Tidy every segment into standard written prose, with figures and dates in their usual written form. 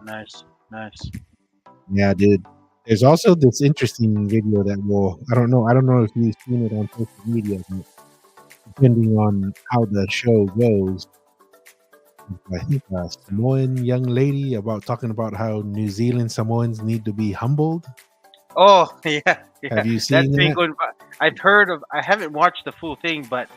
Nice, nice. Yeah, dude. There's also this interesting video that will I don't know if you've seen it on social media, but depending on how the show goes, I think a Samoan young lady about talking about how New Zealand Samoans need to be humbled. Oh yeah, yeah. Have you That's seen been that? going. I've heard of. I haven't watched the full thing, but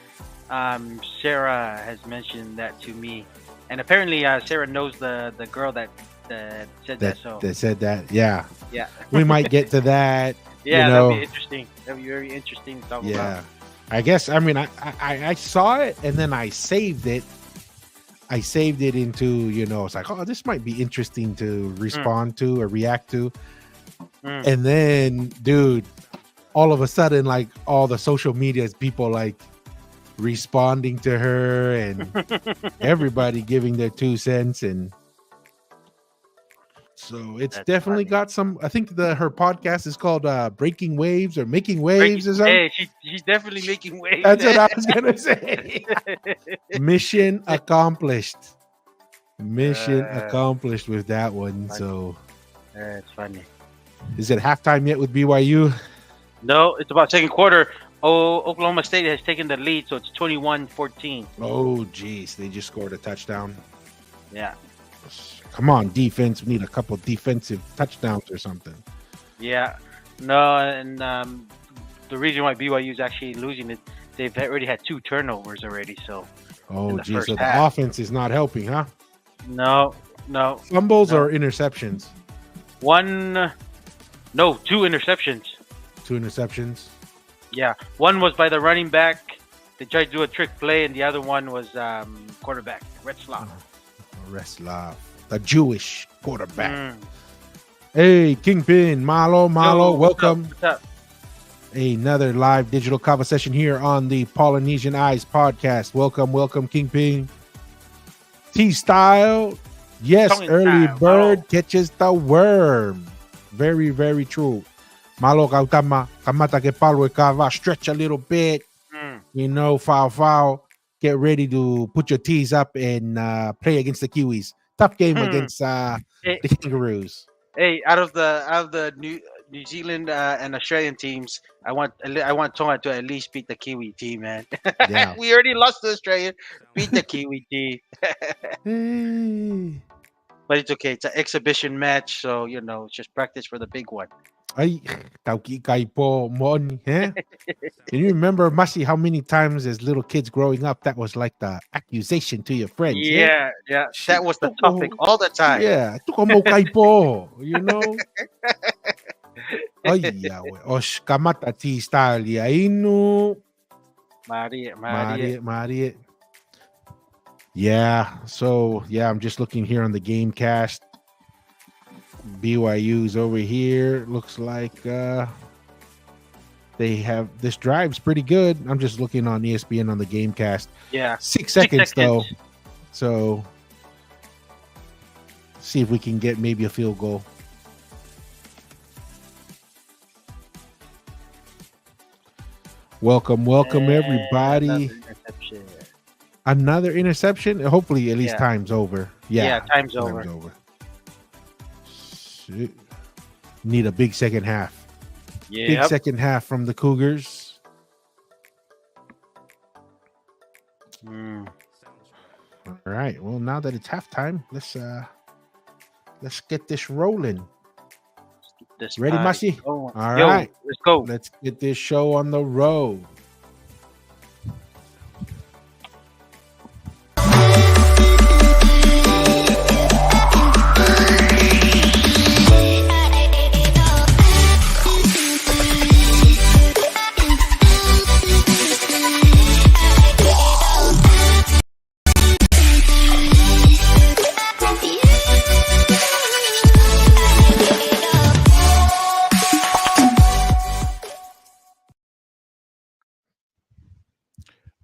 Sarah has mentioned that to me, and apparently Sarah knows the girl that said that. So That said that, yeah. yeah, We might get to that, you yeah, that'd be know. interesting. That'd be very interesting to talk about. Yeah. I guess I mean I saw it and then I saved it. I saved it into, it's like, oh, this might be interesting to Mm, respond to or react to. mm. And then, dude, all of a sudden, like all the social medias, people like responding to her and everybody giving their 2 cents. And so it's That's definitely funny. got some. I think her podcast is called Breaking Waves or Making Breaking. Waves or something. Hey, she's definitely making waves. That's what I was gonna say. Mission accomplished. Mission uh, accomplished with that one. funny. So That's funny. is it halftime yet with BYU? No, it's about second quarter. Oh, Oklahoma State has taken the lead, so it's 21-14. Oh, geez, they just scored a touchdown. Yeah, Come on, defense. We need a couple defensive touchdowns or something. yeah. No, and the reason why BYU is actually losing it, they've already had 2 turnovers already. So in Oh, the geez. first So the half, offense is not helping, huh? no, no, Fumbles no. or interceptions? One, no, 2 interceptions. 2 interceptions. Yeah, one was by the running back. They tried to do a trick play, and the other one was quarterback Retzloff. Reslav, the Jewish quarterback. Mm. Hey, Kingpin, Malo, Yo, welcome. What's up? Another live digital conversation here on the Polynesian Eyes podcast. Welcome, Kingpin. T-style. Yes, Tongue early style, bird Malo. catches the worm. Very, very true. Malo kautama, kamata ke palo e kava, stretch a little bit, Mm. foul. Get ready to put your tees up and play against the Kiwis. Tough game against Hey, the Kangaroos. hey, out of the New Zealand and Australian teams, I want Tonga to at least beat the Kiwi team, man. Yeah. We already lost to Australia. Beat the Kiwi team, Hey. but it's okay. It's an exhibition match, so it's just practice for the big one. Ay, tauki kai po mon, eh? Can you remember, Masi, how many times as little kids growing up that was like the accusation to your friends? Eh? Yeah, yeah, Shit, that was the tuko, topic all the time. yeah, tuko mo kai po, Ay, yawe. Osh, kamata ti style ya inu. Mari, Mari. Yeah, so, yeah, I'm just looking here on the game cast. BYU's over here. Looks like they have this drive's pretty good. I'm just looking on ESPN on the game cast. Yeah, 6 seconds, 6 though. seconds. So see if we can get maybe a field goal. Welcome, everybody. Another interception. Another interception. Hopefully, at least Yeah. time's over. Yeah, Yeah, time's over. Shit. Need a big second half. Big Yeah. second half from the Cougars. Mm. All right. Well, now that it's halftime, let's get this rolling. This Ready, party Masi? going. All Yo, right. let's go. Let's get this show on the road.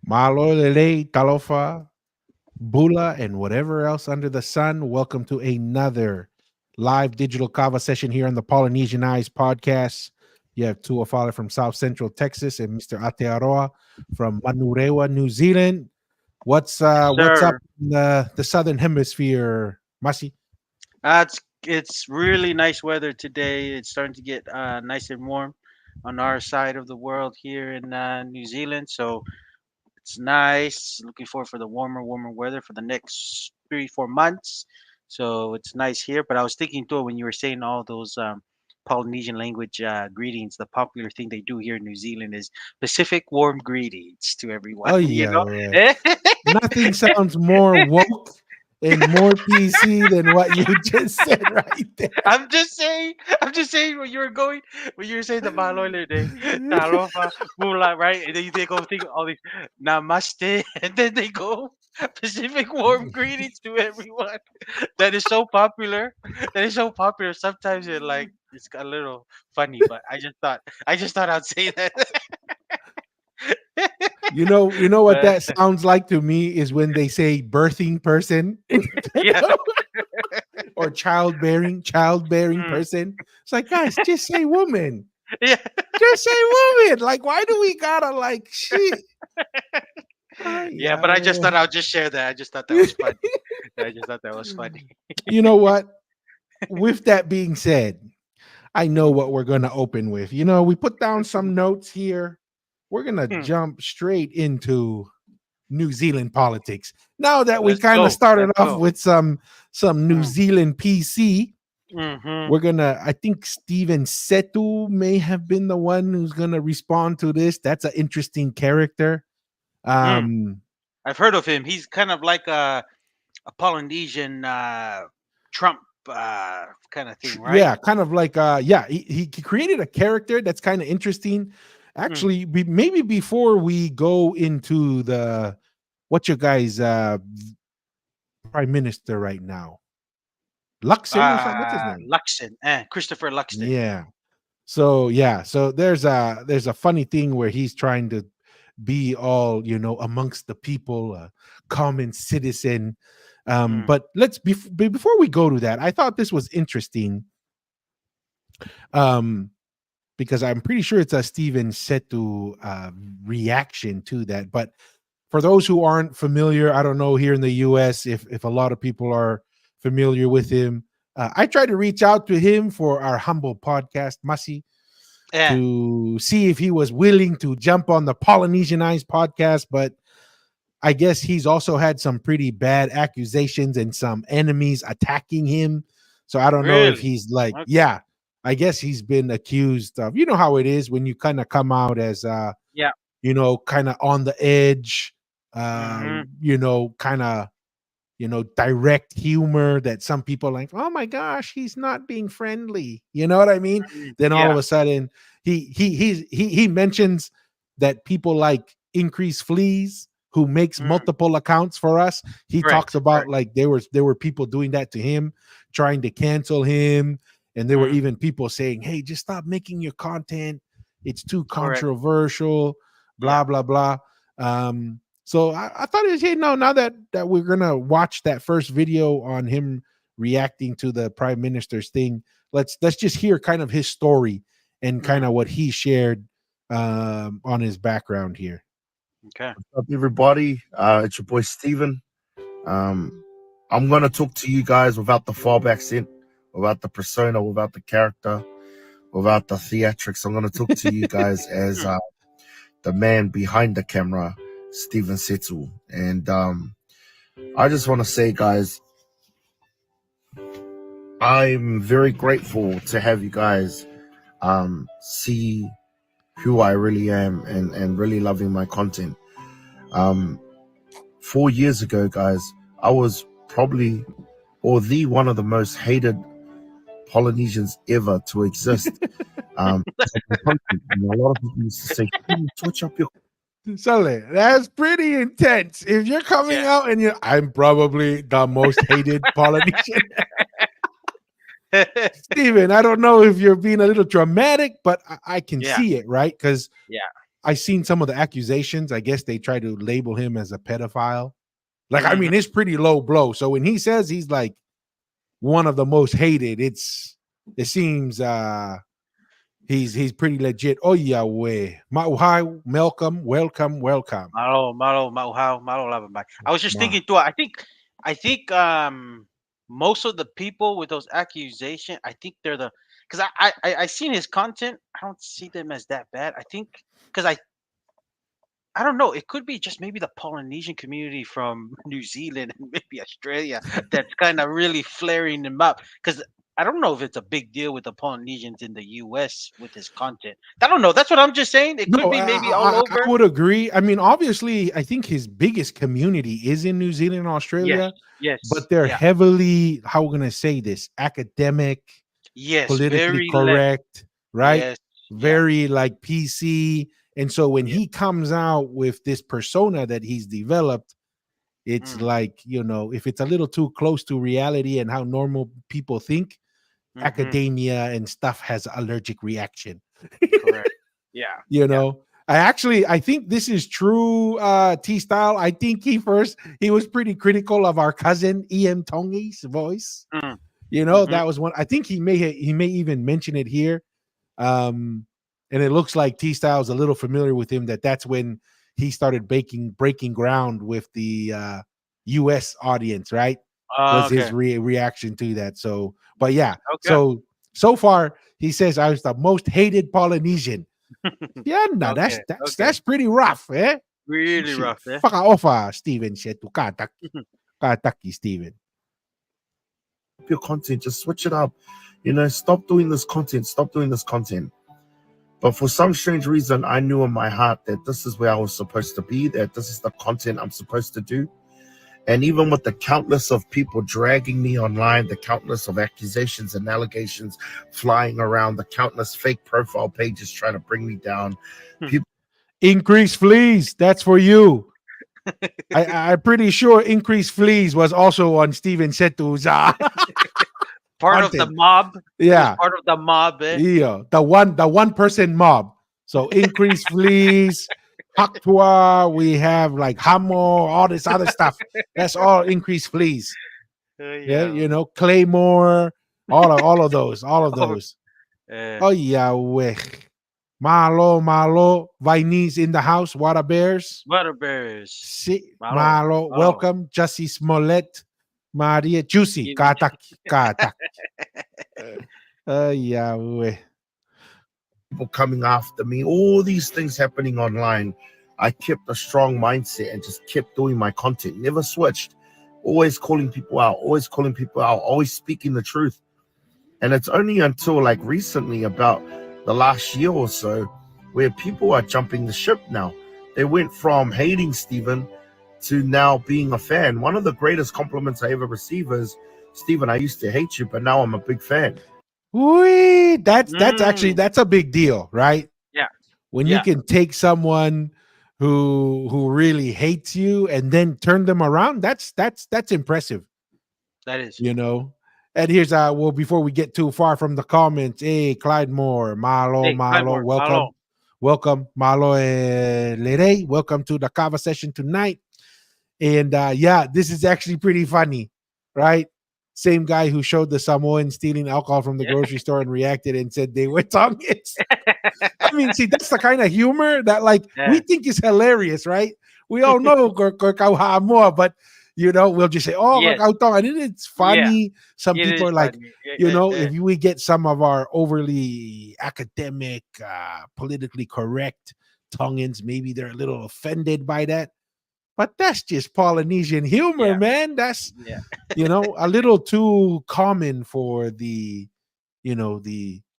Malo, Lele, Talofa, Bula, and whatever else under the sun. Welcome to another live digital kava session here on the Polynesian Eyes podcast. You have Tua Fale from South Central Texas and Mr. Atearoa from Manurewa, New Zealand. What's up Sir. in the Southern Hemisphere, Masi? It's really nice weather today. It's starting to get nice and warm on our side of the world here in New Zealand. So it's nice. Looking forward for the warmer weather for the next 3 4 months. So it's nice here. But I was thinking too when you were saying all those Polynesian language greetings. The popular thing they do here in New Zealand is Pacific warm greetings to everyone. Oh You yeah, know. way. Nothing sounds more woke and more PC than what you just said right I'm just saying. I'm just saying when you were going, when you were saying the Maloiler Day, there. Talofa, Mula, right? And then they go think all these Namaste, and then they go Pacific warm greetings to everyone. That is so popular. That is so popular. Sometimes it like it's a little funny, but I just thought I'd say that. You know what But that sounds like to me is when they say birthing person instead yeah, of or childbearing mm, person. It's like, guys, just say woman. yeah, Just say woman. Like, why do we gotta like shit? Oh yeah. yeah. But I just thought I'll just share that. I just thought that was funny. I just thought that was funny. You know what? With that being said, I know what we're gonna open with. We put down some notes here. We're gonna Hmm. jump straight into New Zealand politics. Now that we Let's kind of go. started Let's off go. with some New Mm, Zealand PC, mm-hmm. we're gonna. I think Steven Setu may have been the one who's gonna respond to this. That's an interesting character. Mm. Um, I've heard of him. He's kind of like a Polynesian Trump kind of thing, right? yeah, kind of like yeah, he created a character that's kind of interesting. Mm. Actually, maybe before we go into the what's your guys prime minister right now, Luxon or something. What's his name? Luxon, Christopher Luxon. Yeah. So yeah, so there's a funny thing where he's trying to be all amongst the people, a common citizen. Mm. But before we go to that, I thought this was interesting. Um, because I'm pretty sure it's a Steven Setu reaction to that. But for those who aren't familiar, I don't know here in the US if a lot of people are familiar with him. I tried to reach out to him for our humble podcast, Masi, Yeah, to see if he was willing to jump on the Polynesianized podcast, but I guess he's also had some pretty bad accusations and some enemies attacking him. So I don't know if really. he's like, Okay. yeah, I guess he's been accused of, how it is when you kind of come out as, Yeah. kind of on the edge, Mm-hmm. kind of direct humor that some people are like, oh my gosh, he's not being friendly. You know what I mean? Mm. Then all of Yeah. a sudden he mentions that people like Increase Fleas who makes Mm. multiple accounts for us. He talks Correct. about Correct. like there were people doing that to him, trying to cancel him. And there were Mm. even people saying, hey, just stop making your content. It's too Correct. controversial, Yeah. blah, blah, blah. So I thought it was, hey, no, now that we're gonna watch that first video on him reacting to the prime minister's thing, let's just hear kind of his story and kind Mm. of what he shared on his background here. Okay. What's up, everybody? It's your boy Steven. Um, I'm gonna talk to you guys without the fallback accent, without the persona, without the character, without the theatrics. I'm gonna talk to you guys as Mm. the man behind the camera, Steven Setsu. And I just want to say, guys, I'm very grateful to have you guys see who I really am and really loving my content. Um, 4 years ago, guys, I was probably or the one of the most hated Polynesians ever to exist. For my content. A lot of people used to say, switch up your. Sully, that's pretty intense. If you're coming Yeah. out and I'm probably the most hated Polynesian. Steven, I don't know if you're being a little dramatic, but I can Yeah. see it, right? Because Yeah. I seen some of the accusations. I guess they try to label him as a pedophile. Like, I Hmm. mean, it's pretty low blow. So when he says he's like one of the most hated, it seems he's pretty legit. Oh yeah, way. Hi, welcome. Malo, malo, mauhaw, malo, laban. I was just Ma. thinking too. I think most of the people with those accusations, I think they're the because I seen his content. I don't see them as that bad. I think because I don't know. It could be just maybe the Polynesian community from New Zealand and maybe Australia that's kind of really flaring them up. Because I don't know if it's a big deal with the Polynesians in the U.S. with his content. I don't know. That's what I'm just saying. It could No, be maybe all I over. would agree. I mean, obviously, I think his biggest community is in New Zealand and Yes. Australia, Yes. but they're Yeah. heavily, how we're gonna say this, academic, Yes. politically Very left. correct, right? Yes. Yeah. Very like PC. And so when Yeah. he comes out with this persona that he's developed, it's Mm. like, if it's a little too close to reality and how normal people think, Mm-hmm. academia and stuff has allergic reaction. Correct. Yeah. you Yeah. know I think this is true. T Style, I think he was pretty critical of our cousin Em Tongi's voice. Mm. Mm-hmm. That was one. I think he may even mention it here. Um and it looks like T Style's a little familiar with him, that's when he started breaking ground with the US audience, right? Was his Okay. reaction to that. So but yeah, Okay. so far he says I was the most hated Polynesian. Yeah, no, that's Okay. that's Okay. that's pretty rough, eh? Really Shit, rough, eh? fuck off, Steven. Shit, to kataki, Steven. Your content, just switch it up. Stop doing this content. Stop doing this content. But for some strange reason, I knew in my heart that this is where I was supposed to be, that this is the content I'm supposed to do. And even with the countless of people dragging me online, the countless of accusations and allegations flying around, the countless fake profile pages trying to bring me down, people Increase fleas. That's for you. I'm pretty sure increase fleas was also on Steven Setu's Part of the content. mob. He was Yeah, part of the mob, eh? yeah, the one person mob. So increase fleas, Haktua, we have like Hamo, all this other stuff. That's all increase fleas. Yeah, Yeah. Claymore, all of those, all of Oh, those. eh. Oh yeah, Malo, Malo, Viennese in the house, Water Bears. Butterberries. Si, Malo. Malo, Oh. welcome. Jussie Smollett, Maria Juicy, You- Kataki, Kataki. Yeah, coming after me, all these things happening online. I kept a strong mindset and just kept doing my content, never switched, always calling people out, always speaking the truth. And it's only until like recently, about the last year or so, where people are jumping the ship now. They went from hating Stephen to now being a fan. One of the greatest compliments I ever receive is, Stephen, I used to hate you, but now I'm a big fan. Wee, that's actually Mm. that's a big deal, right? Yeah. When you Yeah. can take someone who really hates you and then turn them around, that's impressive, That is. you know. And here's well, before we get too far from the comments, hey, Clyde Moore, Hey, Malo, Clymore. welcome. Malo. Welcome, Malo Lere. Welcome to the Kava session tonight. And yeah, this is actually pretty funny, right? Same guy who showed the Samoan stealing alcohol from the Yeah. grocery store and reacted and said they were Tongans. I mean, see, that's the kind of humor that like we Yeah. think is hilarious, right? We all know more, but we'll just say, "Oh, Yes. and then it's Yeah. funny." Some It people is are like, funny. if we get some of our overly academic, politically correct Tongans, maybe they're a little offended by that. But that's just Polynesian humor, Yeah. man. That's Yeah. a little too common for the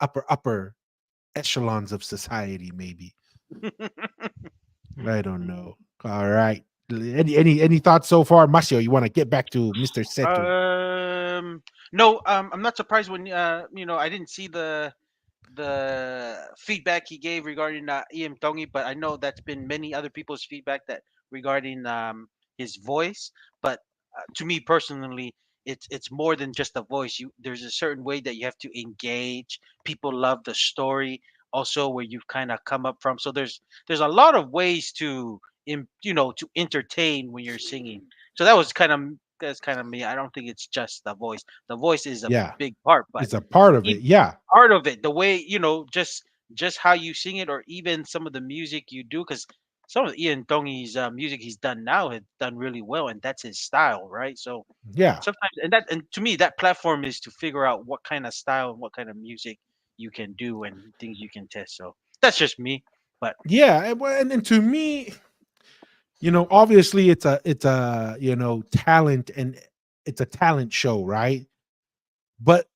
upper echelons of society, maybe. I don't know. All right. Any thoughts so far, Masio? You want to get back to Mr. Setu? Um. No. I'm not surprised when I didn't see the feedback he gave regarding Ian Tongi, but I know that's been many other people's feedback that regarding his voice. But to me personally, it's more than just a voice. There's a certain way that you have to engage. People love the story, also where you've kind of come up from. So there's a lot of ways to entertain when you're singing. So that's kind of me. I don't think it's just the voice. The voice is a Yeah, big part, but it's a part of e- it. Yeah, part of it, the way just how you sing it, or even some of the music you do, because some of Ian Tongi's music he's done now has done really well, and that's his style, right? So Yeah. sometimes, and to me, that platform is to figure out what kind of style and what kind of music you can do and things you can test. So that's just me, but Yeah, and to me, obviously it's a talent, and it's a talent show, right? But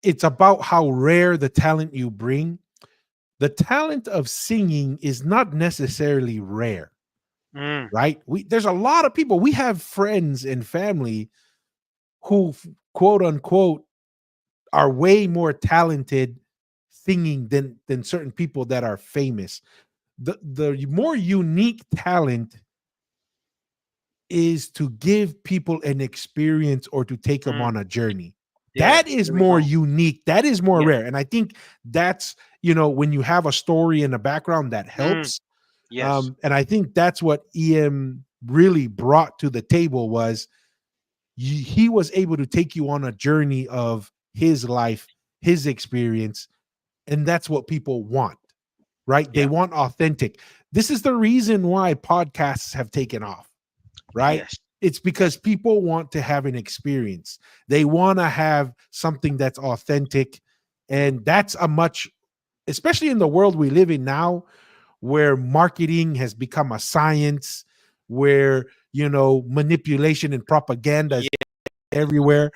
it's about how rare the talent you bring. The talent of singing is not necessarily rare, mm, right? There's a lot of people. We have friends and family who quote unquote are way more talented singing than certain people that are famous. The more unique talent is to give people an experience or to take them mm, on a journey. That is there we more go. unique. That is more Yes, rare. And I think that's, when you have a story in the background that mm, helps. yes, And I think that's what EM really brought to the table was he was able to take you on a journey of his life, his experience, and that's what people want, right? They yeah, want authentic. This is the reason why podcasts have taken off, right? yes, It's yes, because people want to have an experience. They want to have something that's authentic. And that's a much, especially in the world we live in now, where marketing has become a science, where, manipulation and propaganda is yeah, everywhere.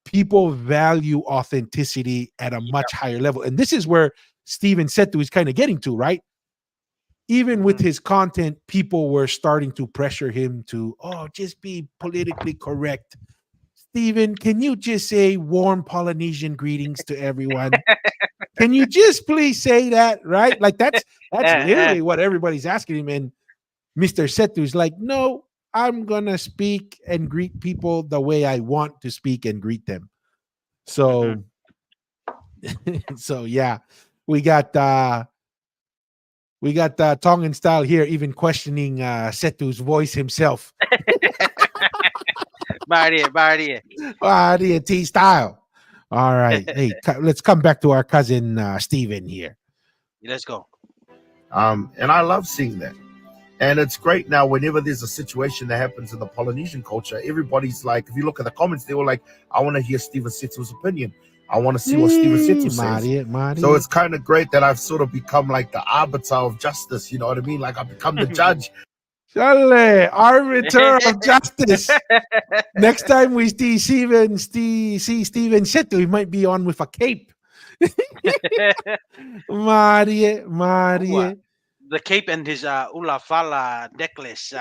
People value authenticity at a yeah, much higher level. And this is where Steven Setu is kind of getting to, right? Even with mm, his content, people were starting to pressure him to, just be politically correct. Steven, can you just say warm Polynesian greetings to everyone? Can you just please say that? Right? Like that's eh, literally what everybody's asking him. And Mr. Setu is like, no, I'm gonna speak and greet people the way I want to speak and greet them. mhm. So so yeah, we got Tongan style here, even questioning Setu's voice himself. Maria. The T style. All right. Hey, let's come back to our cousin Steven here. Let's go. And I love seeing that. And it's great now whenever there's a situation that happens in the Polynesian culture, everybody's like, if you look at the comments, they were like, I want to hear Steven Setu's opinion. I want to see what Steven Setu says. Maria, So Maria. it's kind of great that I've sort of become like the arbiter of justice, you know what I mean? Like I've become the judge. Chale, arbiter of justice. Next time we see Steven Setu, he might be on with a cape. Maria, Oh, Maria. the cape and his ulafala necklace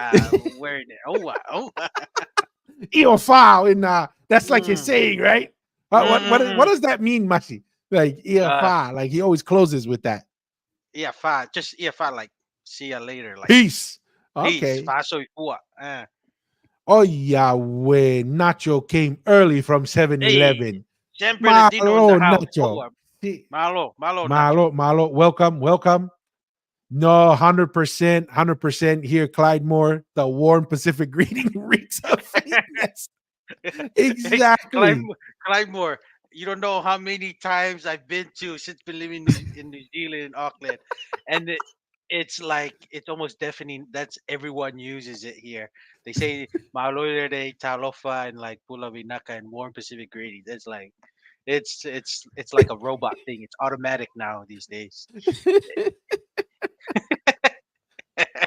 wearing it. Oh, Iofao in that's like his mm, saying, right? What mm. does that mean, Mashi? Like Uh, Iofao, like he always closes with that. yeah, fa. Just yeah, fa. Like see ya later. Like Peace. peace. Okay. Fa so pua. Oh Yahweh, Nacho came early from 7-Eleven. Hey, San Bernardino in the Malo house. Nacho. Oh, Si- malo, Nacho. Malo, welcome, welcome. No, 100%, 100% here, Clyde Moore. The warm Pacific greeting reeks of fakeness. Hey, Exactly. Clymore, you don't know how many times I've been to since been living in New Zealand in Auckland, and it's like it's almost deafening. That's everyone uses it here. They say Maaloire de Talofa and like Pula Vinaka and Warm Pacific Greetings. It's like it's like a robot thing. It's automatic now these days.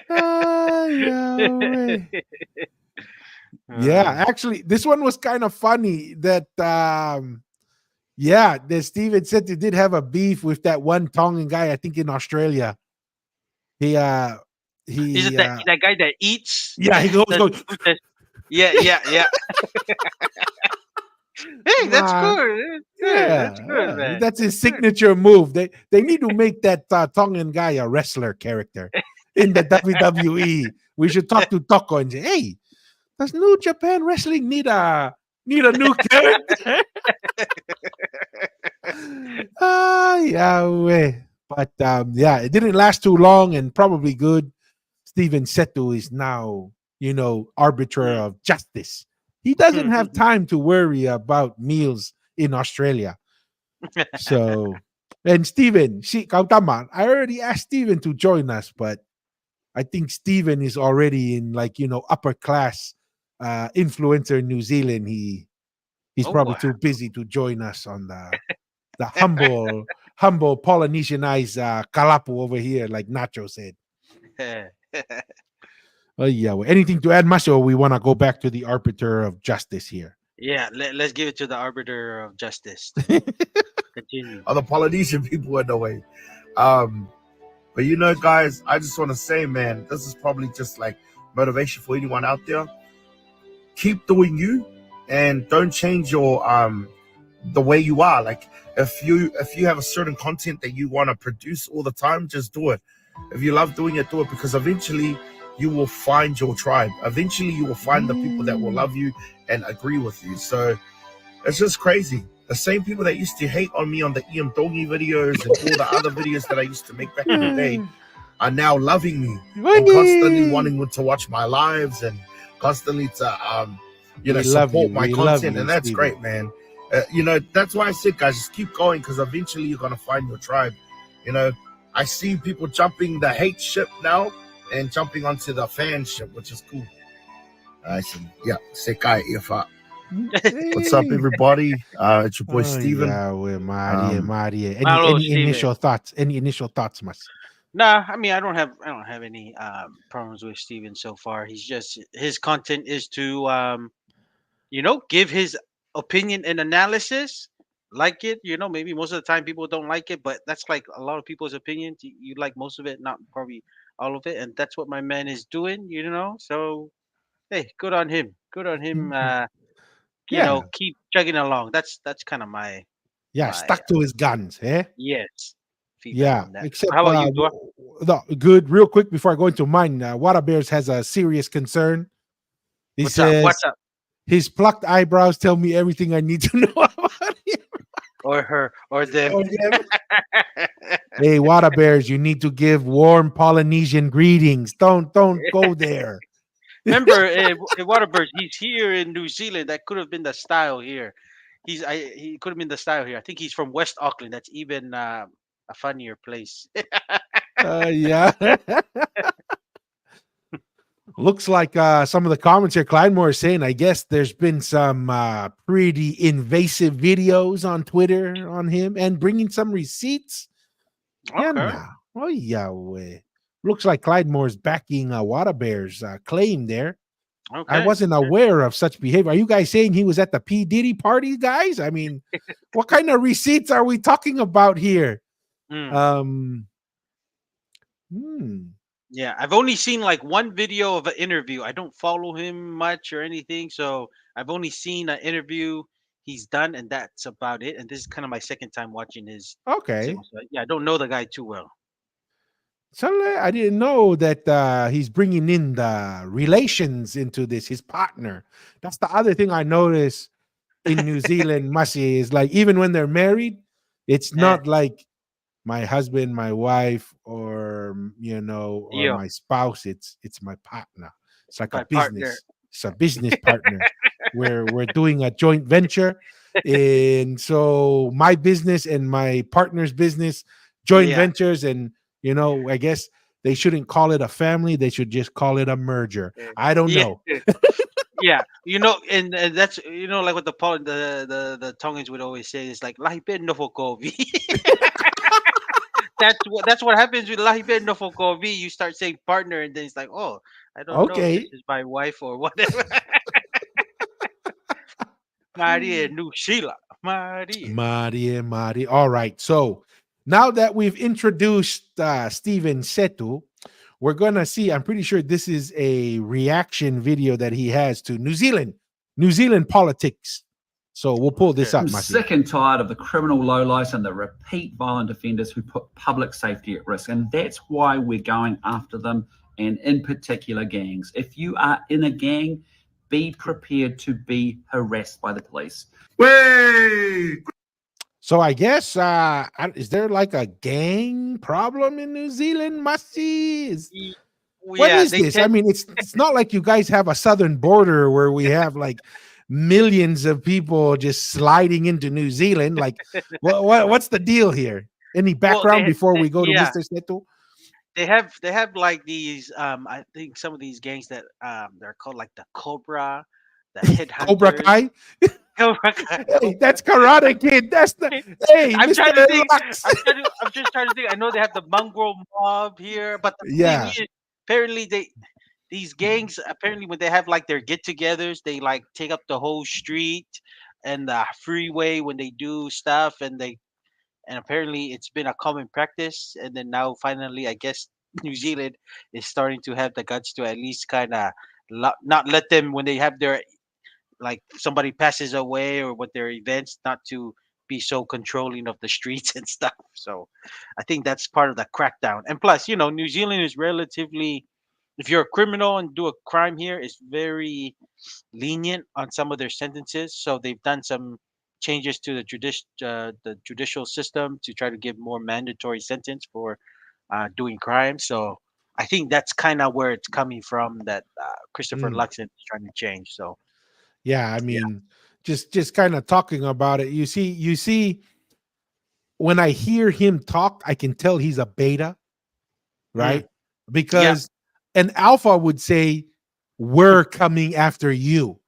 Ah, Yahweh. Yeah, Uh, actually, this one was kind of funny that yeah, the Steven said he did have a beef with that one Tongan guy, I think in Australia. He is it he that guy that eats yeah, he goes the goes yeah. Hey, that's "Ma, good. That's good. That's yeah, good, yeah, man. that's That's his good. signature move. They need to make that Tongan guy a wrestler character in the WWE. We should talk to Toko and say, "Hey, does New Japan Wrestling need a new character?" Ah, Yahweh. But yeah, it didn't last too long and probably good. Steven Setu is now, arbiter Mm. of justice. He doesn't have time to worry about meals in Australia. So, and Steven, kau tama. I already asked Steven to join us, but I think Steven is already in, like, upper class influencer in New Zealand. He's Oh, probably too busy to join us on the humble Polynesianized kalapu over here, like Nacho said. Oh yeah. Well, anything to add, Masho? Or we want to go back to the arbiter of justice here. yeah. Let's give it to the arbiter of justice to continue. Other Polynesian people in the way. Um, but guys, I just want to say, man, this is probably just like motivation for anyone out there. Keep doing you, and don't change your the way you are. Like if you have a certain content that you want to produce all the time, just do it. If you love doing it, do it, because eventually you will find your tribe. Eventually you will find the people that will love you and agree with you. So it's just crazy. The same people that used to hate on me on the EM Dongi videos and all the other videos that I used to make back in the day are now loving me and constantly wanting to watch my lives and constantly to We love support you. my We love content, you, and that's Steven. great, man. That's why I said, guys, just keep going, because eventually you're gonna find your tribe. You know, I see people jumping the hate ship now and jumping onto the fan ship, which is cool. I see. Yeah, Sekai Ifa. What's up, Hey. everybody? It's your boy Oh Steven. yeah, we're Maria, Um, Maria. Any Hello, any Steven. initial thoughts? Any initial thoughts, Mas? Nah, I mean I don't have any problems with Steven so far. He's just his content is to give his opinion and analysis. Like it, maybe most of the time people don't like it, but that's like a lot of people's opinions. You like most of it, not probably all of it, and that's what my man is doing. So hey, good on him. Good on him. Yeah, Keep chugging along. That's kind of yeah. my Stuck to his guns, eh? yes feedback Yeah. on that. How Except, about you, Dor? no, good. Real quick before I go into mine, Water Bears has a serious concern. He What's up? What's says up? his plucked eyebrows tell me everything I need to know about him. Or her or them? Or them. Hey, Water Bears, you need to give warm Polynesian greetings. Don't go there. Remember, Waterbirds, he's here in New Zealand. That could have been the style here. He could have been the style here. I think he's from West Auckland. That's even a funnier place. Yeah. Looks like some of the comments here, Clydemore is saying, I guess there's been some pretty invasive videos on Twitter on him and bringing some receipts. Yeah, Okay, nah. Oh, yeah. Looks like Clydemore is backing Water Bear's claim there. I okay. wasn't aware of such behavior. Are you guys saying he was at the P. Diddy party, guys? I mean, what kind of receipts are we talking about here? Mm. Um, hmm. Yeah, I've only seen like one video of an interview. I don't follow him much or anything, so I've only seen an interview he's done, and that's about it. And this is kind of my second time watching his Okay. channel. So yeah, I don't know the guy too well. So I didn't know that he's bringing in the relations into this, his partner. That's the other thing I noticed in New Zealand, Masi, is like even when they're married, it's Eh, not like my husband, my wife, or yo, my spouse. It's my partner. It's like a my partner. business. It's a business partner. We're doing a joint venture. And so my business and my partner's business, joint Yeah. ventures, and I guess they shouldn't call it a family. They should just call it a merger. I don't Yeah. know. Yeah, and that's like what the Tongans would always say is like lahipen no fokovi. That's what happens with lahipen no fokovi. You start saying partner, and then it's like, oh, I don't know if this Okay. is my wife or whatever. Maria New Sheila. Maria. Mari. All right. So now that we've introduced Steven Setu, we're going to see. I'm pretty sure this is a reaction video that he has to New Zealand politics. So we'll pull this Okay. up, I'm Masi. sick and tired of the criminal lowlights and the repeat violent offenders who put public safety at risk. And that's why we're going after them, and in particular gangs. If you are in a gang, be prepared to be harassed by the police. Way! So I guess is there like a gang problem in New Zealand, Masi? What Yeah, is they this? I tend. mean, it's not like you guys have a southern border where we have like millions of people just sliding into New Zealand. Like, what's the deal here? Any Well, background before we go to yeah. Mr. Seto? they have like these I think some of these gangs that they're called like the Cobra, the Cobra Headhunters. Kai. Cobra Kai, Hey, that's Karate Kid. That's the hey, I'm Mister trying to think. Lux. I'm just trying to think. I know they have the mongrel mob here, but the thing Yeah. is, apparently these gangs apparently when they have like their get-togethers, they like take up the whole street and the freeway when they do stuff, and apparently it's been a common practice. And then now finally, I guess New Zealand is starting to have the guts to at least kind of not let them when they have their like somebody passes away or with their events not to be so controlling of the streets and stuff. So I think that's part of the crackdown. And plus, New Zealand is relatively, if you're a criminal and do a crime here, it's very lenient on some of their sentences. So they've done some changes to the judicial system to try to give more mandatory sentence for doing crimes. So I think that's kind of where it's coming from that Christopher Mm. Luxon is trying to change. So Yeah, I yeah. mean, just kind of talking about it. You see, when I hear him talk, I can tell he's a beta, Mm. right? Yeah. Because an alpha would say, "We're coming after you,"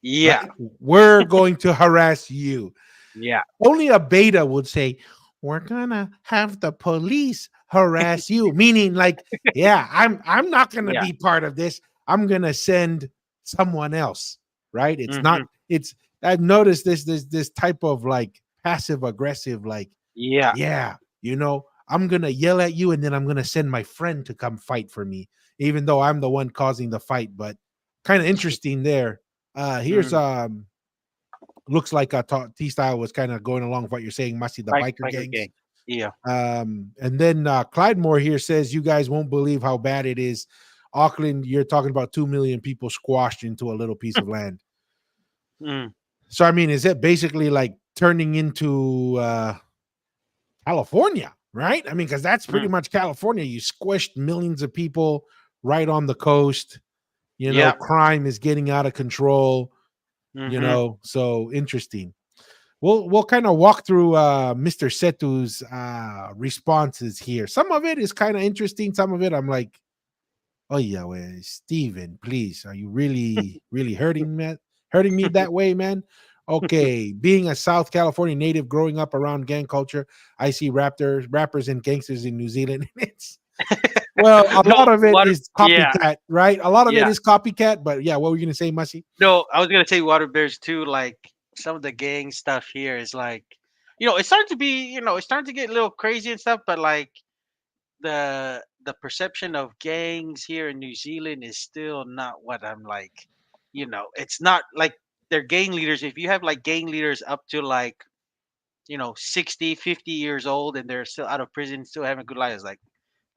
Yeah. right? We're going to harass you. Yeah. Only a beta would say, "We're gonna have the police harass you," meaning like, yeah, I'm not gonna Yeah. be part of this. I'm gonna send someone else, right? It's not. Hmm. It's I've noticed this type of like passive aggressive, like, Yeah. yeah, I'm gonna yell at you and then I'm gonna send my friend to come fight for me, even though I'm the one causing the fight. But kind of interesting there. Here's Mm. looks like T Style was kind of going along with what you're saying, Must see the biker Biker gangs. gang. Yeah. And then Clyde Moore here says, "You guys won't believe how bad it is. Auckland, you're talking about 2 million people squashed into a little piece of land." Mm. So, I mean, is it basically like turning into California, right? I mean, because that's pretty Mm. much California. You squished millions of people right on the coast. Yeah. Crime is getting out of control. Hmm. So interesting. We'll kind of walk through Mr. Setu's responses here. Some of it is kind of interesting. Some of it I'm like, oh yeah, well, Steven, please, are you really hurting me that way, man? Okay, being a South California native growing up around gang culture, I see rappers and gangsters in New Zealand. It's well, a No, lot of it water. is Yeah. copycat, right? A lot of it Yeah. is copycat, but yeah, what were you gonna say, Mushy? No, I was gonna say water bears too. Like some of the gang stuff here is like, it's starting to be, it's starting to get a little crazy and stuff. But like the perception of gangs here in New Zealand is still not what I'm like. It's not like they're gang leaders. If you have like gang leaders up to like 60, 50 years old and they're still out of prison, still having a good life, it's like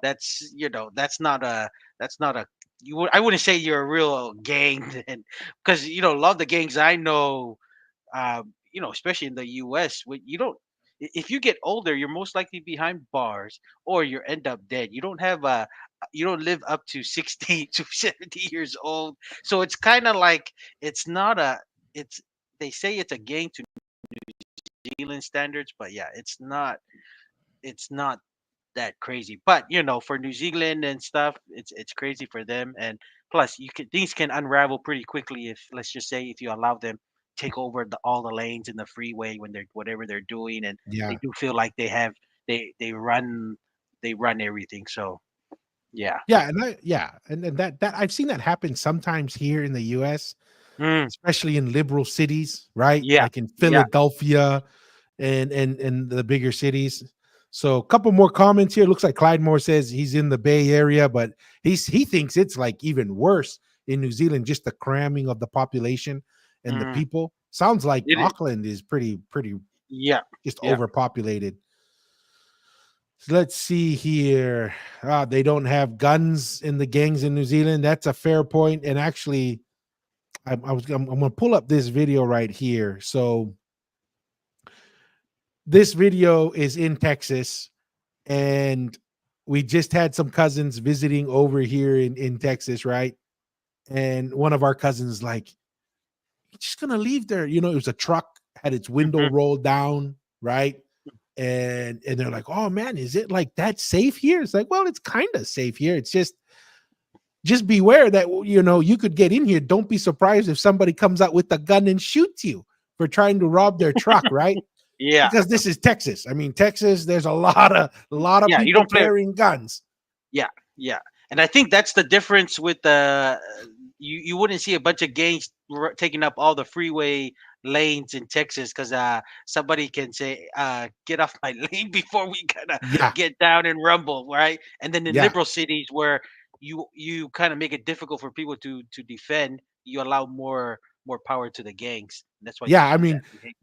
that's not a I wouldn't say you're a real gang and because a lot of the gangs I know, especially in the US, when you don't if you get older, you're most likely behind bars or you end up dead. You don't live up to 60 to 70 years old. So it's kind of like it's not a it's they say it's a gang to Zealand standards, but yeah, it's not that crazy. But for New Zealand and stuff, it's crazy for them. And plus, things can unravel pretty quickly if let's just say if you allow them take over all the lanes in the freeway when they're whatever they're doing, and they Yeah. do feel like they run everything. So yeah. Yeah, and that I've seen that happen sometimes here in the US, Mm, especially in liberal cities, right? yeah. Like in Yeah. Philadelphia and the bigger cities. So a couple more comments here. Looks like Clyde Moore says he's in the Bay Area, but he thinks it's like even worse in New Zealand, just the cramming of the population and the Mm, people. Sounds like it is. Auckland is pretty Yeah. just Yeah. overpopulated. So let's see here. They don't have guns in the gangs in New Zealand. That's a fair point. And actually, I'm going to pull up this video right here. So this video is in Texas, and we just had some cousins visiting over here in Texas, right? And one of our cousins like, "You're just gonna leave there?" It was a truck had its window Hmm. rolled down, right? and they're like, "Oh man, is it like that safe here?" It's like, well, it's kind of safe here. It's just beware that you could get in here. Don't be surprised if somebody comes out with a gun and shoots you for trying to rob their truck, right? Yeah, Because this is Texas. I mean, Texas, there's a lot of yeah. You people don't play. carrying guns. Yeah, yeah. And I think that's the difference with the you wouldn't see a bunch of gangs taking up all the freeway lanes in Texas because somebody can say get off my lane before we kind of Yeah, get down and rumble, right? And then in yeah, liberal cities where you kind of make it difficult for people to defend, you allow more power to the gangs. And that's why you yeah. I see that mean, behavior.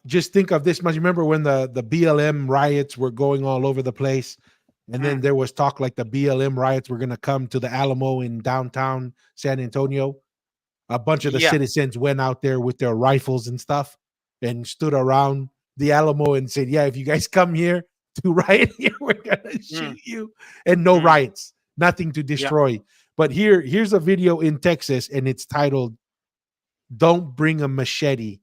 just think of this much. Remember when the BLM riots were going all over the place, and then Mm, there was talk like the BLM riots were going to come to the Alamo in downtown San Antonio. A bunch of the yeah. citizens went out there with their rifles and stuff and stood around the Alamo and said, "Yeah, if you guys come here to riot here, we're gonna Mm, shoot you." And no mm, riots, nothing to yeah. destroy. But here's a video in Texas, and it's titled "Don't Bring a Machete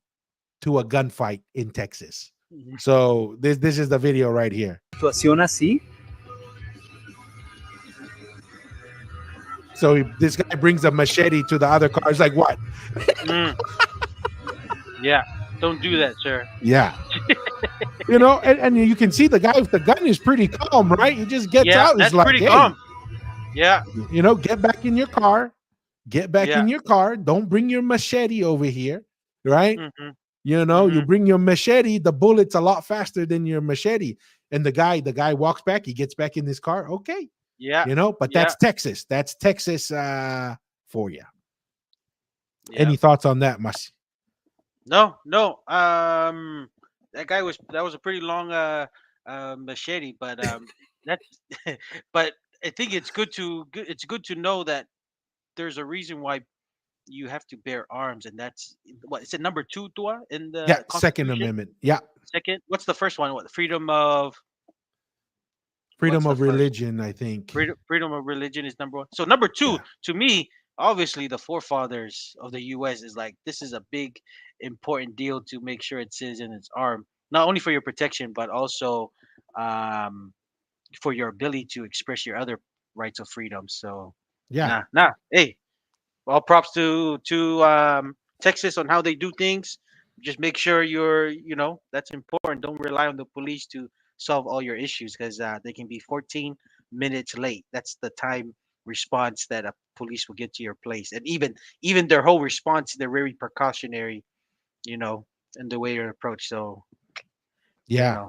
to a Gunfight in Texas." Mhm. So this is the video right here. Situación así. So this guy brings a machete to the other car. It's like, what? Mm, yeah. Don't do that, sir. Yeah. And you can see the guy with the gun is pretty calm, right? He just gets Yeah, out. He's that's like, pretty hey, calm. Yeah, get back in your car. Get back yeah. in your car. Don't bring your machete over here, right? Mhm, You mhm. bring your machete, the bullet's a lot faster than your machete. And the guy walks back, he gets back in his car. Okay. Yeah, But yeah, that's Texas. That's Texas for you. yeah. Any thoughts on that, Mas? No, no. That was a pretty long machete, but that's but I think it's good to know that there's a reason why you have to bear arms, and that's what is it number two, Tua, in Yeah, the Second Constitution? Amendment. Yeah. Second, what's the first one? What the freedom of Freedom what's the of first? religion, I think. Freedom of religion is number one. So number two, Yeah. to me, obviously the forefathers of the U.S. is like this is a big, important deal to make sure it says in its arm, not only for your protection but also um, for your ability to express your other rights of freedom. So, Yeah. nah. Hey, all props to Texas on how they do things. Just make sure that's important. Don't rely on the police to solve all your issues because they can be 14 minutes late. That's the time response that a police will get to your place, and even their whole response, they're very precautionary, you know, in the way they approach. So Yeah.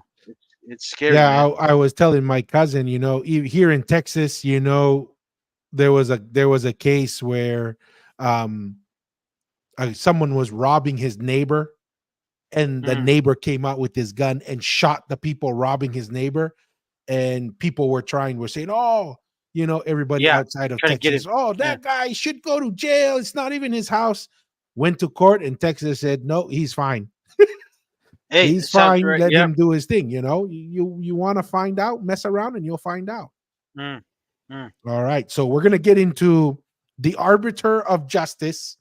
it's scary, Yeah, man. I was telling my cousin, here in Texas, there was a case where um someone was robbing his neighbor, and the Mm, neighbor came out with his gun and shot the people robbing his neighbor, and people were saying, "Oh, everybody yeah, outside of trying to get it. Texas, oh, Yeah. that guy should go to jail. It's not even his house." Went to court, and Texas said, "No, he's fine. Hey, He's it sounds fine. right. Let Yeah. him do his thing." You want to find out, mess around, and you'll find out. Mm, mm. All right. So we're gonna get into the arbiter of justice,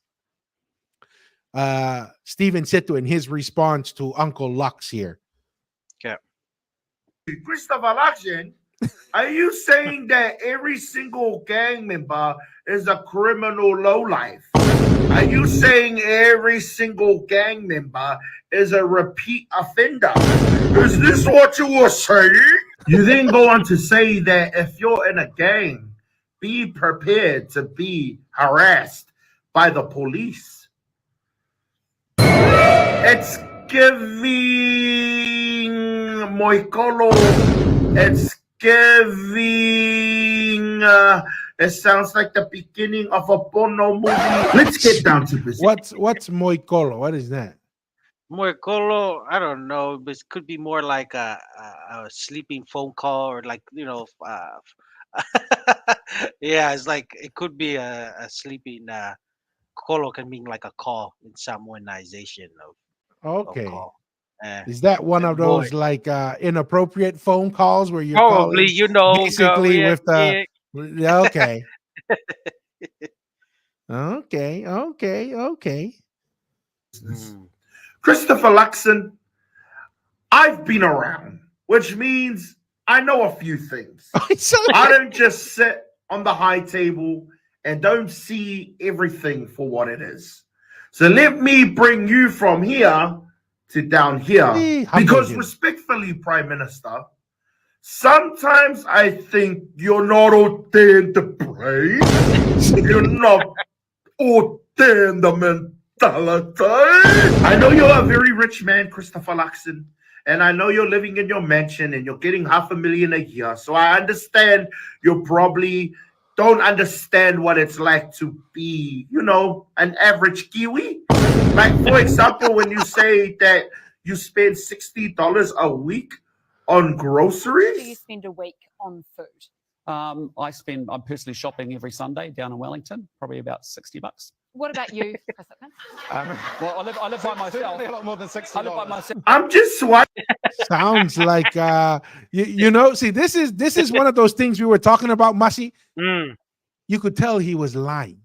Stephen Sito, in his response to Uncle Lux here. Okay. Christopher Laction, are you saying that every single gang member is a criminal lowlife? Are you saying every single gang member is a repeat offender? Is this what you were saying? You then go on to say that if you're in a gang, be prepared to be harassed by the police. It's giving Moicolo. It's giving. It sounds like the beginning of a porno movie. Let's get down to business. What's Moicolo? What is that? Moicolo, I don't know, but it could be more like a sleeping phone call or like yeah, it's like it could be a sleeping colo can mean like a call in Samoanization of Okay. call. Is that one of Boy, those like inappropriate phone calls where you're probably calling we basically had with the kick. okay. Okay. Mm, Christopher Luxon, I've been around. which means I know a few things. So I don't just sit on the high table and don't see everything for what it is. So let me bring you from here to down here. humble Because him. respectfully, Prime Minister, sometimes I think you're not ordained to pray. You're not ordained the mentality. I know you're a very rich man, Christopher Luxon, and I know you're living in your mansion and you're getting $500,000 a year. So I understand you probably don't understand what it's like to be, an average Kiwi. Like, for example, when you say that you spend $60 a week on groceries. Do you spend a week on food? I'm personally shopping every Sunday down in Wellington, probably about $60. What about you, Chris Lippman? Well, I live by myself. A lot more than $60. I live by myself. I'm just swiping. Sounds like see, this is one of those things we were talking about, Masi. Mm, You could tell he was lying,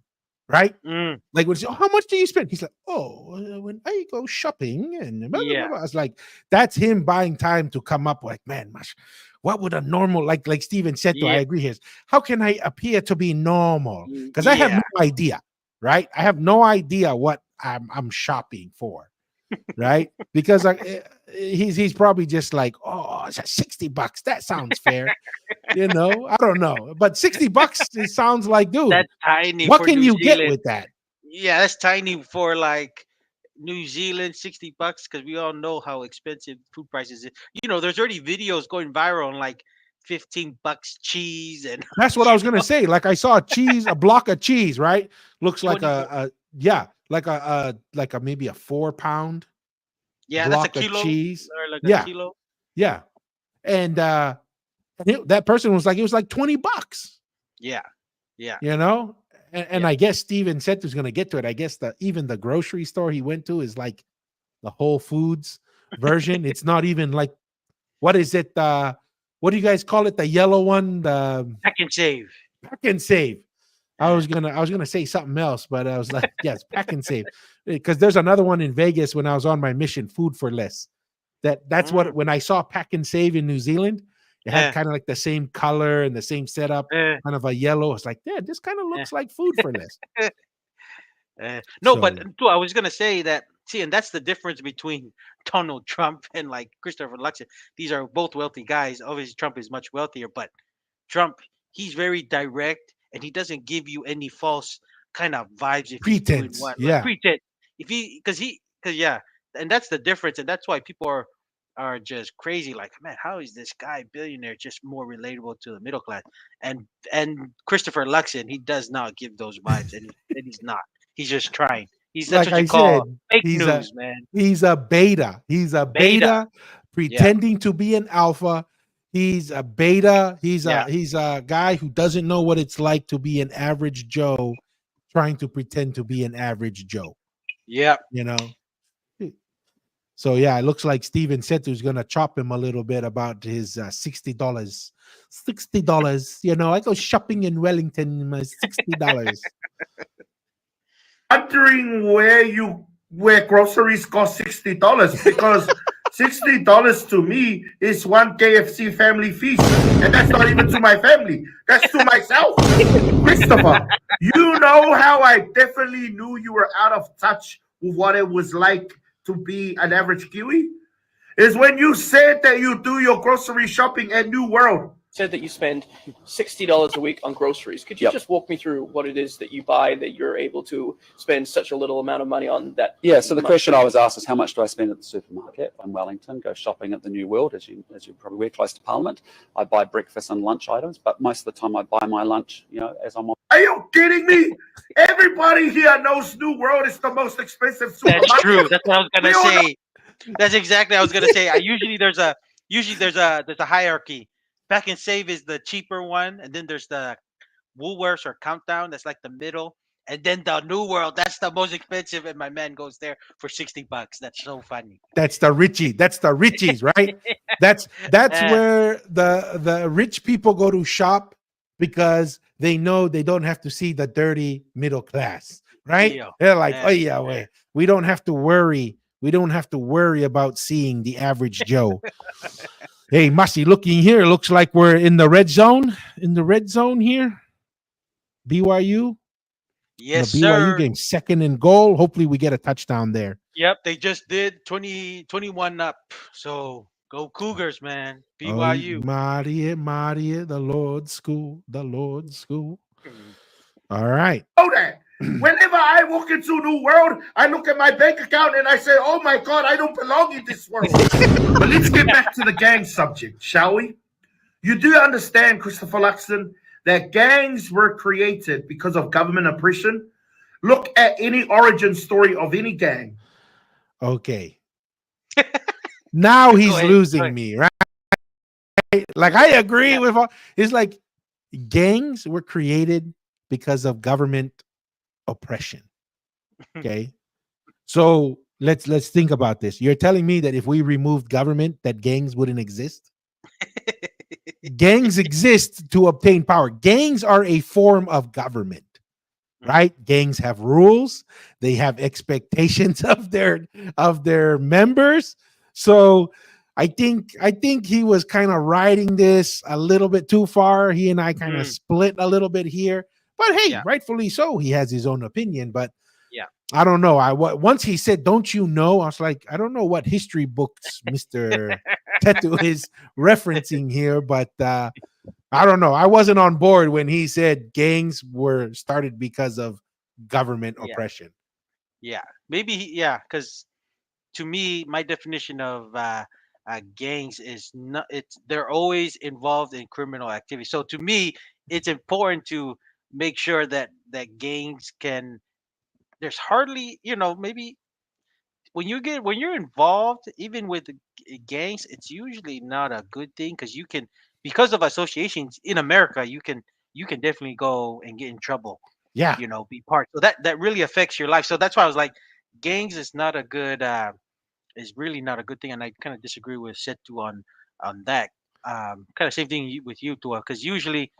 right? mm. Like, when how much do you spend? He's like, when I go shopping and blah, blah, Yeah. blah. It's like, that's him buying time to come up with, man, Mash, what would a normal, like Steven said, I Yeah. agree here. How can I appear to be normal? Because I have Yeah. no idea, right? I have no idea what I'm shopping for, right? Because he's probably just like, oh, it's $60. That sounds fair. I don't know. But $60, it sounds like, dude, That's tiny. what for can New you get Zealand. with that? Yeah, that's tiny for like New Zealand, $60 because we all know how expensive food prices is. There's already videos going viral on like $15 cheese and That's what I was gonna say. Like, I saw a block of cheese, right? Looks like 24. like a maybe a 4-pound yeah, that's a block of kilo cheese. or like Yeah. a kilo. Yeah, and that person was like, it was like $20. Yeah, yeah, And I guess Steven said he was gonna get to it. I guess even the grocery store he went to is like the Whole Foods version. It's not even like, what is it? What do you guys call it? The yellow one, the Pack and save. Pack and Save. I was gonna say something else, but I was like, yes, Pack and Save, because there's another one in Vegas when I was on my mission, Food for Less. That's what, when I saw Pack and Save in New Zealand, it had Yeah. kind of like the same color and the same setup, Uh, kind of a yellow. It's like, yeah, this kind of looks like Food for Less. no, but So- too, I was gonna say that. See, and that's the difference between Donald Trump and like Christopher Luxon. These are both wealthy guys. Obviously, Trump is much wealthier, but Trump, he's very direct and he doesn't give you any false kind of vibes if he's doing Pretense, what. yeah. Like pretense. Because yeah, and that's the difference, and that's why people are just crazy. Like, man, how is this guy billionaire just more relatable to the middle class? And Christopher Luxon, he does not give those vibes, and he's not. He's just trying. That's like what you I call said, fake he's news, man. he's a beta. He's a beta, pretending to be an alpha. He's a beta. He's a guy who doesn't know what it's like to be an average Joe, trying to pretend to be an average Joe. Yeah. So yeah, it looks like Steven Setu is gonna chop him a little bit about his $60. $60. I go shopping in Wellington, my $60. Wondering where groceries cost $60, because $60 to me is one KFC family feast, and that's not even to my family. That's to myself. Christopher, you know how I definitely knew you were out of touch with what it was like to be an average Kiwi? Is when you said that you do your grocery shopping at New World. Said that you spend $60 a week on groceries. Could you just walk me through what it is that you buy that you're able to spend such a little amount of money on that? Yeah, so the question I was asked is how much do I spend at the supermarket in Wellington, go shopping at the New World, as you probably we're close to Parliament. I buy breakfast and lunch items, but most of the time I buy my lunch, as I'm on. Are you kidding me? Everybody here knows New World is the most expensive supermarket. That's true. That's what I was We gonna all know. say. That's exactly what I was gonna say. Usually there's a hierarchy. Pack and Save is the cheaper one, and then there's the Woolworths or Countdown. That's like the middle, and then the New World. That's the most expensive, and my man goes there for $60. That's so funny. That's the Richie. That's the Richies, right? That's where the rich people go to shop because they know they don't have to see the dirty middle class, right? Yeah. They're like, Yeah. oh yeah, wait, we don't have to worry. We don't have to worry about seeing the average Joe. Hey, Masi, looking here, looks like we're in the red zone. In the red zone here, BYU. In the Yes, BYU sir. game, second and goal. Hopefully, we get a touchdown there. Yep, they just did 20 21 up. So go Cougars, man. Oh, BYU. Maria, Maria, the Lord's school, the Lord's school. Mhm. All right. Know that. Whenever I walk into a new world, I look at my bank account and I say, "Oh my God, I don't belong in this world." But let's get back to the gang subject, shall we? You do understand, Christopher Luxon, that gangs were created because of government oppression. Look at any origin story of any gang. Okay. Now Go he's ahead. Go ahead. losing me, right? Like I agree Yeah. with all. It's like gangs were created because of government oppression. Okay. So let's think about this. You're telling me that if we removed government, that gangs wouldn't exist? Gangs exist to obtain power. Gangs are a form of government, right? Gangs have rules, they have expectations of their members. So I think he was kind of riding this a little bit too far. He and I kind of Mm, split a little bit here. But hey, yeah. rightfully so. He has his own opinion, but Yeah. I don't know. Once he said, "Don't you know?" I was like, I don't know what history books Mister Tetu is referencing here, but I don't know. I wasn't on board when he said gangs were started because of government Yeah. oppression. Yeah. Maybe yeah, cuz to me my definition of gangs is not it's they're always involved in criminal activity. So to me it's important to make sure that gangs can there's hardly, maybe when you're involved even with the gangs, it's usually not a good thing because you can because of associations in America you can definitely go and get in trouble, Yeah, be part. So that really affects your life. So that's why I was like, gangs is really not a good thing, and I kind of disagree with Setu on that. Kind of same thing with you, Tua, because usually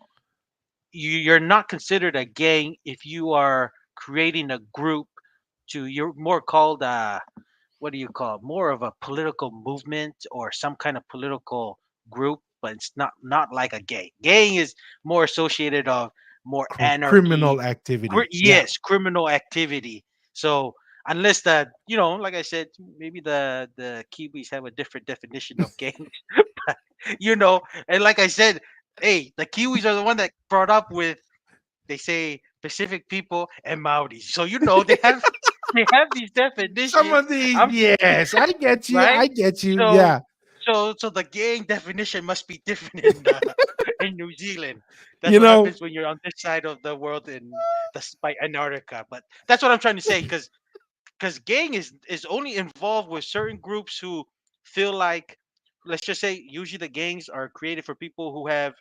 you're not considered a gang if you are creating a group to you're more called what do you call it? More of a political movement or some kind of political group, but it's not like a gang. Gang is more associated of more criminal anarchy. activity. Yeah, Yes, criminal activity. So unless that, like I said, maybe the Kiwis have a different definition of gang, and like I said, hey, the Kiwis are the one that brought up with they say Pacific people and Maoris. So they have these some definitions. of these. I'm Yes, I get you. right. I get you. So Yeah, so the gang definition must be different in in New Zealand. That's you what know. happens when you're on this side of the world in by Antarctica. But that's what I'm trying to say because gang is only involved with certain groups who feel like, let's just say, usually the gangs are created for people who have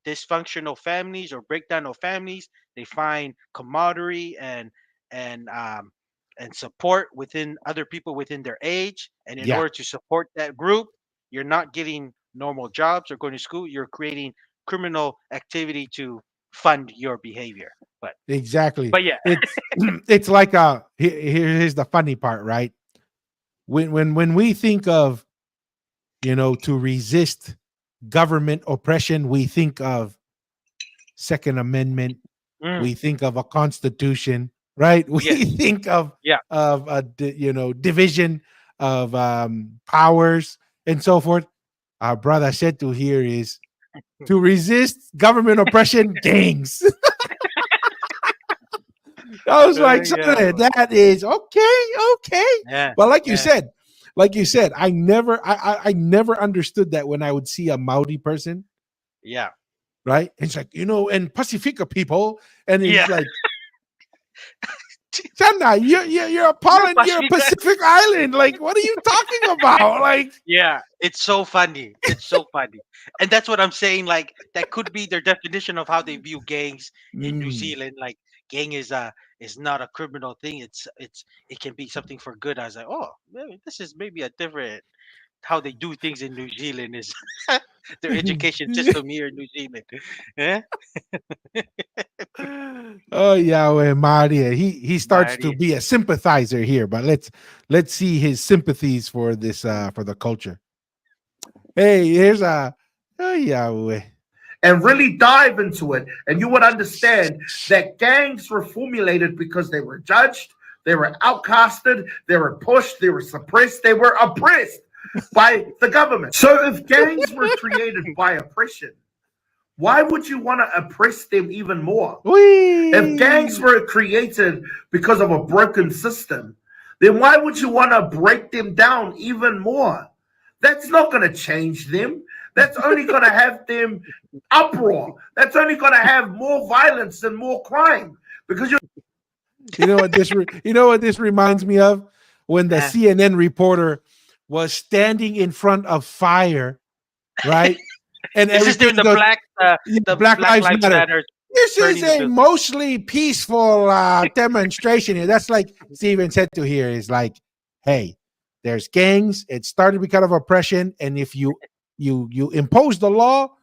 dysfunctional families or breakdown of families. They find camaraderie and and support within other people within their age. And in Yeah, order to support that group, you're not getting normal jobs or going to school. You're creating criminal activity to fund your behavior. But exactly. but yeah, It's it's like here's the funny part, right? When we think of to resist government oppression, we think of Second Amendment, mm, we think of a constitution, right? We yes, think of yeah, division of powers and so forth. Our brother said to here is to resist government oppression, gangs. I was like, son, yeah, that is okay, okay. yeah, But yeah, like you said, I never understood that when I would see a Maori person, yeah, right? It's like, and Pacifica people, and yeah. it's like, Chanda, you're a You're Poland, you're a Pacific Island. Like, what are you talking about? Like, Yeah, it's so funny. It's so funny. And that's what I'm saying. Like that could be their definition of how they view gangs in New mm. Zealand. Like gang is not a criminal thing. It can be something for good. I was like, oh, maybe this is maybe a different how they do things in New Zealand is their education system here in New Zealand. Yeah, Oh Yahweh Maria. He starts to Marty. be a sympathizer here, but let's see his sympathies for this Mm. for the culture. Hey, here's a. Oh, Yahweh. and really dive into it, and you would understand that gangs were formulated because they were judged, they were outcasted, they were pushed, they were suppressed, they were oppressed by the government. So if gangs were created by oppression, why would you want to oppress them even more? If gangs Wee. were created because of a broken system, then why would you want to break them down even more? That's not going to change them. That's only going to have them uproar. That's only going to have more violence and more crime because you're You know what this? You know what this reminds me of? When the Eh, CNN reporter was standing in front of fire, right? And this is during everything goes, yeah, the Black Black Lives Lives Matter. Matter This is burning the a building. mostly peaceful demonstration here. That's like Steven said to here is like, hey, there's gangs. It started because of oppression, and if you impose the law,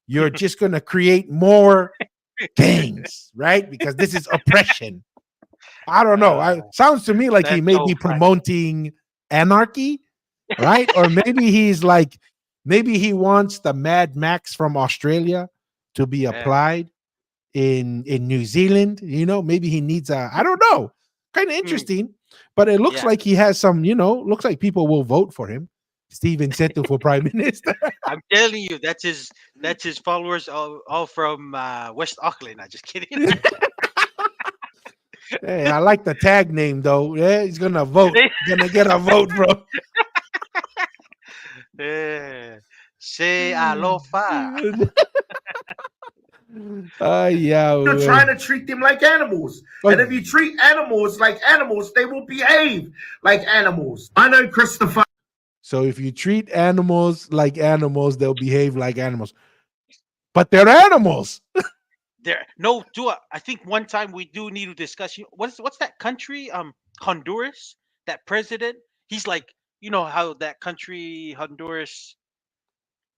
you're just gonna create more gangs, right? Because this is oppression. I don't know. Uh, Sounds to me like he that's may so be funny. promoting anarchy, right? Or maybe he's like, maybe he wants the Mad Max from Australia to be Yeah. applied in New Zealand. You know, maybe he needs a. I don't know. Kind of Mm, interesting, but it looks yeah. like he has some. You know, looks like people will vote for him. Steven Setu for prime minister. I'm telling you, that's his followers all from West Auckland. I just kidding. Hey, I like the tag name though. Yeah, he's gonna vote. Gonna get a vote, bro. Yeah. Say alofa. Yeah. trying to treat them like animals. And if you treat animals like animals, they will behave like animals. I know Christopher. So if you treat animals like animals, they'll behave like animals. But they're animals. There, no, do I think one time we do need to discuss. What's that country? Honduras. That president. He's like, you know how that country Honduras.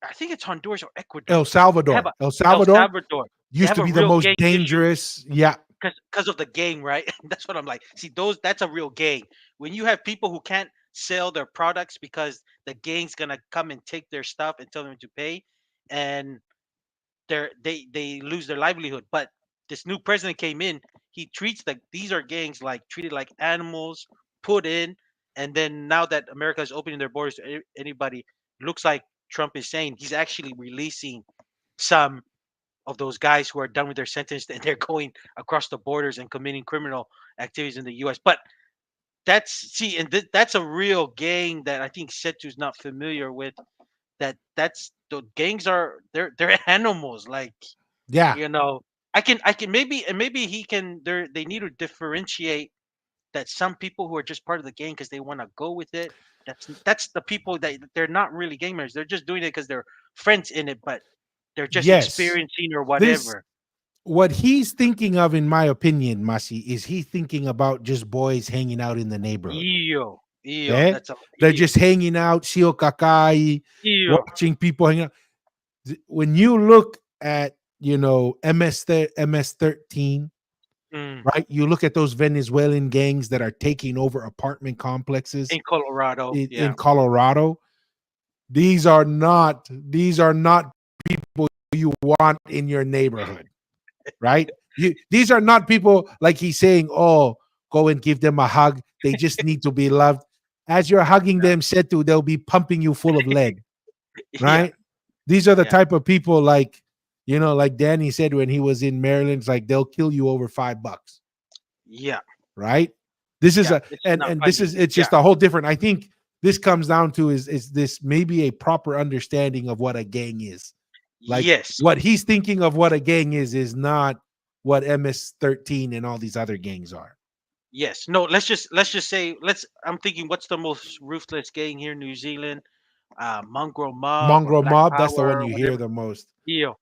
I think it's Honduras or El Ecuador. They have Salvador. a El El Salvador Salvador. They used have to a be the real most gang issue dangerous. Yeah. because of the gang, right? That's what I'm like. See, those that's a real gang. When you have people who can't sell their products because the gang's gonna come and take their stuff and tell them to pay, and they lose their livelihood. But this new president came in, he treats these are gangs like treated like animals, put in, and then now that America is opening their borders to anybody, looks like Trump is saying he's actually releasing some of those guys who are done with their sentence and they're going across the borders and committing criminal activities in the U.S. But that's see, and that's a real gang that I think Setu's not familiar with. That's the gangs are they're animals. Like Yeah. you know, I can maybe and maybe he can. They need to differentiate that some people who are just part of the gang because they want to go with it. That's the people that they're not really gang members. They're just doing it because they're friends in it, but they're just Yes. experiencing or This whatever. what he's thinking of, in my opinion, Masi, is he thinking about just boys hanging out in the neighborhood. Eo, Eh? that's a They're eo, just hanging out, Sio Kakai, eo. watching people hang out. When you look at, MS 13, Mm. right? You look at those Venezuelan gangs that are taking over apartment complexes In Colorado, in yeah, Colorado. These are not people you want in your neighborhood, right? These are not people like he's saying, "Oh, go and give them a hug. They just need to be loved." As you're hugging them, said to, they'll be pumping you full of lead, yeah, right? These are the yeah, type of people like, like Danny said when he was in Maryland, it's like they'll kill you over $5, yeah, right? This is yeah. a It's not and this funny. is it's Yeah. just a whole different. I think this comes down to is this maybe a proper understanding of what a gang is. Like Yes. what he's thinking of what a gang is not what MS-13 and all these other gangs are. Yes. No. Let's just say I'm thinking, what's the most ruthless gang here in New Zealand? Mongrel Mob or Mongrel Black Mob, that's the one Power or you hear whatever. the most. Yeah.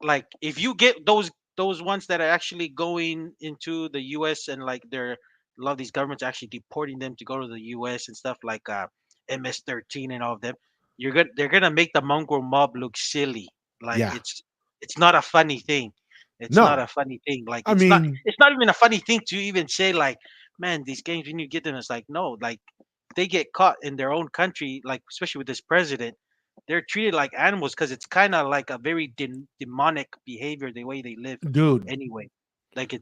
Like if you get those ones that are actually going into the U.S. and like they're a lot of these governments actually deporting them to go to the U.S. and stuff like MS-13 and all of them, they're gonna make the mongrel mob look silly. Like Yeah. it's not a funny thing. It's not No. a funny thing. Like I mean, it's not even a funny thing to even say like, man, these gangs we need to get them. It's like no, like they get caught in their own country, like especially with this president. they're treated like animals because it's kind of like a very demonic behavior the way they live dude. anyway. Like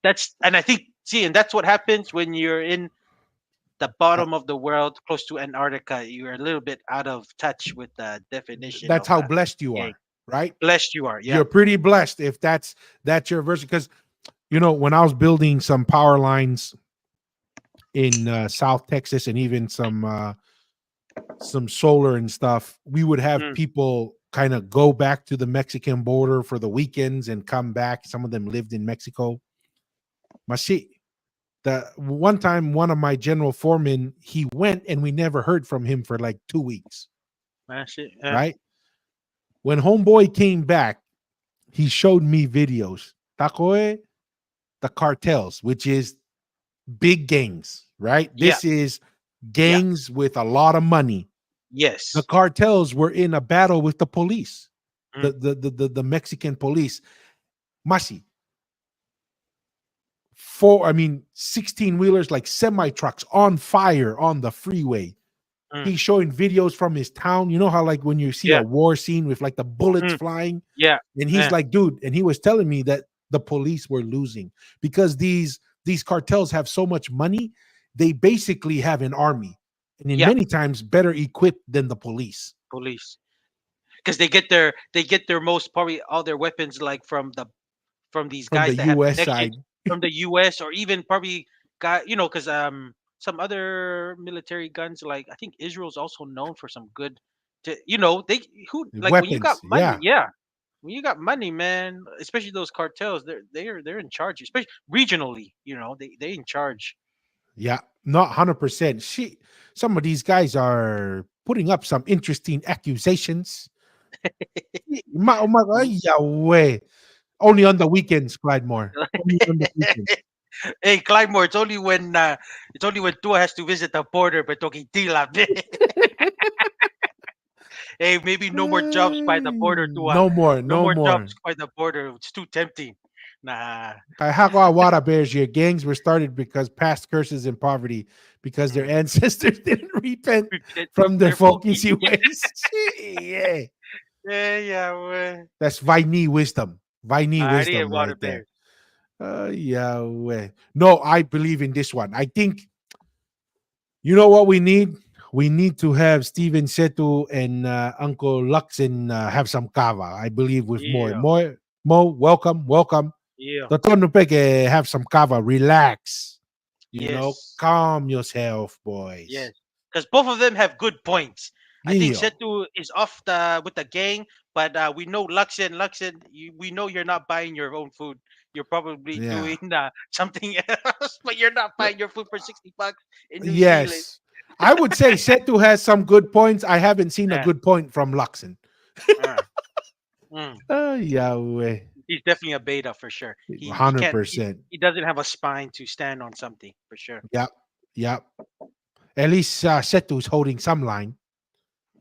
that's and I think see and that's what happens when you're in the uh, bottom of the world close to Antarctica. You're a little bit out of touch with the definition that's of how a blessed you gang. are, right? Blessed you are. You're Yep. pretty blessed if that's your version. Because when I was building some power lines in South Texas and even some solar and stuff, we would have Mm, people kind of go back to the Mexican border for the weekends and come back. Some of them lived in Mexico. Masi, the one time one of my general foremen, he went and we never heard from him for like 2 weeks, that's it. right? When homeboy came back, he showed me videos. Takoe, the cartels, which is big gangs, right? Yeah. This is Yeah. gangs with a lot of money. The Yes. cartels were in a battle with the police, Mm, the Mexican police. Masi, four, I mean, 16 wheelers like semi trucks on fire on the freeway. mm, He's showing videos from his town. You know how, like, when you see a yeah. war scene with like the bullets Mm, flying, yeah. and he's like, dude, and he was telling me that the police were losing because these cartels have so much money. They basically have an army, and in Yeah. many times better equipped than the police Police. Because they get their most probably all their weapons like from these from guys the that have US connections side. from the U.S. or even probably got because some other military guns like I think Israel's also known for some good they who like when you got Weapons. money, Yeah. yeah, when you got money, man, especially those cartels, they're in charge, especially regionally, they in charge. Yeah. Not 100%. Some of these guys are putting up some interesting accusations. Ay, Yahweh. Only on the weekends, Clyde Moore. Only on the weekends. Hey, Clymore, it's only when Tua has to visit the border, but Tokitila. Hey, maybe no more jobs by the border, Tua. No more. No No more jobs more. by the border. It's too tempting. Nah. Kahakawara Bears, your gangs were started because past curses and poverty, because their Mm. ancestors didn't repent Repent from their their funky. folksy ways. Yeah. Yeah, yeah, well. That's Vaini wisdom. Vaini Alrighty, wisdom water right there. bears. Yeah. No, I believe in this one. I think, you know what we need? We need to have Steven Setu and Uncle Luxon have some kava. I believe with more. Yeah, More, Mo, welcome, welcome. yeah, Totono Peke, have some kava. Relax. yes. Calm yourself, boys. Yes, because both of them have good points. I think Yeah. Setu is off the with the gang, but we know Luxon, we know you're not buying your own food. You're probably Yeah. doing something else, but you're not buying your food for $60 in New Zealand. Yes. I would say Setu has some good points. I haven't seen a Yeah, good point from Luxon. uh, mm. Yahweh. He's definitely a beta for sure. He can't he, 100%. he doesn't have a spine to stand on something for sure. Yep. Yep. At least Setu's holding some line.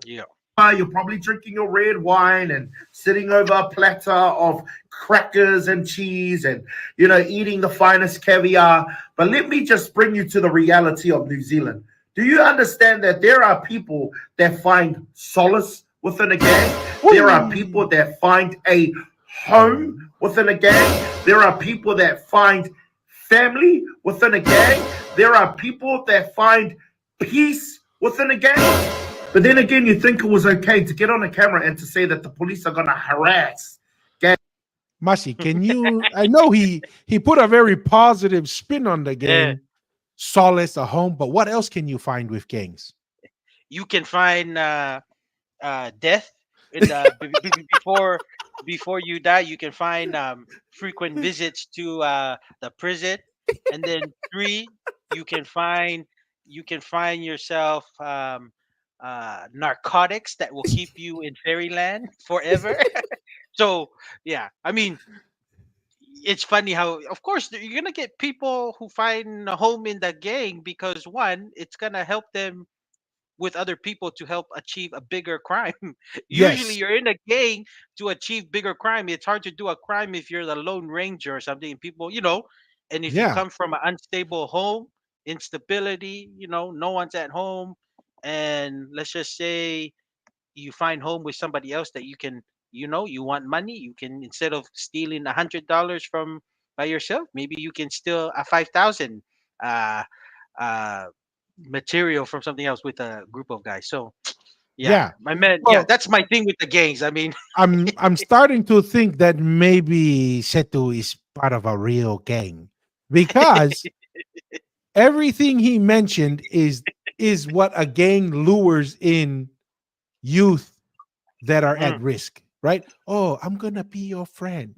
Yeah, You're probably drinking your red wine and sitting over a platter of crackers and cheese and, eating the finest caviar. But let me just bring you to the reality of New Zealand. Do you understand that there are people that find solace within a gang? There are people that find a home within a gang. There are people that find family within a gang. There are people that find peace within a gang. But then again, you think it was okay to get on a camera and to say that the police are going to harass. Masi, can you? I know he put a very positive spin on the yeah. gang, solace, a home, but what else can you find with gangs? You can find death in the before you die. You can find frequent visits to the prison, and then three, you can find yourself narcotics that will keep you in fairyland forever. So yeah, I mean, it's funny how, of course, you're gonna get people who find a home in the gang because one, it's gonna help them with other people to help achieve a bigger crime. Usually Yes. you're in a gang to achieve bigger crime. It's hard to do a crime if you're the lone ranger or something. And people, and if you Yeah. come from an unstable home, instability, no one's at home, and let's just say you find home with somebody else that you can, you want money, you can, instead of stealing $100 from by yourself, maybe you can steal a 5,000 uh uh material from something else with a group of guys. So yeah, Yeah. my man, yeah, Well, that's my thing with the gangs. I mean, I'm starting to think that maybe Setu is part of a real gang because everything he mentioned is what a gang lures in youth that are at mm, risk, right? Oh, I'm gonna be your friend.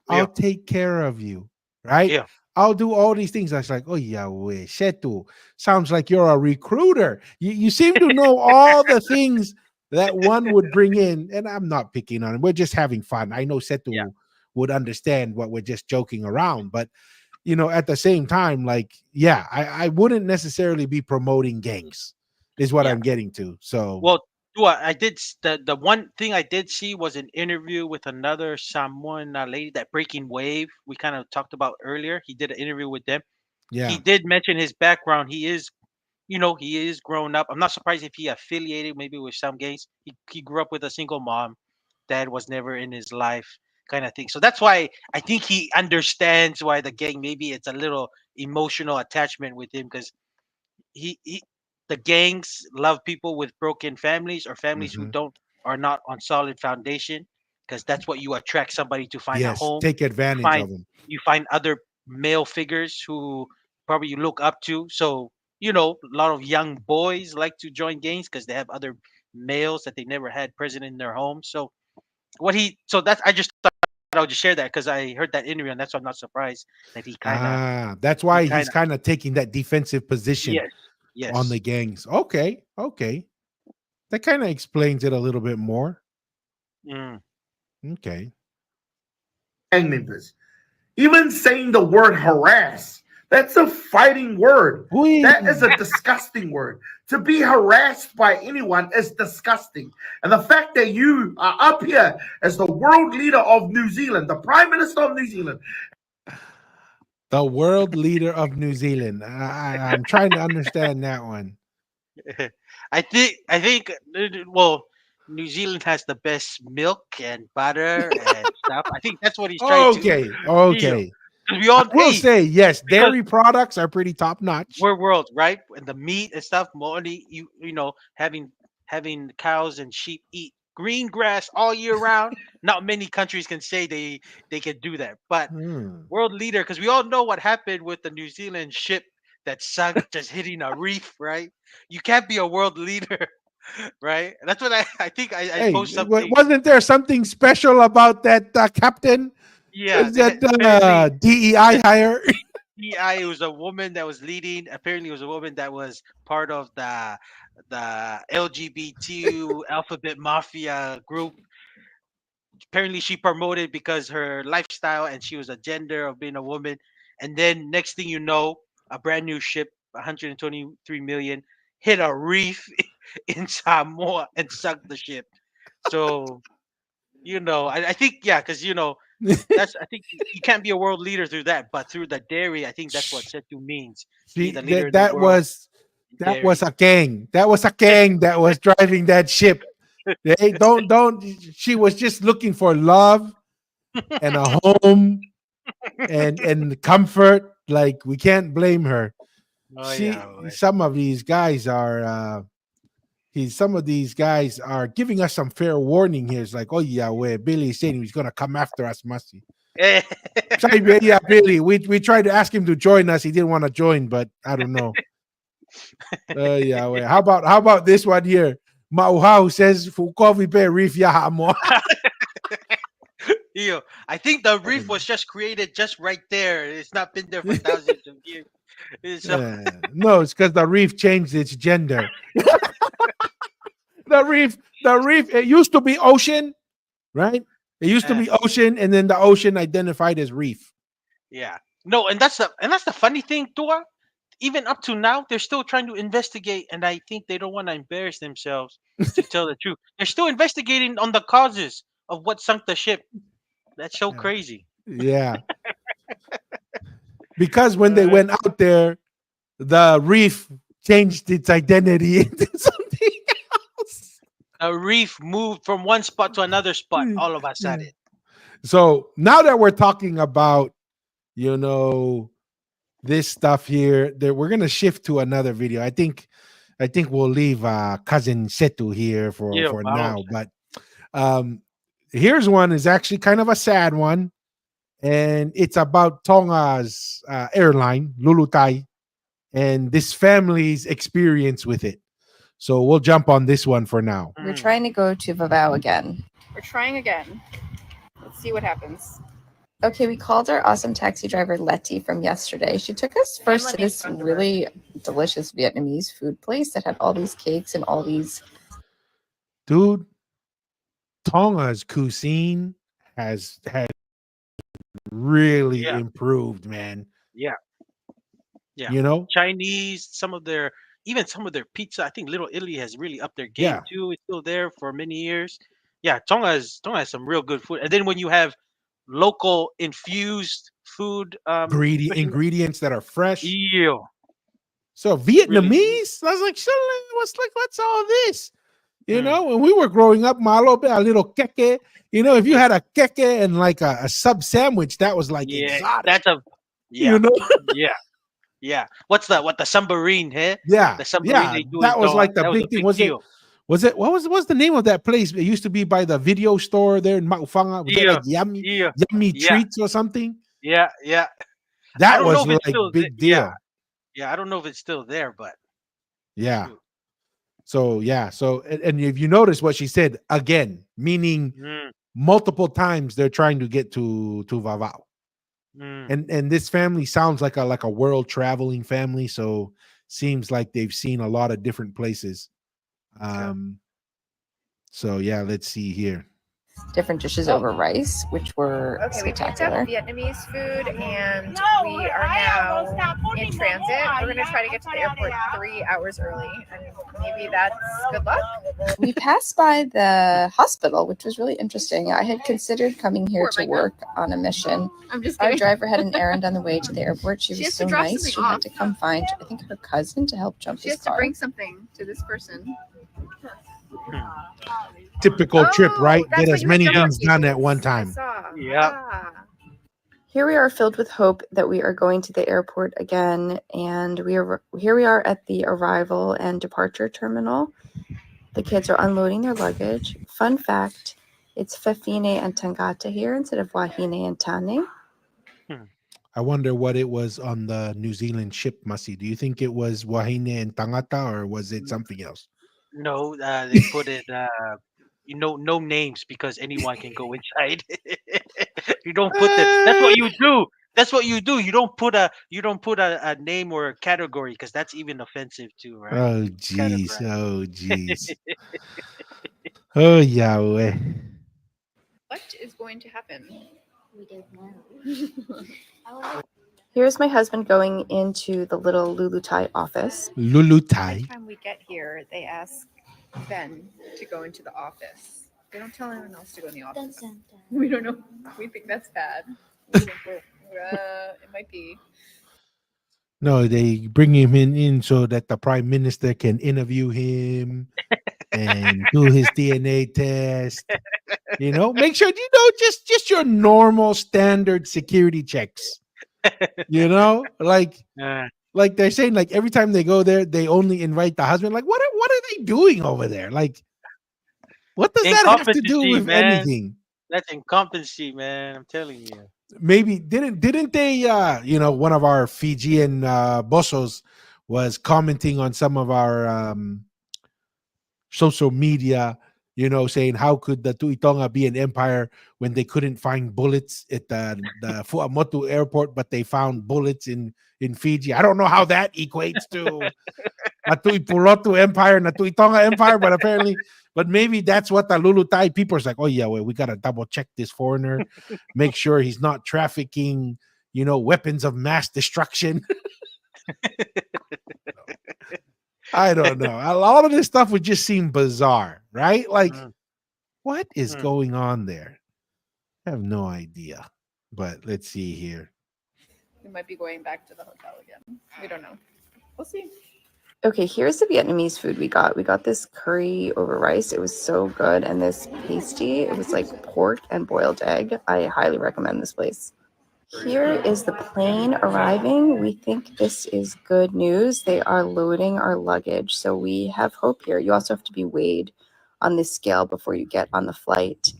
I'll yeah, take care of you, right? yeah, I'll do all these things. I was like, oh yeah, we Setu. Sounds like you're a recruiter. You seem to know all the things that one would bring in. And I'm not picking on him. We're just having fun. I know yeah, Setu would understand what we're just joking around, but at the same time, like, yeah, I wouldn't necessarily be promoting gangs, is what yeah. I'm getting to. So Well, Dua, the one thing I did see was an interview with another Samoan lady, that Breaking Wave we kind of talked about earlier. He did an interview with them. He yeah. did mention his background. He is, he is grown up. I'm not surprised if he affiliated maybe with some gangs. He grew up with a single mom. Dad was never in his life, kind of thing. So that's why I think he understands why the gang, maybe it's a little emotional attachment with him, because he the gangs love people with broken families, or families who Hmm. don't, are not on solid foundation, because that's what you attract somebody to find a Yes, home. take You advantage find of them. you find other male figures who probably you look up to. So a lot of young boys like to join gangs because they have other males that they never had present in their home. So that's, I just thought I would just share that because I heard that interview, and that's why I'm not surprised that That's he why kind he's of kind of taking that defensive position yes, on yes. the gangs. Okay, okay. That kind of explains it a little bit more. Mm. Okay. Gang members. Even saying the word harass, that's a fighting word. That is a Oui. disgusting word. To be harassed by anyone is disgusting. And the fact that you are up here as the world leader of New Zealand, the Prime Minister of New Zealand, The world leader of New Zealand. I'm trying to understand that one. Well, New Zealand has the best milk and butter and stuff. I think that's what he's trying to Okay, feel. okay. 'Cause we I all, will hey, say yes, because dairy products are pretty top notch. we're world, right? And the meat and stuff, more having cows and sheep eat green grass all year round. Not many countries can say they can do that. But Hmm. world leader, because we all know what happened with the New Zealand ship that sunk, just hitting a reef, right? You can't be a world leader, right? That's what I think I Hey, post something. wasn't there something special about that captain? Yeah, Was that apparently DEI hire? PI was a woman that was leading. Apparently, it was a woman that was part of the LGBT alphabet mafia group. Apparently, she promoted because her lifestyle, and she was a gender of being a woman. And then next thing you know, a brand new ship, 123 million, hit a reef in Samoa and sunk the ship. So I think, yeah, because that's, I think you can't be a world leader through that, but through the dairy, I think that's what Setu means. Be See, the leader that in the that world was in that was dairy. a gang. That was a gang that was driving that ship. They don't. She was just looking for love and a home and comfort. Like, we can't blame her. Oh yeah, boy. Some of these guys are some of these guys are giving us some fair warning here. It's like, oh yeah, where Billy is saying he's gonna come after us, Masi. Eh, Sorry, yeah, Billy. We tried to ask him to join us. He didn't want to join, but I don't know. Yeah, wait. How about this one here? Mauhau says Fukovi pe reef yahamo. I think the reef was just created just right there. It's not been there for thousands of years. So No, it's because the reef changed its gender. The reef, it used to be ocean, right? It used to uh, be ocean, and then the ocean identified as reef. yeah, no, and that's the funny thing, Tua. Even up to now, they're still trying to investigate, and I think they don't want to embarrass themselves to tell the truth. They're still investigating on the causes of what sunk the ship. That's so Yeah. crazy. Yeah. Because when they Uh, went out there, the reef changed its identity into something else. A reef moved from one spot to another spot all of a Yeah. sudden. So now that we're talking about, you know, this stuff here, that we're gonna shift to another video. I think we'll leave cousin Setu here Yeah, for vamos. now. But um here's one is actually kind of a sad one, and it's about Tonga's airline, Lulutai, and this family's experience with it. So we'll jump on this one for now. We're trying to go to Vavao again. We're trying again. Let's see what happens. Okay, we called our awesome taxi driver Letty from yesterday. She took us first to this really delicious Vietnamese food place that had all these cakes and all these. Dude, Tonga's cuisine has really Yeah, improved, man. yeah, yeah. You know? Chinese, even some of their pizza. I think Little Italy has really upped their game Yeah. too. It's still there for many years. Yeah, Tonga has some real good food. And then when you have local infused food, especially Ingredients that are fresh. eel, So really. Vietnamese, I was like, what's all this? You Mm, know, when we were growing up, malo, a little keke. You know, if you had a keke and like a sub sandwich, that was like yeah, exotic. yeah, You know? yeah, yeah. What the sambarine, hey? Yeah, The sambarine yeah. they do in That was Tonga. like the That was a big thing. big deal. What's the name of that place? It used to be by the video store there in Maufanga. Was it Yeah, like Yummy yeah, yeah, Treats or something? yeah, yeah. I That don't know was if it's like still there. big Yeah, deal. yeah. I don't know if it's still there, but Yeah. shoot. So yeah. So and if you notice what she said again, meaning Mm, multiple times they're trying to get to Vavao. mm, And this family sounds like a world traveling family. So seems like they've seen a lot of different places. okay. So yeah, let's see here. Different dishes over rice, which were Okay, we picked up spectacular. Vietnamese food and we are now in transit. We're going to try to get to the airport 3 hours early, and maybe that's good luck. We passed by the hospital, which was really interesting. I had considered coming here Poor to Micah. work on a mission. I'm just Our kidding. driver had an errand on the way to the airport. She She was has so to drop nice. something She had off. to come find, I think, her cousin to help jump She his has to car. bring something to this person. Typical trip, right? That's Get what as you many had done things done at one I time. saw. Yeah. Ah. Here we are, filled with hope that we are going to the airport again, and here we are at the arrival and departure terminal. The kids are unloading their luggage. Fun fact, it's Fafine and Tangata here instead of Wahine and Tane. I wonder what it was on the New Zealand ship, Masi. Do you think it was Wahine and Tangata, or was it something else? No, they put it. No names because anyone can go inside. You don't put the. That's what you do. That's what you do. You don't put a name or a category because that's even offensive too, right? Oh jeez. Categorize. Oh jeez. Oh Yahweh. What is going to happen? We don't know. Here's my husband going into the little Lulutai office. Every Lulutai. time we get here, they ask Ben to go into the office. They don't tell anyone else to go in the Dun, office. dun, dun. We don't know. We think that's bad. We think it might be. No, they bring him in so that the prime minister can interview him and do his DNA test. You know, make sure just your normal standard security checks. You know, Uh, like they're saying, like every time they go there, they only invite the husband. Like, what are they doing over there? Like, what does that have to do incompetency, with man. anything? That's incompetency, man. I'm telling you. Maybe didn't they one of our Fijian bossos was commenting on some of our social media, saying how could the Tuitonga be an empire when they couldn't find bullets at the Fuamotu airport, but they found bullets in Fiji. I don't know how that equates to a Tuipulotu empire and a Tuitonga empire, but maybe that's what the Lulutai people is like. Oh yeah, well, we gotta double check this foreigner, make sure he's not trafficking, weapons of mass destruction. I don't know. A lot of this stuff would just seem bizarre, right? Like, Mm, what is mm. going on there? I have no idea. But let's see here. We might be going back to the hotel again. We don't know. We'll see. Okay, here's the Vietnamese food we got. We got this curry over rice. It was so good. And this pasty, it was like pork and boiled egg. I highly recommend this place. Here is the plane arriving. We think this is good news. They are loading our luggage. So we have hope here. You also have to be weighed on this scale before you get on the flight.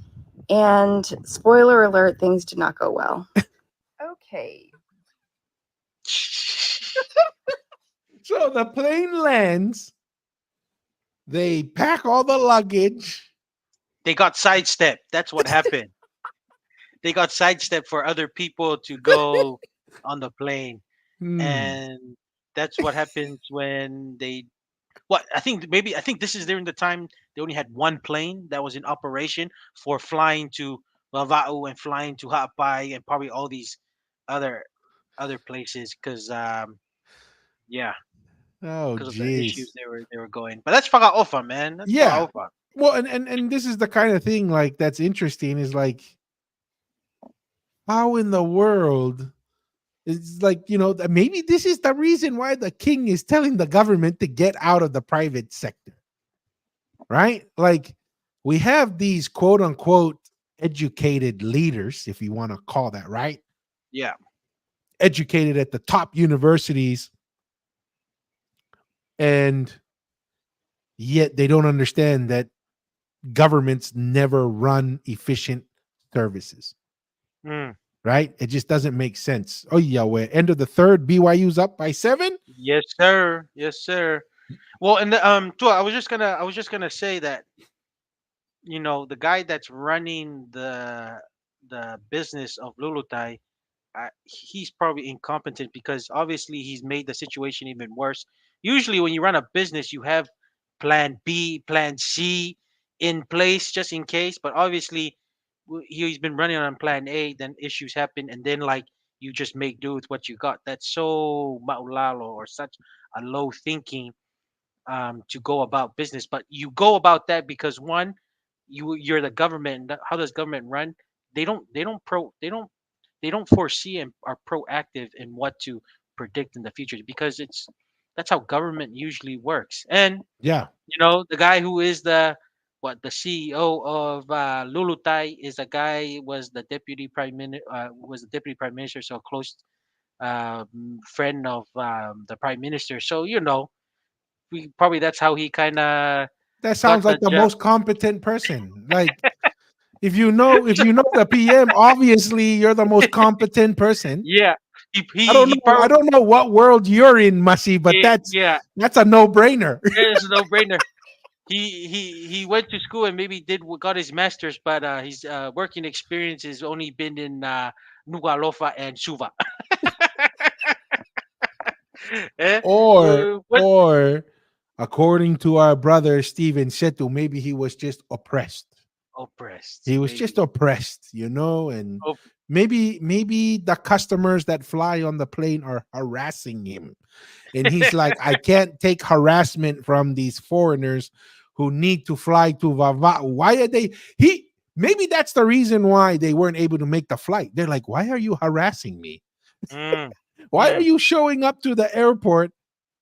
And spoiler alert, things did not go well. Okay. So the plane lands. They pack all the luggage. They got sidestepped. That's what happened. They got sidestepped for other people to go on the plane, Hmm. and that's what happens when they. What I think this is during the time they only had one plane that was in operation for flying to Lavao and flying to Ha'apai and probably all these other other places because yeah, Oh, because of the issues jeez. they were going. But that's Fagaofa, man. That's Yeah. Fagaofa. Well, and this is the kind of thing like that's interesting. Is like how in the world it's like maybe this is the reason why the king is telling the government to get out of the private sector, right? Like we have these quote unquote educated leaders, if you want to call that, right? Yeah. Educated at the top universities, and yet they don't understand that governments never run efficient services, Mm. right? It just doesn't make sense. Oh yeah, we're end of the third. BYU's up by 7. Yes, sir. Yes, sir. Well, and Tua, I was just gonna say that the guy that's running the business of Lulutai, he's probably incompetent because obviously he's made the situation even worse. Usually, when you run a business, you have plan B, plan C in place just in case. But obviously, he's been running on plan A. Then issues happen, and then like you just make do with what you got. That's so maulalo or such a low thinking to go about business. But you go about that because one, you're the government. And how does government run? They don't foresee and are proactive in what to predict in the future because that's how government usually works. And Yeah, the guy who is the CEO of Lulutai is a guy was the deputy prime minister, so a close friend of the prime minister. So probably that's how he kind of that got sounds the like the job. most competent person. Like if you know the PM, obviously you're the most competent person. Yeah, I he don't he know. I probably don't know what world you're in, Mushy, but that's yeah, that's a no-brainer. it's a no brainer. He went to school and maybe got his master's, but his working experience has only been in Nuku'alofa and Suva. Eh? or What or according to our brother Steven Setu, maybe he was just oppressed. oppressed He was just maybe? oppressed, and Oh, maybe the customers that fly on the plane are harassing him. And he's like, I can't take harassment from these foreigners who need to fly to Vava. Why are they? Maybe that's the reason why they weren't able to make the flight. They're like, why are you harassing me? mm, Why are mm, you showing up to the airport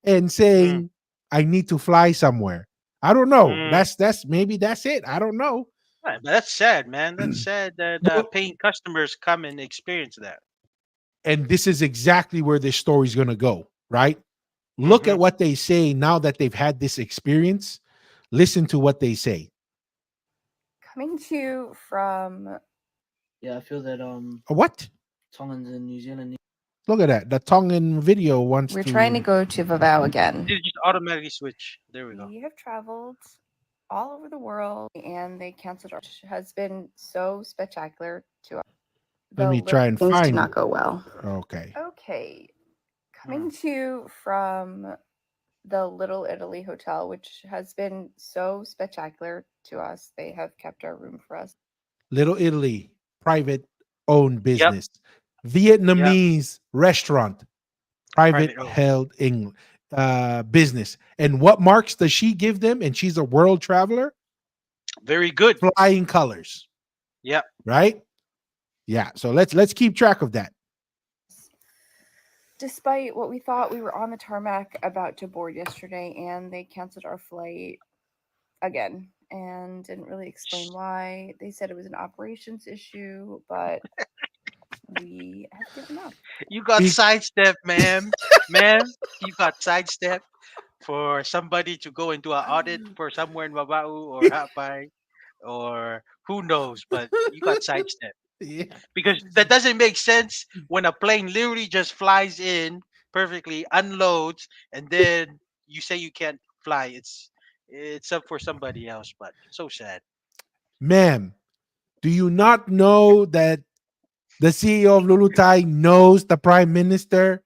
and mm, saying I need to fly somewhere? I don't know. mm. That's maybe that's it. I don't know. Right, but that's sad, man. That's sad that Well, paying customers come and experience that. and this is exactly where this story's going to go, right? Look Hmm. at what they say now that they've had this experience. Listen to what they say. Coming to you from Yeah, I feel that What? Tongans in New Zealand. Look at that. The Tongan video wants we're to. trying to go to Vavau again. It just automatically switch. There we go. We have traveled all over the world and they canceled our has been so spectacular to us. Let me try and Things did find. not go well. Okay. Okay. Coming to you from the Little Italy Hotel, which has been so spectacular to us. They have kept our room for us. Little Italy, private owned Yep. business. Yep. Vietnamese restaurant, private Private owned. held business. And what marks does she give them? And she's a world traveler? Very good. Flying colors, Yep. right? Yeah. So let's keep track of that. despite what we thought, we were on the tarmac about to board yesterday, and they canceled our flight again and didn't really explain why. They said it was an operations issue, but we have given up. You got Be- sidestepped, ma'am. Ma'am, you got sidestepped for somebody to go into an audit for somewhere in Babao or Hapay or who knows, but you got sidestepped. yeah. Because that doesn't make sense when a plane literally just flies in perfectly, unloads, and then you say you can't fly. It's up for somebody else, but so sad. Ma'am, do you not know that the CEO of Lulutai knows the prime minister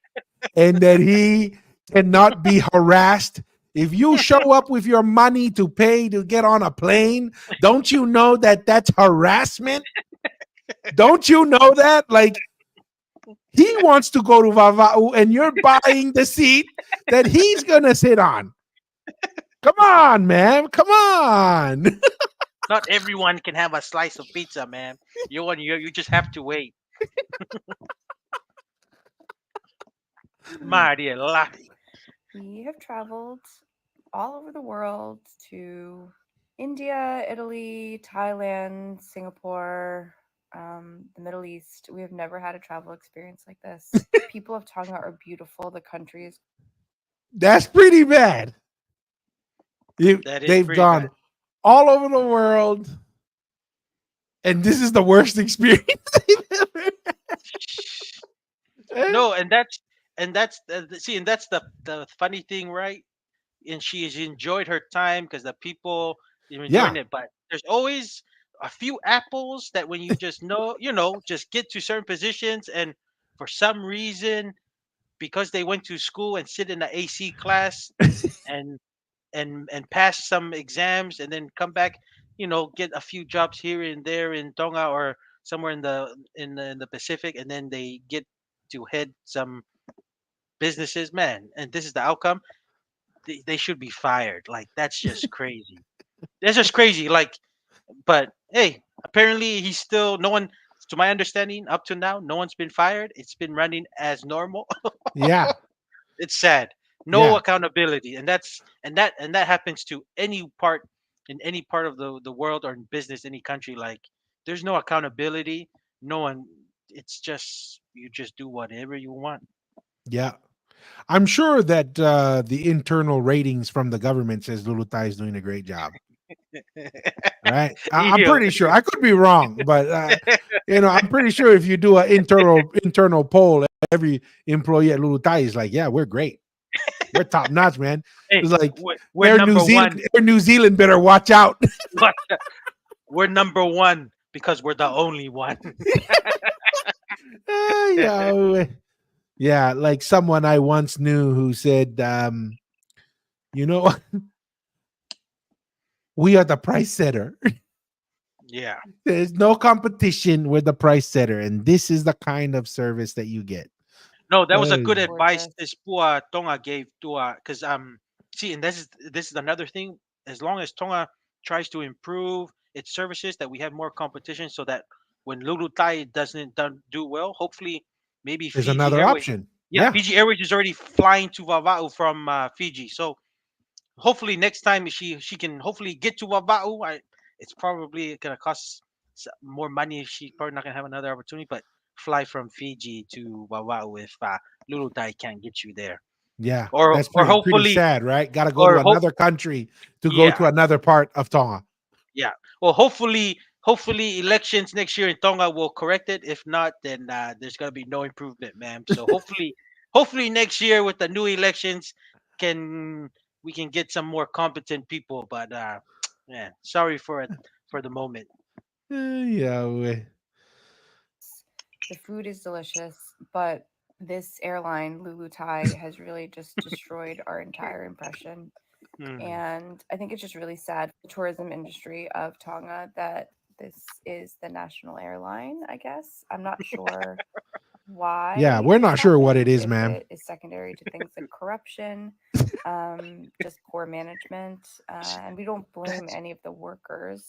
and that he cannot be harassed? If you show up with your money to pay to get on a plane, don't you know that that's harassment? Don't you know that? Like, he wants to go to Vava'u and you're buying the seat that he's going to sit on. Come on, man. Come on. Not everyone can have a slice of pizza, man. You just have to wait. Mariela. We have traveled all over the world to India, Italy, Thailand, Singapore, the Middle East. We have never had a travel experience like this. People of Tonga are beautiful. The country is That's pretty bad. That is They've pretty gone bad. all over the world, and this is the worst experience they've ever had. No, and that's the funny thing, right? And she has enjoyed her time because the people are enjoying Yeah. it. But there's always a few apples that when you just know, just get to certain positions, and for some reason, because they went to school and sit in the AC class and and pass some exams and then come back, get a few jobs here and there in Tonga or somewhere in the Pacific, and then they get to head some businesses, man. And this is the outcome. They should be fired. Like that's just crazy. That's just crazy. Like, but hey, apparently he's still no one. To my understanding, up to now, no one's been fired. It's been running as normal. Yeah. It's sad. No Yeah. accountability, and that happens to any part of the world or in business, any country. Like, there's no accountability. No one. It's just you just do whatever you want. Yeah. I'm sure that the internal ratings from the government says Lulutai is doing a great job. Right? I'm Ew. pretty sure. I could be wrong, but I'm pretty sure if you do an internal poll, every employee at Lulutai is like, "Yeah, we're great. We're top notch, man." Hey, It's like we're number one. Air New Zealand better watch out. We're number one because we're the only one. Yeah, yeah. Like someone I once knew who said, "You know, we are the price setter. Yeah. There's no competition. We're the price setter, and this is the kind of service that you get." No, that was a good Hey. advice gorgeous. this Pua Tonga gave to because see, and this is another thing. As long as Tonga tries to improve its services, that we have more competition, so that when Lulutai doesn't do well, hopefully maybe There's Fiji another Airways. option. Yeah, Yeah, Fiji Airways is already flying to Vava'u from Fiji, so hopefully next time she can hopefully get to Vava'u. It's probably gonna cost more money. She's probably not gonna have another opportunity, but fly from Fiji to Vava'u if Lulutai can't get you there, yeah. or That's or pretty hopefully sad, right? Got to go to or hope another country to go yeah to another part of Tonga. yeah well hopefully elections next year in Tonga will correct it. If not, then there's gonna be no improvement, ma'am. So hopefully next year with the new elections can we can get some more competent people. But man, sorry for the moment. Yeah, The food is delicious, but this airline, Lulu Thai, has really just destroyed our entire impression. Hmm. And I think it's just really sad for the tourism industry of Tonga that this is the national airline, I guess. I'm not sure yeah. why We're this not sure what it happened, is, if ma'am. it is secondary to things like corruption, just poor management. And we don't blame That's any of the workers.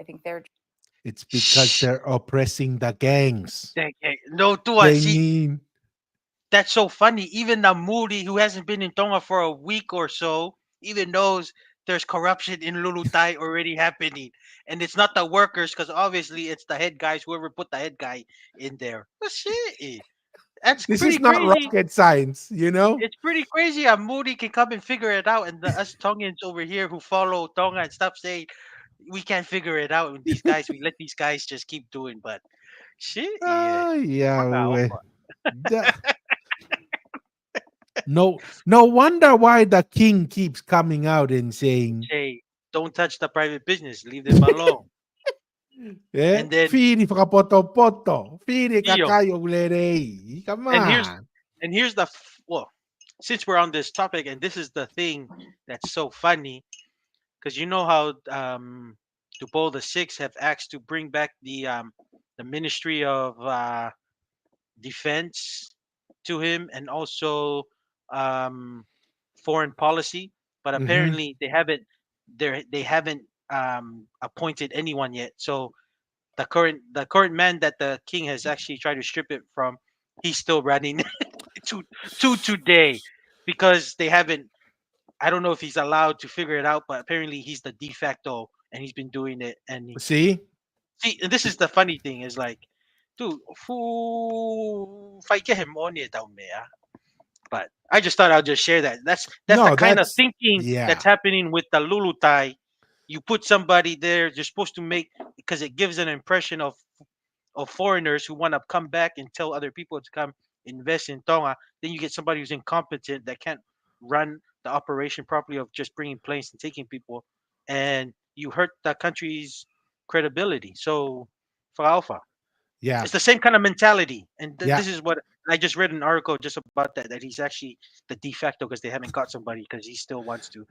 I think they're It's because shh. they're oppressing the gangs. No, to They see need. That's so funny. Even the Moody, who hasn't been in Tonga for a week or so, even knows there's corruption in Lulutai already happening. And it's not the workers, because obviously it's the head guys, whoever put the head guy in there. But shit, that's This is pretty not crazy. rocket science, you know? It's pretty crazy how Moody can come and figure it out, and us Tongans over here who follow Tonga and stuff saying we can't figure it out. And these guys, we let these guys just keep doing. But shit, yeah. Yeah, Wow. no wonder why the king keeps coming out and saying, Say, don't touch the private business. Leave them alone. And then, Fini poto, Fini Iyo, kakayo lerei. Come and on. here's the well, since we're on this topic, and this is the thing that's so funny, because you know how Dupo the Six have asked to bring back the Ministry of Defense to him, and also um, foreign policy, but Mm-hmm. apparently they haven't appointed anyone yet. So the current man that the king has actually tried to strip it from, he's still running to today, because they haven't. I don't know if he's allowed to figure it out, but apparently he's the de facto, and he's been doing it. And See? see, and this is the funny thing is like, dude, who fight him on it down there? But I just thought I'll just share that. That's the No, kind of that's thinking yeah. that's happening with the Lulutai. You put somebody there, you're supposed to make, because it gives an impression of foreigners who want to come back and tell other people to come invest in Tonga. Then you get somebody who's incompetent that can't run the operation properly of just bringing planes and taking people, and you hurt the country's credibility. So for Alpha, Yeah. it's the same kind of mentality, and Yeah. this is what I just read an article just about that he's actually the de facto, because they haven't got somebody, because he still wants to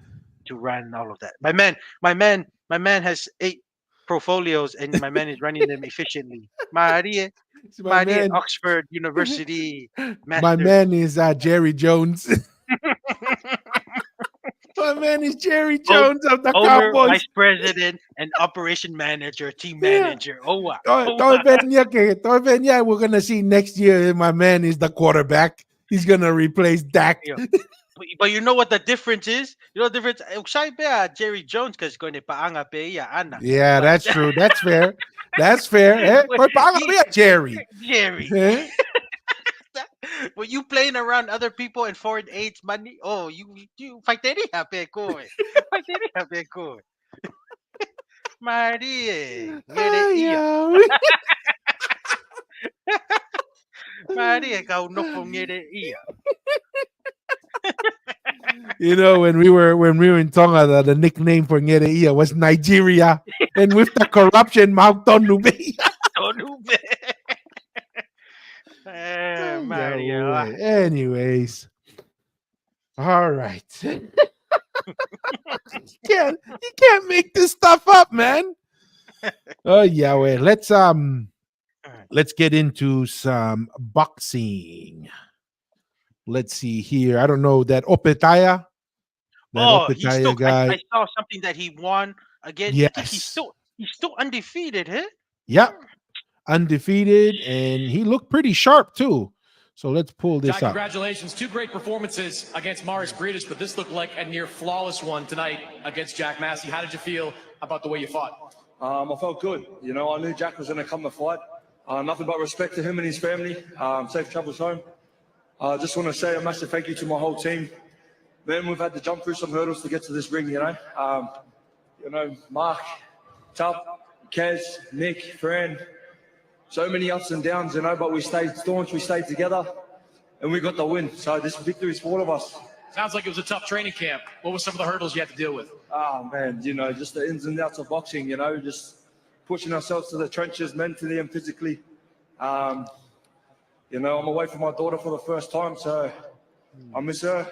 run all of that. My man has 8 portfolios, and my man is running them efficiently. Maria, So my man Oxford University my master. man is Jerry Jones. My man is Jerry Own- Jones of the Owner, Cowboys. vice president, and operation manager, team Yeah. manager. Oh wow. We're gonna see next year. My man is the quarterback. He's gonna replace Dak. Yeah. But you know what the difference is? You know the difference? Siya pa Jerry Jones, because going to paanga pa iya, ana. Yeah, But that's true. That's fair. That's fair. Eh? but Koy paanga he, ba yan, Jerry. Jerry, Eh? when you playing around other people and foreign aids money, oh, you fight any happy ko eh. Fight any happy ko. Mari eh. Ngere Ay, iya. yaw. Mari eh, kaunok po ngere iya. You know, when we were in Tonga, the nickname for Ngereia was Nigeria, and with the corruption, Mauton Nube. Tonube. Mari eh. Anyways, all right. You can't make this stuff up, man. Oh Yahweh. Let's get into some boxing. Let's see here. I don't know that Opetaya. That Oh, he's Opetaya still. I guy. saw something that he won again. I think Yes. he's still undefeated, huh? Yep. Undefeated, and he looked pretty sharp too. So let's pull this Jack, up. congratulations. 2 great performances against Maurice Breedis, but this looked like a near flawless one tonight against Jack Massey. How did you feel about the way you fought? I felt good. You know, I knew Jack was going to come to fight. Nothing but respect to him and his family. Safe travels home. I just want to say a massive thank you to my whole team. Man, we've had to jump through some hurdles to get to this ring, you know. Mark, Tup, Kaz, Nick, Fran, so many ups and downs, you know, but we stayed staunch, we stayed together, and we got the win. So this victory is for all of us. Sounds like it was a tough training camp. What were some of the hurdles you had to deal with? Oh, man, you know, just the ins and outs of boxing, you know, just pushing ourselves to the trenches mentally and physically. You know, I'm away from my daughter for the first time, so I miss her.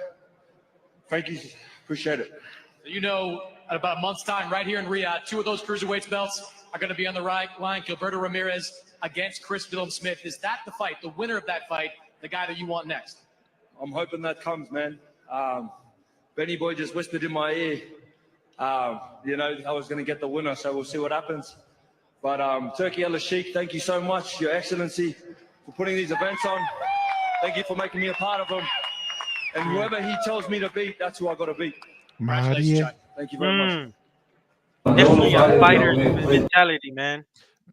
Thank you. Appreciate it. You know, at about a month's time, right here in Riyadh, 2 of those cruiserweights belts are going to be on the right line. Gilberto Ramirez against Chris Dillon-Smith. Is that the fight, the winner of that fight, the guy that you want next? I'm hoping that comes, man. Benny Boy just whispered in my ear, you know, I was going to get the winner, so we'll see what happens. But Turkey Al Sheikh, thank you so much, Your Excellency, for putting these events on. Thank you for making me a part of him. And whoever he tells me to beat, that's who I got to beat. Maria. Thank you very much. Definitely a fighter's mentality, man.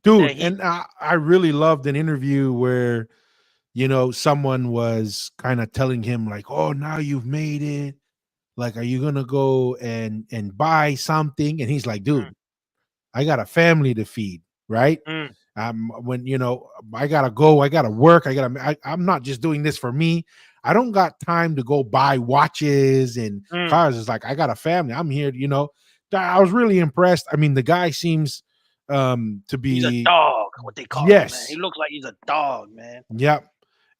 Dude, He and I really loved an interview where, someone was kind of telling him like, "Oh, now you've made it. Like, are you gonna go and buy something?" And he's like, "Dude, I got a family to feed, right? mm, When I gotta go, I gotta work, I'm not just doing this for me. I don't got time to go buy watches and mm. cars. It's like I got a family. I'm here, I was really impressed. I mean, the guy seems to He's a be dog, what they call him, man. He yes, looks like he's a dog, man. yep.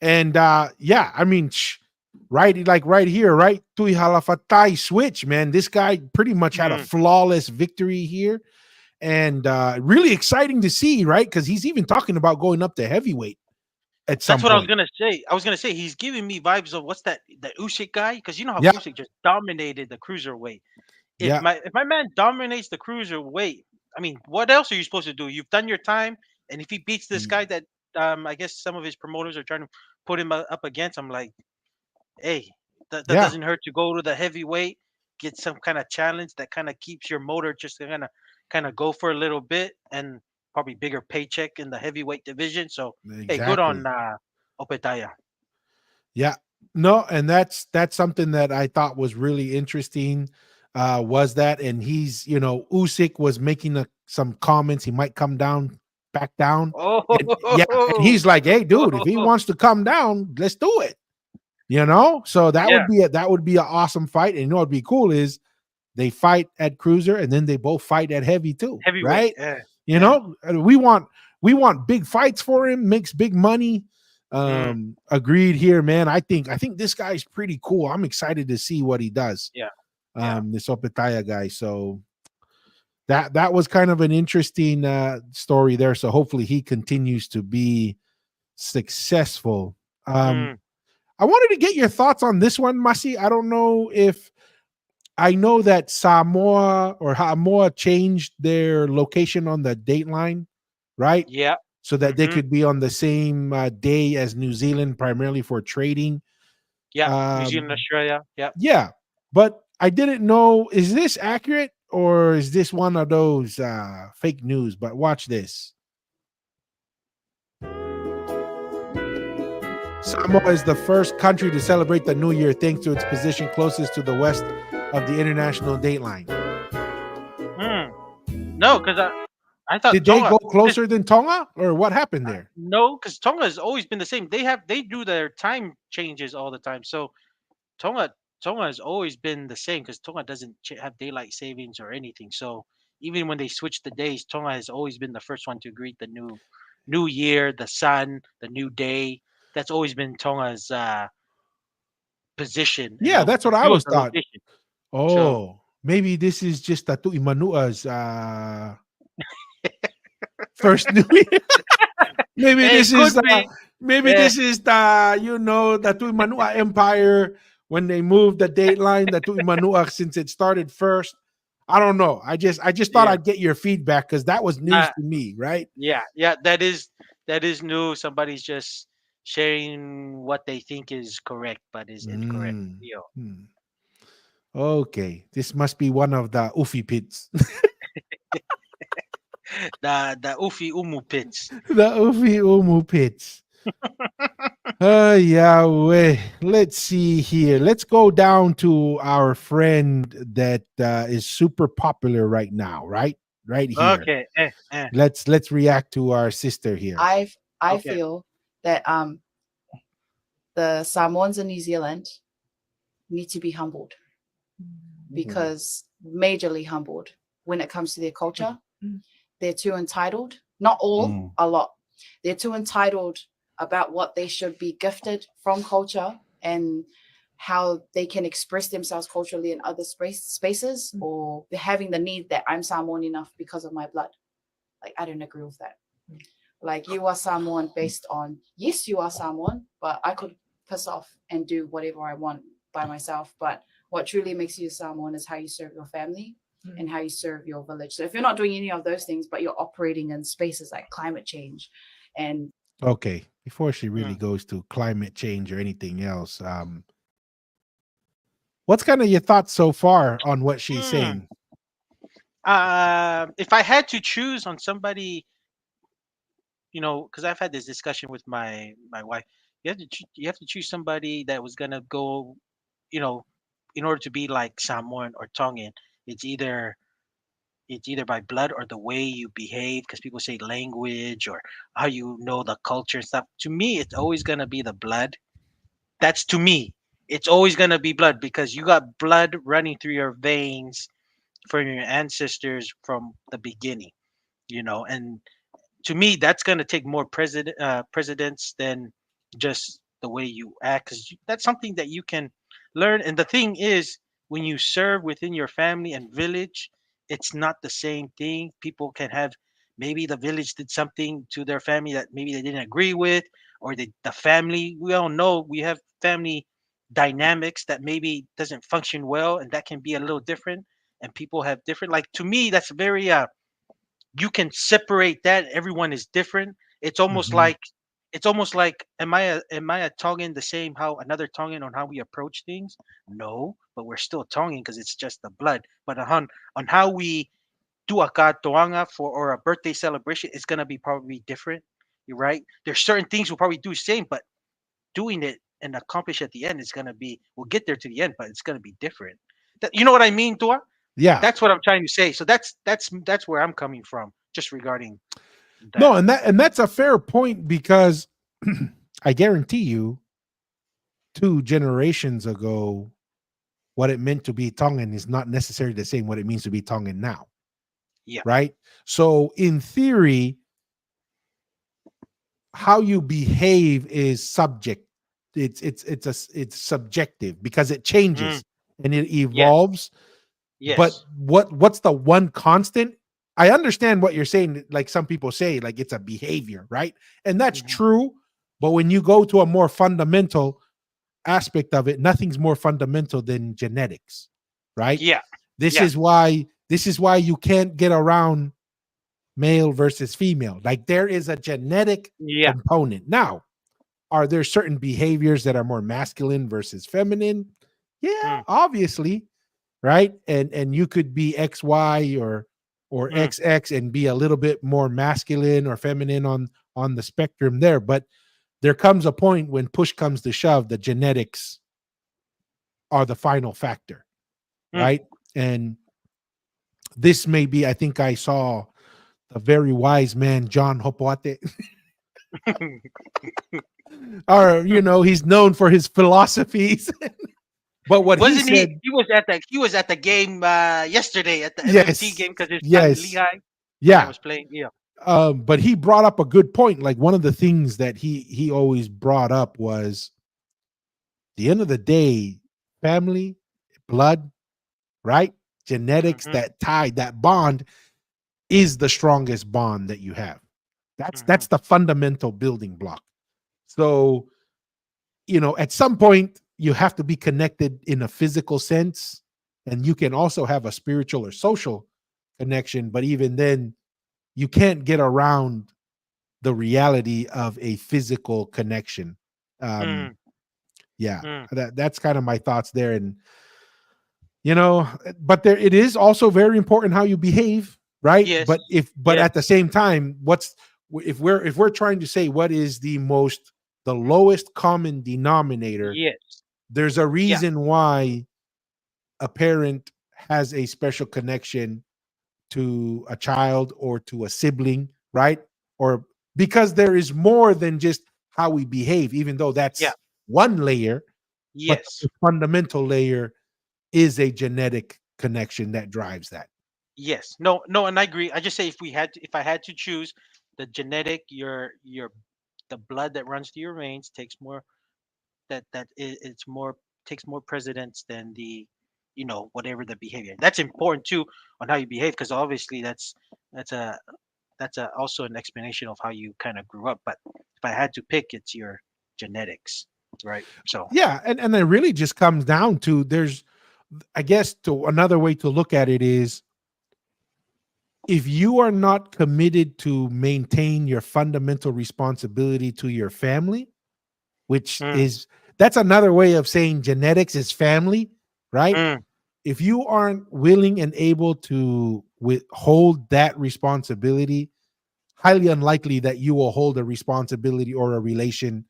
And yeah, I mean, right, like right here, right? Tui Halafatai switch, man. This guy pretty much had a Mm. flawless victory here. And really exciting to see, right? Because he's even talking about going up to heavyweight at some That's what I was point. gonna say. I was gonna say he's giving me vibes of what's that Usyk guy? Because you know how Yeah, Usyk just dominated the cruiserweight. If yeah, my man dominates the cruiserweight, I mean, what else are you supposed to do? You've done your time, and if he beats this y- guy that I guess some of his promoters are trying to put him up against, I'm like, hey, that yeah, doesn't hurt to go to the heavyweight, get some kind of challenge that kind of keeps your motor just to kind of go for a little bit, and probably bigger paycheck in the heavyweight division. So hey, good on exactly. Opetaya. Yeah. No, and that's something that I thought was really interesting. Was that, and he's, Usyk was making some comments. He might come down, back down, and yeah, and Oh, he's like, "Hey, dude, if he wants to come down, let's do it." So yeah, that would be an awesome fight. And what'd be cool is they fight at cruiser and then they both fight at heavy too, heavyweight. right? Yeah, yeah. We want big fights for him, makes big money. Mm, Agreed here, man. I think this guy's pretty cool. I'm excited to see what he does. yeah, yeah. This Opetaya guy. So that was kind of an interesting story there. So hopefully he continues to be successful. Um, Mm, I wanted to get your thoughts on this one, Masi. I don't know if I know that Samoa changed their location on the dateline, right? yeah. So that they Mm-hmm. could be on the same day as New Zealand, primarily for trading. Yeah. New Zealand, Um, Australia. Yeah. yeah, but I didn't know. Is this accurate or is this one of those fake news? But watch this. Samoa is the first country to celebrate the New Year thanks to its position closest to the west of the international dateline. Mm. No, because I thought Did they Tonga. go closer than Tonga, or what happened there? No, because Tonga has always been the same. They do their time changes all the time. So Tonga Tonga has always been the same because Tonga doesn't have daylight savings or anything. So even when they switch the days, Tonga has always been the first one to greet the new year, the sun, the new day. That's always been Tonga's position and Yeah, that's what I was the thought. location. So Oh, maybe this is just Tatu Imanua's first New Year. maybe hey, it this is could uh, be. maybe Yeah, this is the Tuimanua Empire when they moved the dateline, the Tuimanua, since it started first. I don't know. I just thought yeah. I'd get your feedback because that was news Uh, to me, right? yeah, yeah. That is new. Somebody's just sharing what they think is correct, but is incorrect. Mm, You know, hmm. Okay, this must be one of the Ufi pits. the Ufi Umu pits. The Ufi Umu pits. Yahweh. Let's see here. Let's go down to our friend that is super popular right now, right? Right here. Okay. Eh. Let's react to our sister here. I Okay. feel that the Samoans in New Zealand need to be humbled, because majorly humbled when it comes to their culture. They're too entitled. Not all, a lot. They're too entitled about what they should be gifted from culture and how they can express themselves culturally in other spaces, or they're having the need that I'm Samoan enough because of my blood. Like, I don't agree with that. Like, you are Samoan based on, yes, you are Samoan, but I could piss off and do whatever I want by myself. But what truly makes you Samoan is how you serve your family and how you serve your village. So if you're not doing any of those things, but you're operating in spaces like climate change and Okay, before she really Mm. goes to climate change or anything else, what's kind of your thoughts so far on what she's Mm. saying? If I had to choose on somebody, because I've had this discussion with my wife, you have to choose somebody that was gonna go, you know, in order to be like Samoan or Tongan. It's either it's either by blood or the way you behave, because people say language or how you know the culture and stuff. To me, it's always gonna be the blood. That's to me. It's always gonna be blood because you got blood running through your veins from your ancestors from the beginning. And to me, that's going to take more presidents than just the way you act, because that's something that you can learn. And the thing is, when you serve within your family and village, it's not the same thing. People can have, maybe the village did something to their family that maybe they didn't agree with, or the family, we all know we have family dynamics that maybe doesn't function well, and that can be a little different, and people have different, like, to me, that's very you can separate that. Everyone is different. It's almost Mhm. like it's almost like, am I a Tongan the same how another Tongan on how we approach things? No, but we're still Tongan because it's just the blood. But on how we do a katoanga for or a birthday celebration, it's gonna be probably different. You're right. There's certain things we'll probably do the same, but doing it and accomplish at the end is gonna be, we'll get there to the end, but it's gonna be different. You know what I mean, Tua? Yeah. That's what I'm trying to say. So that's where I'm coming from, just regarding No, that. and that's a fair point because I guarantee you, 2 generations ago, what it meant to be Tongan is not necessarily the same what it means to be Tongan now, Yeah. right? So in theory, how you behave is subject. It's subjective because it Mm, changes and it yes. evolves. But Yes. what's the one constant? I understand what you're saying. Like some people say, like it's a behavior, right? And that's Hmm. true. But when you go to a more fundamental aspect of it, nothing's more fundamental than genetics, right? Yeah. This Yeah. is why you can't get around male versus female. Like there is a genetic Yeah. component. Now, are there certain behaviors that are more masculine versus feminine? Yeah, Mm, obviously, right? And you could be XY or mm, XX and be a little bit more masculine or feminine on the spectrum there, but there comes a point when push comes to shove, the genetics are the final factor, mm. right? And this may be, I think I saw the very wise man John Hopoate, or he's known for his philosophies. But what he Wasn't he? said, He was at the game yesterday at the MMT yes, game because his son yes, Lehigh yeah. was playing. Yeah. But he brought up a good point. Like one of the things that he always brought up was the end of the day, family, blood, right? Genetics, Hmm. that tie, that bond is the strongest bond that you have. That's Hmm. the fundamental building block. So, at some point you have to be connected in a physical sense, and you can also have a spiritual or social connection, but even then you can't get around the reality of a physical connection. Um, Mm, yeah, mm. that's kind of my thoughts there. And but there it is also very important how you behave, right? Yes. But Yes. at the same time, if we're trying to say what is the lowest common denominator, Yes. there's a Yeah. reason why a parent has a special connection to a child or to a sibling, right? Or because there is more than just how we behave, even though Yeah. that's one layer, but Yes. the fundamental layer is a genetic connection that drives that. Yes. No. No. And I agree. I just say, if I had to choose, the genetic, the blood that runs through your veins takes more, it's more, takes more precedence than the, whatever the behavior. That's important too, on how you behave, because obviously that's a also an explanation of how you kind of grew up. But if I had to pick, it's your genetics, right? So. Yeah, and it really just comes down to, there's, I guess, to another way to look at it is if you are not committed to maintain your fundamental responsibility to your family, which Mm, is that's another way of saying genetics is family, right? mm, If you aren't willing and able to withhold that responsibility, highly unlikely that you will hold a responsibility or a relation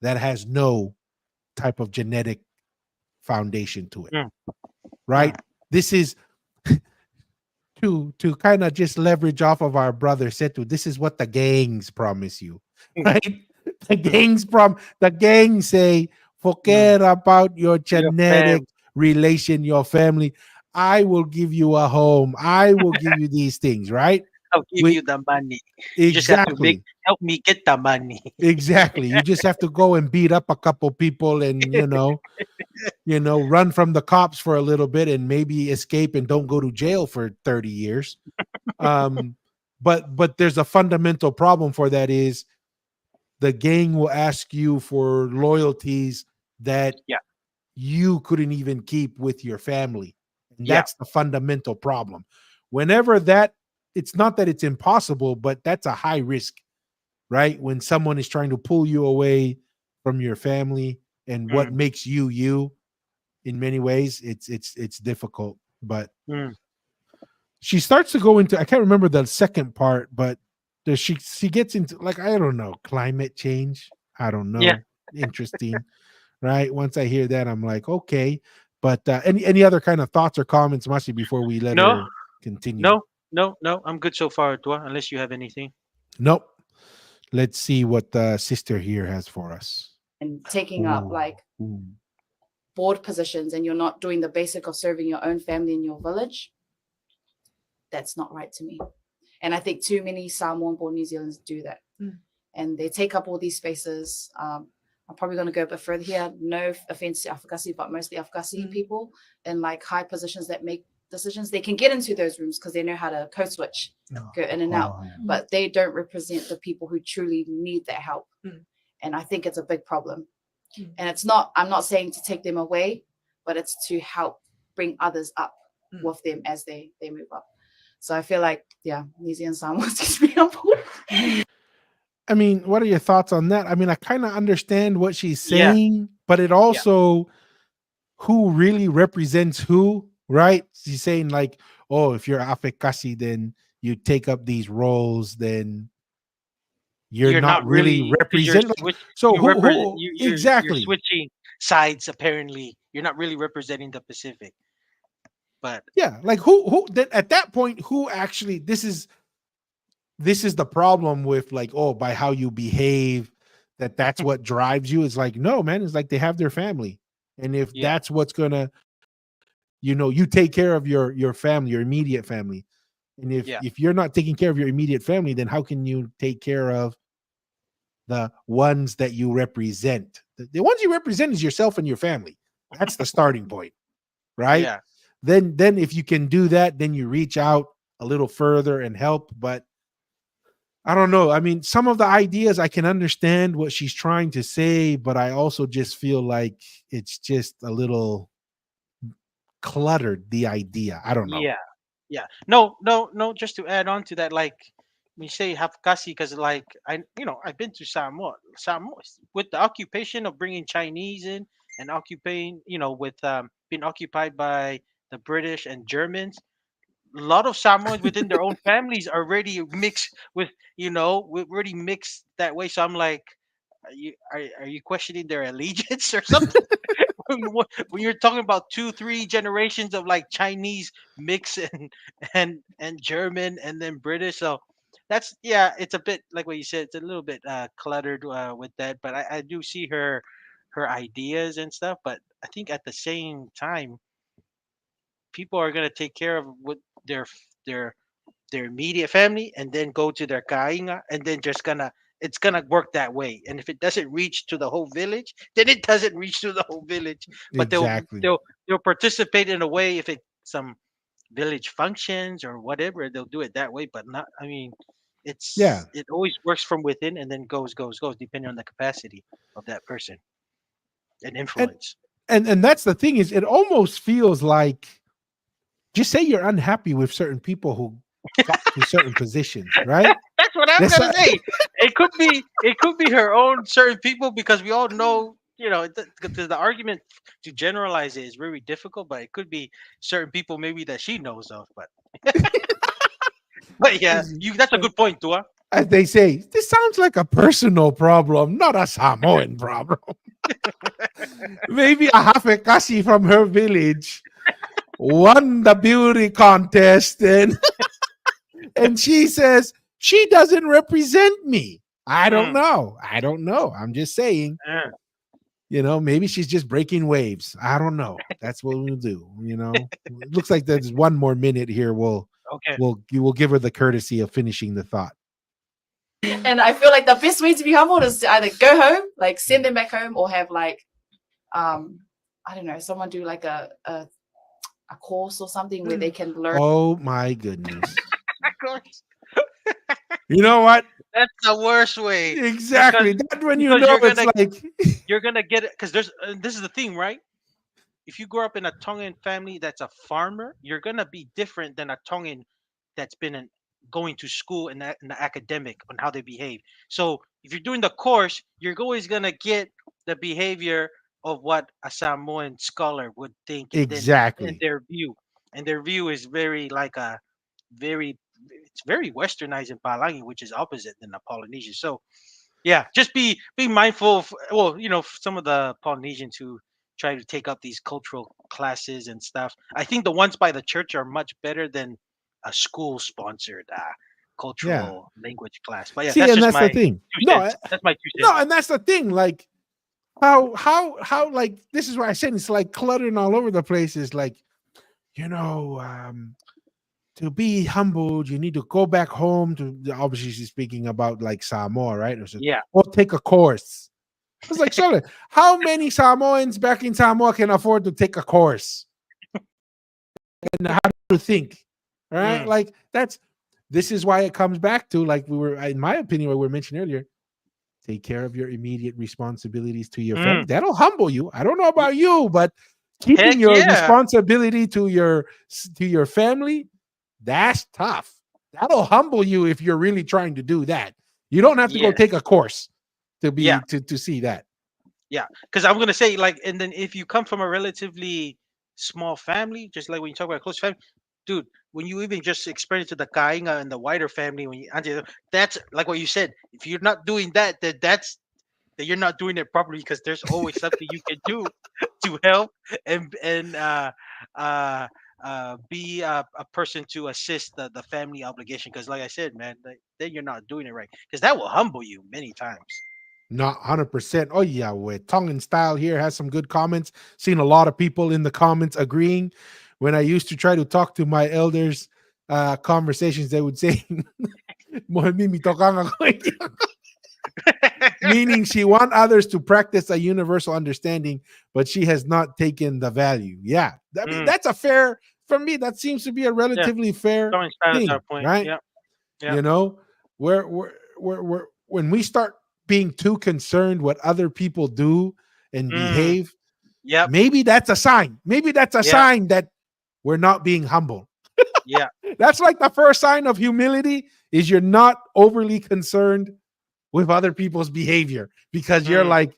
that has no type of genetic foundation to it, mm, mm, right? This is to kind of just leverage off of our brother Setu. This is what the gangs promise you, mm, right? The mm, the gangs say, mm. forget about your Your genetic fam, relation, your family. I will give you a home. I will give you these things, right? I'll give We you the money. You just have to exactly. help me get the money. Exactly. You just have to go and beat up a couple people and run from the cops for a little bit and maybe escape and don't go to jail for 30 years. Um but there's a fundamental problem for that is the gang will ask you for loyalties that Yeah, you couldn't even keep with your family. And yeah. that's the fundamental problem. Whenever that it's not that it's impossible, but that's a high risk, right? When someone is trying to pull you away from your family and what Mm, makes you you in many ways, it's difficult. But mm. she starts to go into I can't remember the second part, but she gets into like I don't know, climate change. I don't Yeah. know. Interesting, right? Once I hear that, I'm like, okay. But any other kind of thoughts or comments, Masi, before we let No, her continue? no, no, no. I'm good so far, Tua, unless you have anything. Nope. Let's see what the sister here has for us. And taking up Ooh, like ooh. board positions and you're not doing the basic of serving your own family in your village, that's not right to me. And I think too many Samoan born New Zealanders do that. And they take up all these spaces. I'm probably going to go a bit further here. No offense to Afakasi, but mostly Afakasi people in like high positions that make decisions. They can get into those rooms because they know how to code switch, go in and out, but they don't represent the people who truly need that help. And I think it's a big problem. And it's not, I'm not saying to take them away, but it's to help bring others up with them as they move up. So I feel like, yeah, New Zealand Samoans is really important. I mean, what are your thoughts on that? I mean, I kind of understand what she's Yeah, saying, but it yeah. also who really represents who, right? She's saying like, oh, if you're Afekasi, then you take up these roles, then you're You're not not really really because you're represent like switch. so You represent. who You're exactly. switching sides. Apparently, you're not really representing the Pacific. But Yeah, like who that at that point who actually this is the problem with like, oh, by how you behave, that's what drives you. It's like, no, man, it's like they have their family. And if yeah, that's what's gonna, you take care of your family, your immediate family. And if yeah, if you're not taking care of your immediate family, then how can you take care of the ones that you represent? The ones you represent is yourself and your family. That's the starting point, right? yeah. Then if you can do that, then you reach out a little further and help. But I don't know. I mean, some of the ideas I can understand what she's trying to say, but I also just feel like it's just a little cluttered, the idea. I don't know. Yeah, yeah. No, no, no. Just to add on to that, like we say Hafkasi, because like I've been to Samoa, Samoa with the occupation of bringing Chinese in and occupying, with being occupied by the British and Germans. A lot of Samoans within their own families are already mixed with, we already mixed that way. So I'm like, are you questioning their allegiance or something? When you're talking about 2 3 generations of like Chinese mix and German and then British, so that's, yeah, it's a bit like what you said. It's a little bit cluttered with that, but I do see her ideas and stuff. But I think at the same time, people are gonna take care of what their their immediate family and then go to their kainga and then just gonna it's gonna work that way. And if it doesn't reach to the whole village, then it doesn't reach to the whole village. But they'll Exactly. they'll they'll participate in a way if it some village functions or whatever, they'll do it that way. But not, I mean, Yeah. it always works from within and then goes depending on the capacity of that person and And influence. and that's the thing is it almost feels like just say you're unhappy with certain people who got to certain positions, right? That's what I'm That's gonna say. It could be her own certain people because we all know, the argument to generalize it is very difficult, but it could be certain people maybe that she knows of. But yeah, that's a good point, Tua. as they say, this sounds like a personal problem, not a Samoan problem. Maybe a Hafekasi from her village won the beauty contest and she says she doesn't represent me. I don't know. I'm just saying, maybe she's just breaking waves. I don't know. That's what we'll do. It looks like there's one more minute here. Okay. We'll give her the courtesy of finishing the thought. And I feel like the best way to be humbled is to either go home, like send them back home, or have like, I don't know, someone do like a course or something where they can learn. Oh my goodness. You know what? That's the worst way. Exactly. That's when you know you're gonna get it because this is the thing, right? If you grow up in a Tongan family that's a farmer, you're gonna be different than a Tongan that's been going to school in the academic on how they behave. So if you're doing the course, you're always gonna get the behavior of what a Samoan scholar would think. Exactly. In their view, and their view is very it's very westernized in Palangi, which is opposite than the Polynesian. So yeah, just be mindful of, some of the Polynesians who try to take up these cultural classes and stuff. I think the ones by the church are much better than a school sponsored cultural language class. But yeah, see, that's and just that's the thing. That's my 2 cents. No, and that's the thing. Like how like this is what I said. It's like cluttering all over the place. Is like, to be humbled, you need to go back home to. Obviously, she's speaking about like Samoa, right? Or take a course. I was like, Charlotte, how many Samoans back in Samoa can afford to take a course? And how do you think? Right? Like this is why it comes back to, like we were, in my opinion, what we were mentioning earlier. Take care of your immediate responsibilities to your family. That'll humble you. I don't know about you, but keeping your responsibility to your family, that's tough. That'll humble you if you're really trying to do that. You don't have to go take a course to be to see that. Yeah, because I'm gonna say, like, and then if you come from a relatively small family, just like when you talk about close family, dude, when you even just experience the kainga and the wider family, when you that's like what you said. If you're not doing that, that you're not doing it properly, because there's always something you can do to help and be a person to assist the family obligation. Because like I said, man, then you're not doing it right, because that will humble you many times. Not 100%. Oh yeah, with Tongan Style here has some good comments. Seen a lot of people in the comments agreeing. When I used to try to talk to my elders, conversations, they would say, meaning she want others to practice a universal understanding, but she has not taken the value. Yeah, I mean, that's a fair, for me, that seems to be a relatively fair thing, right? Yeah. When we start being too concerned what other people do and behave, maybe that's a sign. Maybe that's a sign that we're not being humble. Yeah. That's like the first sign of humility, is you're not overly concerned with other people's behavior, because you're like,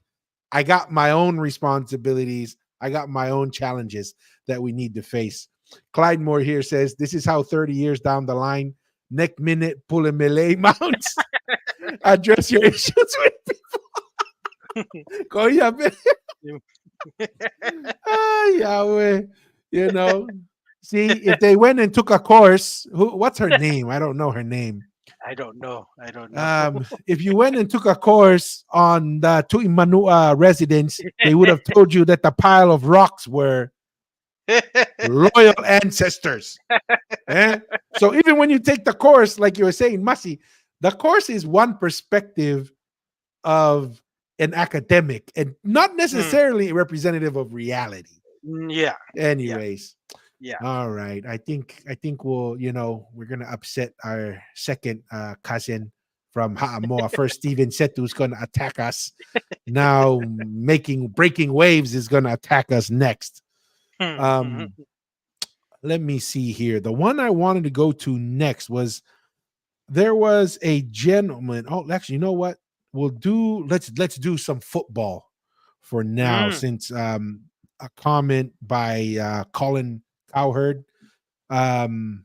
I got my own responsibilities. I got my own challenges that we need to face. Clyde Moore here says, this is how 30 years down the line, neck minute, pull a melee mounts. Address your issues with people. Yahweh. See, if they went and took a course, what's her name? I don't know her name. I don't know. If you went and took a course on the Tu'imanua residents, they would have told you that the pile of rocks were loyal ancestors. So even when you take the course, like you were saying, Masi, the course is one perspective of an academic and not necessarily representative of reality. Yeah. Anyways. Yeah. All right. I think we'll, we're gonna upset our second cousin from Ha'amoa. First, Steven Setu is gonna attack us. Now, breaking waves is gonna attack us next. let me see here. The one I wanted to go to next was there was a gentleman. Oh, actually, you know what? Let's do some football for now, Mm, since a comment by Colin Cowherd um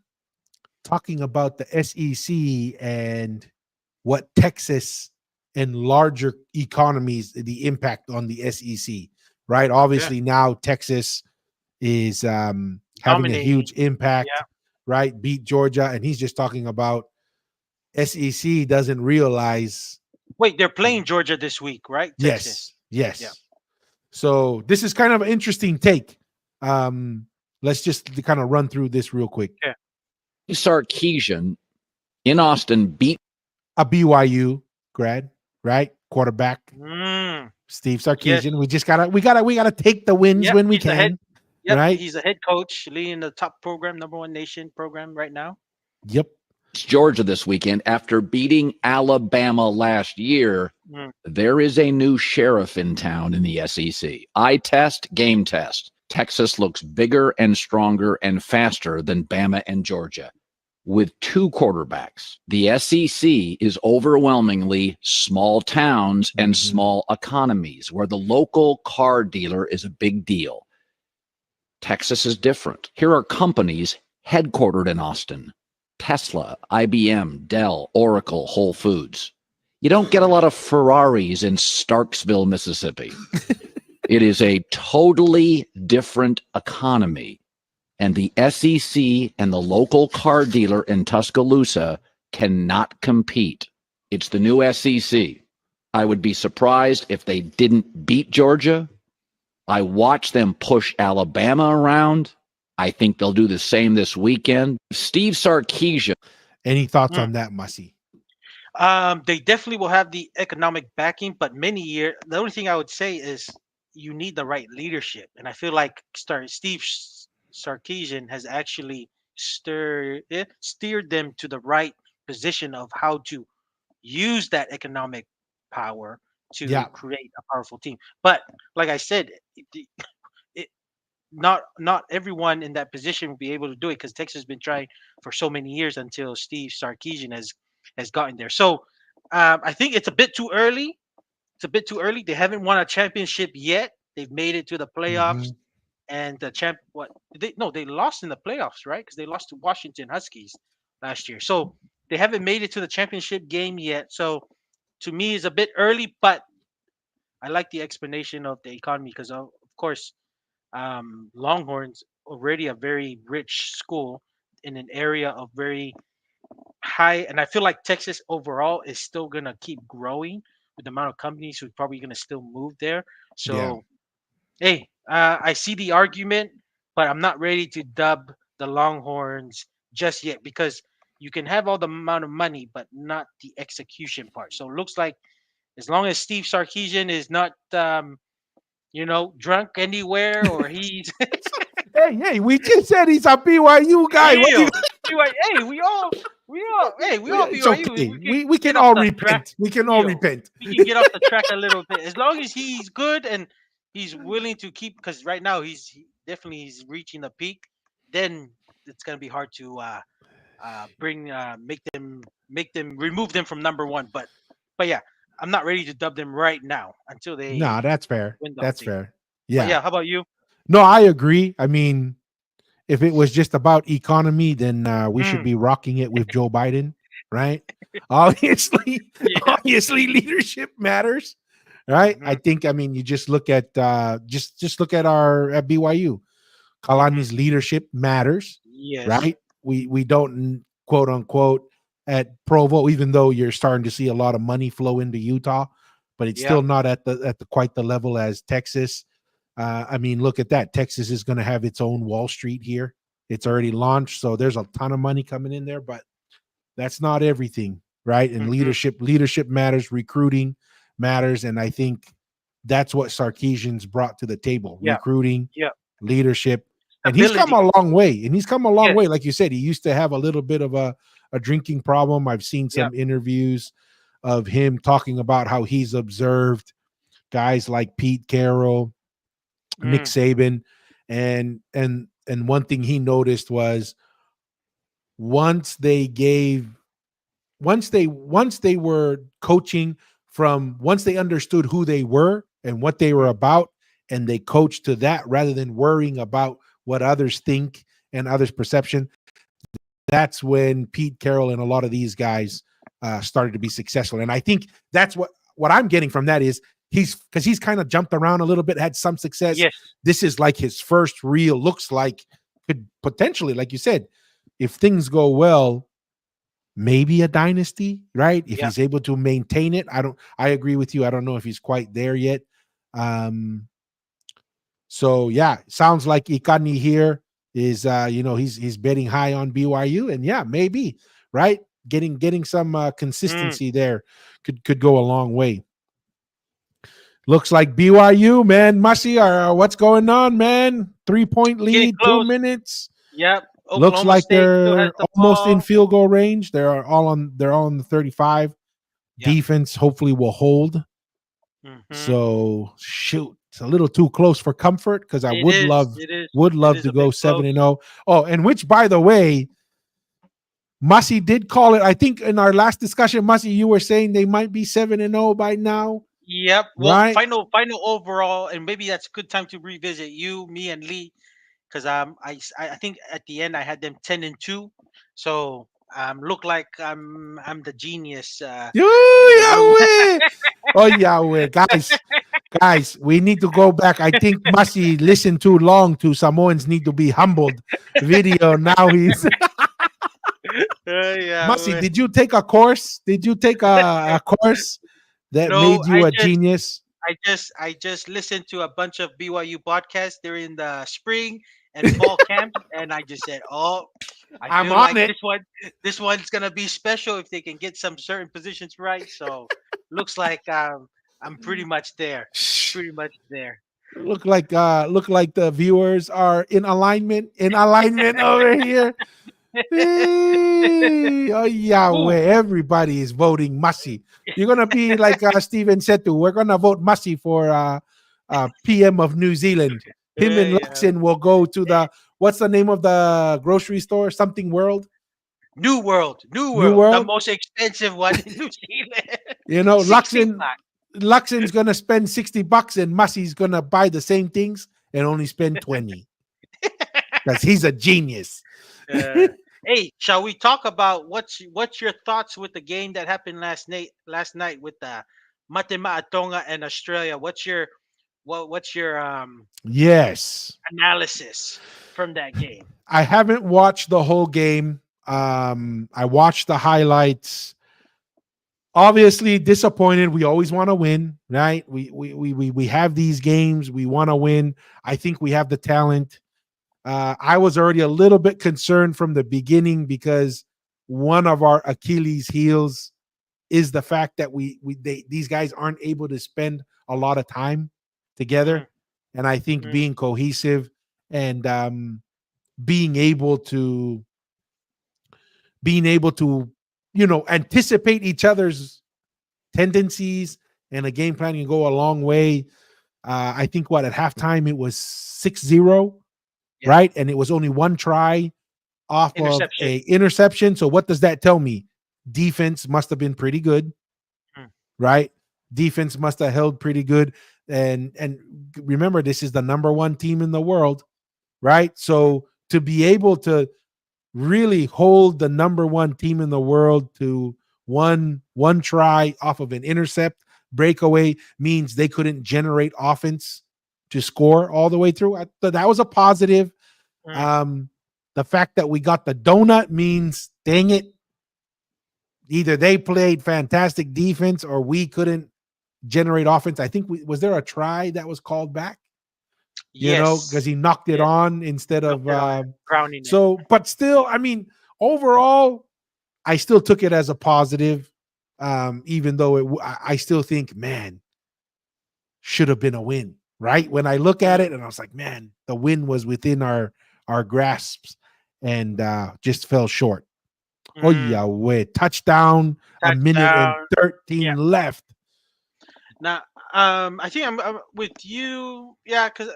talking about the SEC and what Texas and larger economies, the impact on the SEC, right? okay. Obviously now Texas is having a Dominating. huge impact, Yeah. right? Beat Georgia, and he's just talking about SEC doesn't realize. Wait, they're playing Georgia this week, right? Yes, Texas. Yeah. yes. So this is kind of an interesting take. Let's just kind of run through this real quick. Okay. Sarkeesian in Austin beat A BYU grad, right? Quarterback Mm, Steve yes. Sarkeesian. We gotta take the wins Yep. when we He's the head. can, Yep. right? He's a head coach leading the top program, number one nation program right now. Yep. Georgia this weekend after beating Alabama last year. Mm, There is a new sheriff in town in the SEC. Eye test, game test. Texas looks bigger and stronger and faster than Bama and Georgia. With two quarterbacks, the SEC is overwhelmingly small towns and small economies where the local car dealer is a big deal. Texas is different. Here are companies headquartered in Austin: Tesla, IBM, Dell, Oracle, Whole Foods. You don't get a lot of Ferraris in Starksville, Mississippi. It is a totally different economy. And the SEC and the local car dealer in Tuscaloosa cannot compete. It's the new SEC. I would be surprised if they didn't beat Georgia. I watched them push Alabama around. I think they'll do the same this weekend. Steve Sarkeesian. Any thoughts mm. on that, Mussy? They definitely will have the economic backing, but the only thing I would say is you need the right leadership, and I feel like Steve Sarkeesian has actually steered them to the right position of how to use that economic power to Yeah. create a powerful team. But like I said, it, not everyone in that position will be able to do it because Texas has been trying for so many years until Steve Sarkeesian has gotten there. So I think it's a bit too early. It's a bit too early. They haven't won a championship yet. They've made it to the playoffs, Mm-hmm. and the champ. What they no, they lost in the playoffs, right? Because they lost to Washington Huskies last year. So they haven't made it to the championship game yet. So to me, it's a bit early, but I like the explanation of the economy because of course Longhorns already a very rich school in an area of very high, and I feel like Texas overall is still gonna keep growing with the amount of companies who's probably gonna still move there. Yeah. So hey, I see the argument, but I'm not ready to dub the Longhorns just yet because you can have all the amount of money, but not the execution part. So it looks like as long as Steve Sarkeesian is not drunk anywhere or he's Hey, we just said he's a BYU guy. What do you? real. Hey, we all It's BYU. okay. We We get can off all the track. repent. We can all Yo, repent. we can get off the track a little bit as long as he's good and he's willing to keep. Because right now definitely he's reaching the peak. Then it's gonna be hard to bring make them remove them from number one. But yeah, I'm not ready to dub them right now until No, they that's fair. win the whole That's thing. fair. But Yeah. yeah, how about you? No, I agree. I mean, if it was just about economy, then we should Mm, be rocking it with Joe Biden, right? Obviously, yeah. obviously, leadership matters, right? I Hmm. think. I mean, you just look at just look at our at BYU. Hmm. Kalani's leadership matters, Yes. right? We don't quote unquote at Provo, even though you're starting to see a lot of money flow into Utah, but it's Yeah. still not at the quite the level as Texas. I mean, look at that. Texas is going to have its own Wall Street here. It's already launched, so there's a ton of money coming in there, but that's not everything, right? And Hmm. leadership matters, recruiting matters, and I think that's what Sarkeesian's brought to the table: Yeah. recruiting, Yeah. leadership, and he's come Stability. a long way. And he's come a long Yes. way, like you said. He used to have a little bit of a drinking problem. I've seen Yeah. some interviews of him talking about how he's observed guys like Pete Carroll, Nick Mm. Saban, and and one thing he noticed was once they gave once they were coaching once they understood who they were and what they were about, and they coached to that rather than worrying about what others think and others' perception, that's when Pete Carroll and a lot of these guys started to be successful. And I think that's what I'm getting from that is he's kind of jumped around a little bit, had some success. Yes. This is like his first real, looks like could potentially, like you said, if things go well, maybe a dynasty, right? If Yeah. he's able to maintain it. I agree with you. I don't know if he's quite there yet. So yeah, sounds like Ikani here is he's betting high on BYU, and yeah, maybe, right? Getting some consistency there could go a long way. Looks like BYU, man. Mussy, what's going on, man? 3-point lead, 2 minutes. Yep. Looks Oklahoma like State still has they're the almost in ball. field goal range. They're on the 35. Yep. Defense hopefully will hold. So shoot, it's a little too close for comfort because I would love to go 7-0. Oh, and which, by the way, Mussy did call it. I think in our last discussion, Mussy, you were saying they might be 7-0 by now. Yep. Well, right? final overall, and maybe that's a good time to revisit you, me, and Lee, because I think at the end I had them 10-2, so look like I'm the genius. Yahweh! Oh Yahweh, guys, we need to go back. I think Mussy listened too long to Samoans Need to Be Humbled video. Now he's Mussy. Did you take a course? Did you take a course that made you a genius? I just listened to a bunch of BYU podcasts during the spring and fall camp, and I just said, "Oh, I I'm feel on like it. this one's gonna be special if they can get some certain positions right." So, looks like I'm pretty much there. Pretty much there. Look like the viewers are in alignment over here. Hey, oh Yahweh, everybody is voting Mussy. You're gonna be like Steven said to. We're gonna vote Mussy for PM of New Zealand. Him and Luxon will go to the what's the name of the grocery store? Something World. New World, the most expensive one in New Zealand. You know, 60 Luxon's gonna spend $60 and Mussy's gonna buy the same things and only spend 20. Because he's a genius. Hey, shall we talk about what's your thoughts with the game that happened last night with the Matema Atonga and Australia? What's your yes analysis from that game? I haven't watched the whole game. I watched the highlights. Obviously disappointed. We always want to win, right? We have these games. We want to win. I think we have the talent. I was already a little bit concerned from the beginning because one of our Achilles heels is the fact that these guys aren't able to spend a lot of time together. And I think being cohesive and being able to anticipate each other's tendencies and a game plan can go a long way. I think at halftime it was 6-0. Yeah. Right. And it was only one try off of a interception. So what does that tell me? Defense must have been pretty good. Right. Defense must have held pretty good. And remember, this is the number one team in the world. Right. So to be able to really hold the number one team in the world to one try off of an intercept breakaway means they couldn't generate offense to score all the way through. I thought that was a positive. The fact that we got the donut means, dang it, either they played fantastic defense or we couldn't generate offense. I think was there a try that was called back? Yes, because he knocked it on instead of grounding. So, but still, I mean, overall, I still took it as a positive. Even though I still think, man, should have been a win. Right. When I look at it and I was like, man, the win was within our grasps and just fell short. Oh, Yahweh. Touchdown, a minute and 13 left. Now, I think I'm with you. Yeah, because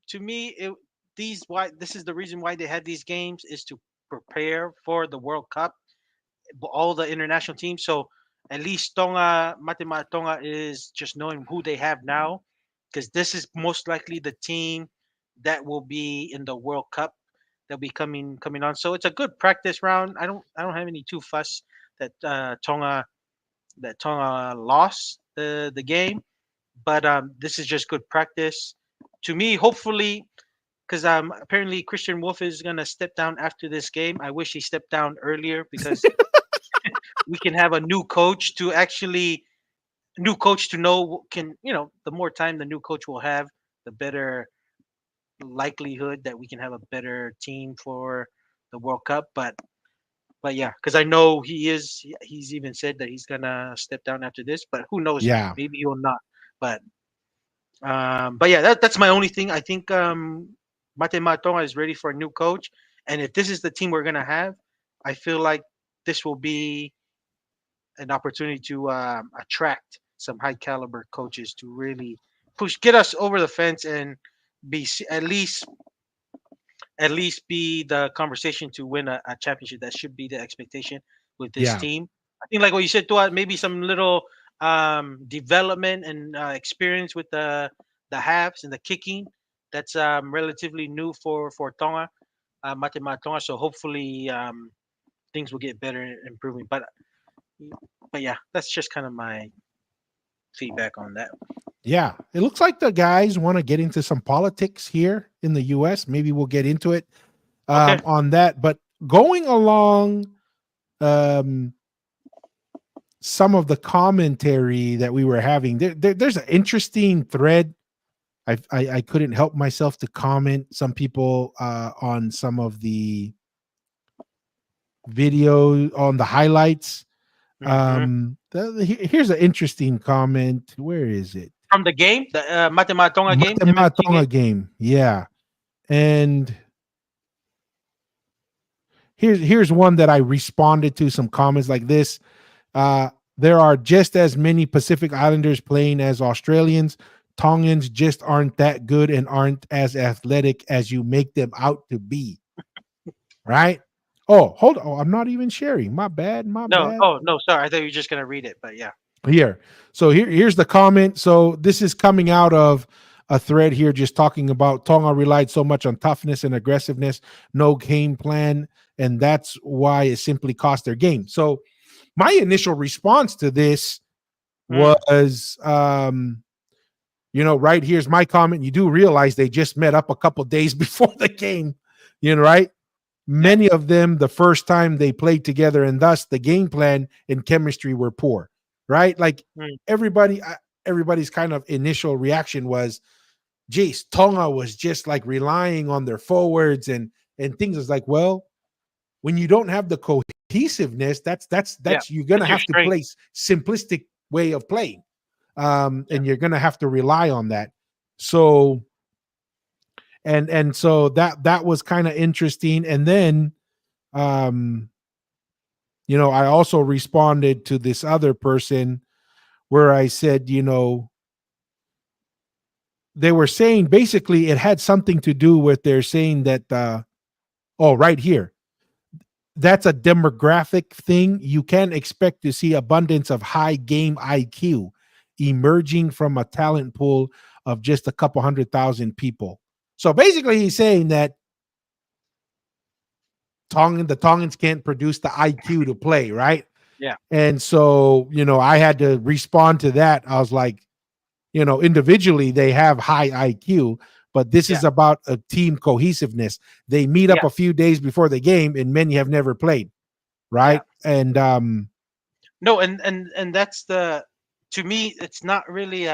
to me, this is the reason why they had these games is to prepare for the World Cup, all the international teams. So at least Tonga is just knowing who they have now, because this is most likely the team that will be in the World Cup that'll be coming on. So it's a good practice round. I don't have any too fuss that Tonga lost the game, but this is just good practice to me. Hopefully, because apparently Christian Wolf is gonna step down after this game. I wish he stepped down earlier because we can have a new coach to actually new coach to know can the more time the new coach will have, the better likelihood that we can have a better team for the World Cup. But yeah, because I know he's even said that he's gonna step down after this, but who knows? Yeah. Maybe he will not. But but yeah, that's my only thing. I think Mate Matonga is ready for a new coach, and if this is the team we're gonna have, I feel like this will be an opportunity to attract some high caliber coaches to really get us over the fence and at least be the conversation to win a championship. That should be the expectation with this Yeah. team. I think like what you said, Tua, maybe some little development and experience with the halves and the kicking. That's relatively new for Tonga, Matema Tonga. So hopefully things will get better and improving. But yeah, that's just kind of my feedback on that. Yeah. It looks like the guys want to get into some politics here in the US. Maybe we'll get into it Okay. on that. But going along um, some of the commentary that we were having, there's an interesting thread. I couldn't help myself to comment. Some people on some of the video on the highlights. Hmm. Here's an interesting comment. Where is it? From the game, the Matema Tonga game, MMT Tonga game. game. Yeah. And here's one that I responded to some comments like this. There are just as many Pacific Islanders playing as Australians. Tongans just aren't that good and aren't as athletic as you make them out to be. Right? Oh, hold on. Oh, I'm not even sharing. My bad. My No, bad. oh no, sorry. I thought you were just gonna read it, but yeah. Here. So here's the comment. So this is coming out of a thread here just talking about Tonga relied so much on toughness and aggressiveness, no game plan, and that's why it simply cost their game. So my initial response to this was right here's my comment. You do realize they just met up a couple days before the game, right? Many of them the first time they played together, and thus the game plan and chemistry were poor, right? Like everybody's kind of initial reaction was, geez, Tonga was just like relying on their forwards and things. Is like, well, when you don't have the cohesiveness, that's you're gonna That's your have to strength. play simplistic way of playing, and you're gonna have to rely on that. So so that was kind of interesting. And then I also responded to this other person where I said, they were saying basically it had something to do with they're saying that right here, that's a demographic thing. You can expect to see abundance of high game IQ emerging from a talent pool of just a couple 100,000 people. So basically he's saying that the Tongans can't produce the IQ to play, right? Yeah. And so, I had to respond to that. I was like, individually they have high IQ, but this is about a team cohesiveness. They meet up a few days before the game, and many have never played, right? And No, and that's to me, it's not really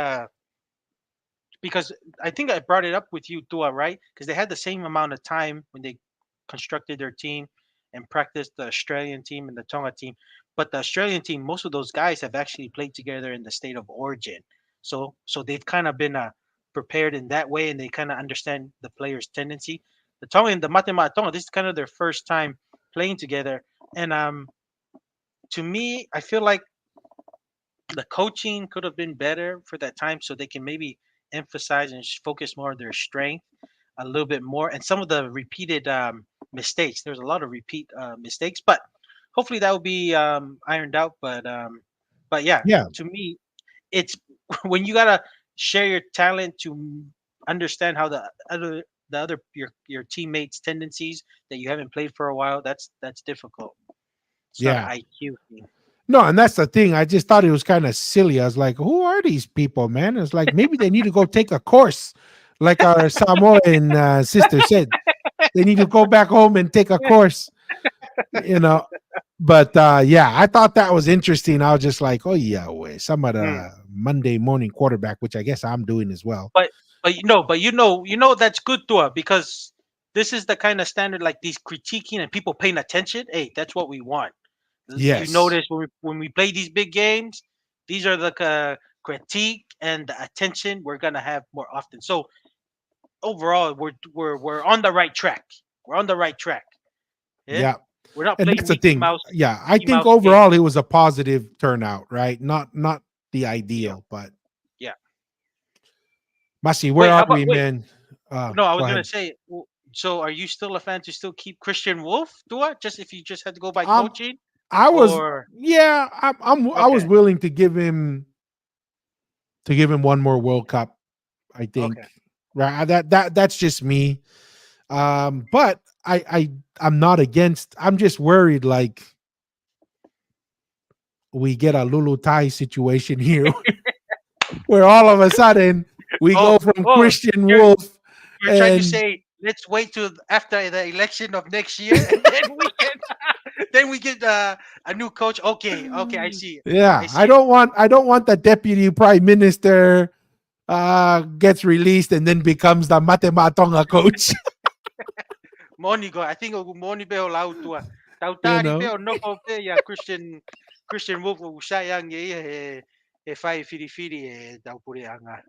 because I think I brought it up with you, Tua, right? Because they had the same amount of time when they constructed their team and practiced the Australian team and the Tonga team. But the Australian team, most of those guys have actually played together in the state of origin. So they've kind of been prepared in that way, and they kind of understand the player's tendency. The Tonga and the Matema Tonga, this is kind of their first time playing together. And to me, I feel like the coaching could have been better for that time, so they can maybe emphasize and focus more on their strength. a little bit more, and some of the repeated mistakes. There's a lot of repeat mistakes, but hopefully that will be ironed out. But yeah, Yeah, to me, it's when you gotta share your talent to understand how the other your teammates' tendencies that you haven't played for a while. That's difficult. It's not an yeah. IQ thing. No, and that's the thing. I just thought it was kind of silly. I was like, who are these people, man? It's like maybe they need to go take a course, like our Samoan sister said. They need to go back home and take a course, you know. But yeah, I thought that was interesting. I was just like, oh yeah, way some of Mm. the Monday morning quarterback, which I guess I'm doing as well. But that's good to her because this is the kind of standard like these critiquing and people paying attention. Hey, that's what we want. You Yes. notice when we play these big games, these are the critique and the attention we're gonna have more often. So overall, we're on the right track. We're on the right track. Yeah, Yeah. we're not And playing that's the thing. Yeah, I Mickey think Mouse games. overall it was a positive turnout, right? Not the Yeah, ideal, but yeah. Masi, where Wait, how are about we, wait? man? No, I Go was gonna ahead. say. So, are you still a fan to still keep Christian Wolf? Do I just if you just had to go by Um, coaching, I was, or yeah, I was okay, willing to give him one more World Cup. I okay. think, right? That's just me. But I'm not against. I'm just worried, like we get a Lulu Tai situation here, where all of a sudden we Oh, go from oh, Christian you're Wolf you're trying to and say let's wait till after the election of next year, and then we can then we get a new coach. Okay, okay, I see it. I yeah, I see it. don't want the deputy prime minister gets released and then becomes the Matematonga coach. Monigo, I think moni be lau tua. you Tautari pe know. o noko pe ya Christian Wolf o sayang e fai firi firi e tau pure anga.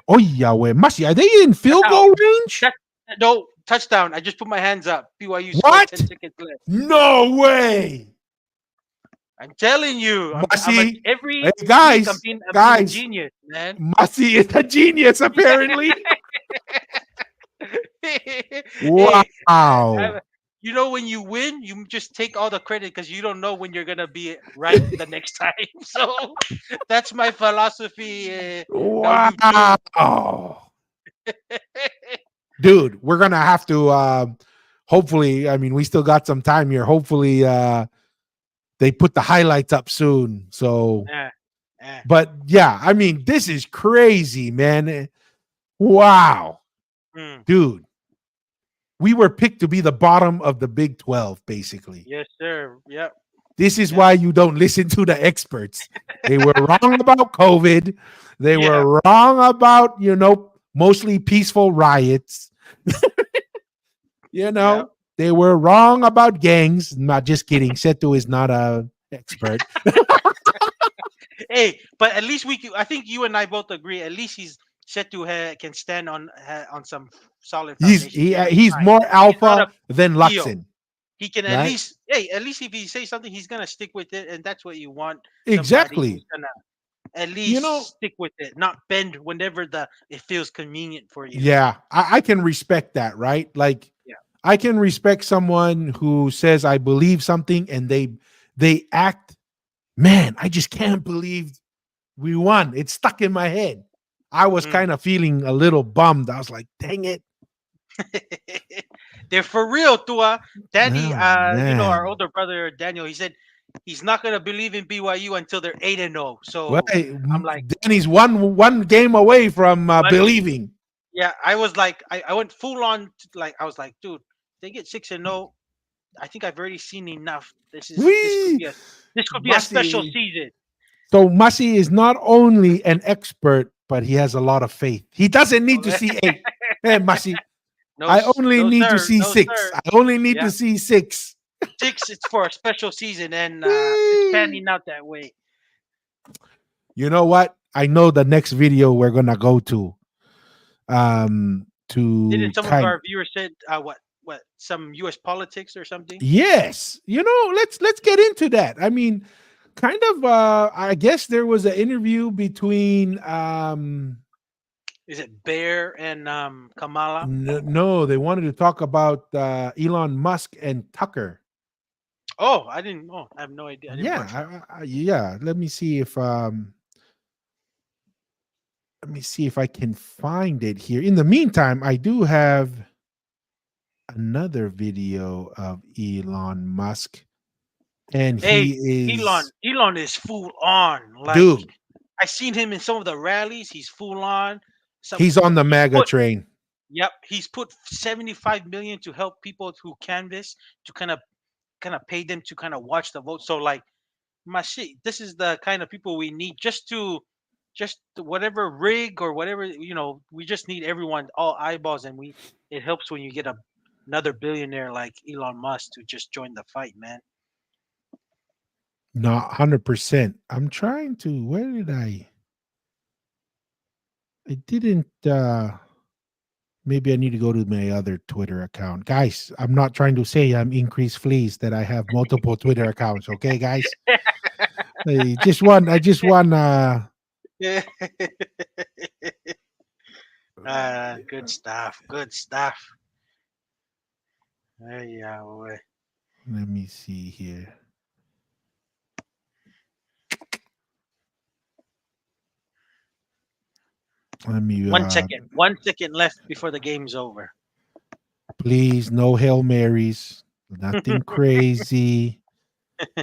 Oh yeah, wait, Masi, are they in field Touchdown. goal range? That, no, touchdown. I just put my hands up. BYU scored 10 What? seconds left. No way. I'm telling you, I'm a Masi, hey every week guys, I'm being a guys, genius, man. Masi is a genius apparently. Hey, Wow. you know when you win, you just take all the credit because you don't know when you're gonna be right the next time. So that's my philosophy. Now you do. Wow. Dude, we're gonna have to hopefully, I mean, we still got some time here. Hopefully they put the highlights up soon. So Eh, eh. but yeah, I mean, this is crazy, man. Wow. Mm. Dude, we were picked to be the bottom of the Big 12, basically. Yes, sir. Yep. This is Yep. why you don't listen to the experts. They were wrong about COVID. They Yeah. were wrong about, mostly peaceful riots. Yep. They were wrong about gangs. Not just kidding. Setu is not a expert. Hey, but at least I think you and I both agree. At least he's said to can stand on some solid He's foundation. He has he's time. more He's not alpha a than Leo. Luxon, He can right? at least if he says something, he's gonna stick with it, and that's what you want. Somebody who's Exactly. gonna at You least know, stick with it, not bend whenever it feels convenient for you. yeah, I can respect that, right? Like, Yeah. I can respect someone who says I believe something and they act. Man, I just can't believe we won. It's stuck in my head. I was Mm. kind of feeling a little bummed. I was like, dang it. They're for real, Tua. Danny, Oh our man. older brother Daniel, he said he's not gonna believe in BYU until they're 8-0. Well, So I'm like, Danny's one game away from believing. yeah, I was like, I went full on. Like, I was like, dude, they get 6-0. I think I've already seen enough. This could Wee! be a special Masi. season. So Masi is not only an expert, but he has a lot of faith. He doesn't need to see 8. Hey, Masi, I only No need to sir, see no 6. sir. I only need Yeah, to see 6. 6. It's for a special season, and it's panning out that way. You know what? I know the next video we're gonna go to Didn't some of kind. our viewers said what some U.S. politics or something? Yes, let's get into that. I mean, kind of I guess there was an interview between Is it Bear and Kamala? No, they wanted to talk about Elon Musk and Tucker. Oh, I didn't know. I have no idea. I didn't watch it. Yeah. Let me see if I can find it here. In the meantime, I do have another video of Elon Musk, and Hey, he is Elon is full on. Like dude. I seen him in some of the rallies. He's full on. Some He's on the he's MAGA put train. Yep, he's put 75 million to help people who canvass to kind of pay them to kind of watch the vote. So like my shit, this is the kind of people we need just whatever rig or whatever, we just need everyone, all eyeballs, and it helps when you get another billionaire like Elon Musk to just join the fight, man. Not 100%. I'm trying to. Where did I? I didn't. Maybe I need to go to my other Twitter account, guys. I'm not trying to say I'm increased fleas that I have multiple Twitter accounts. Okay, guys. I just want. Yeah. Good stuff. Good stuff. Yeah, boy. Let me see here. Let me. 1 second. 1 second left before the game's over. Please, no Hail Marys. Nothing crazy.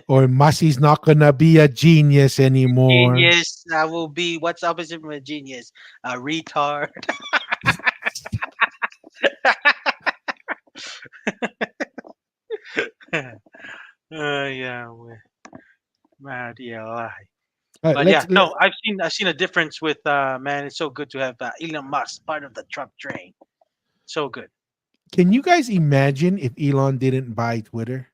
Or Mussie's not gonna be a genius anymore. Genius. I will be. What's opposite from a genius? A retard. Yeah, mad, yeah, lie. All right, But yeah, let's. no, I've seen a difference with man. It's so good to have Elon Musk part of the Trump train. So good. Can you guys imagine if Elon didn't buy Twitter?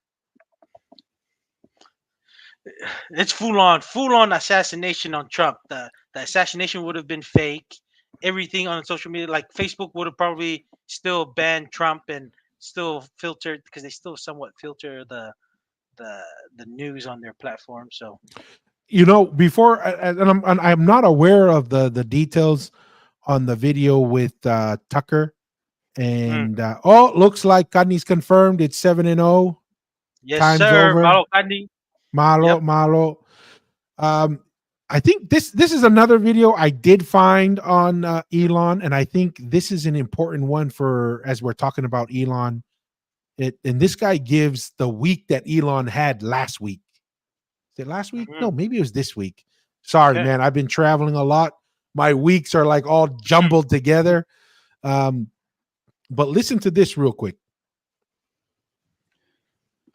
It's full on assassination on Trump. The assassination would have been fake. Everything on social media, like Facebook, would have probably still banned Trump and still filtered, because they still somewhat filter the the news on their platform. So Before, and I'm not aware of the details on the video with Tucker. And looks like Kani's confirmed. It's 7-0. yes, Time's sir. over. Malo Kandi. Malo, Yep. malo. I think this is another video I did find on Elon, and I think this is an important one for as we're talking about Elon. And this guy gives the week that Elon had last week. Is it last week? No, maybe it was this week. Sorry, Okay. man. I've been traveling a lot. My weeks are like all jumbled together. But listen to this real quick.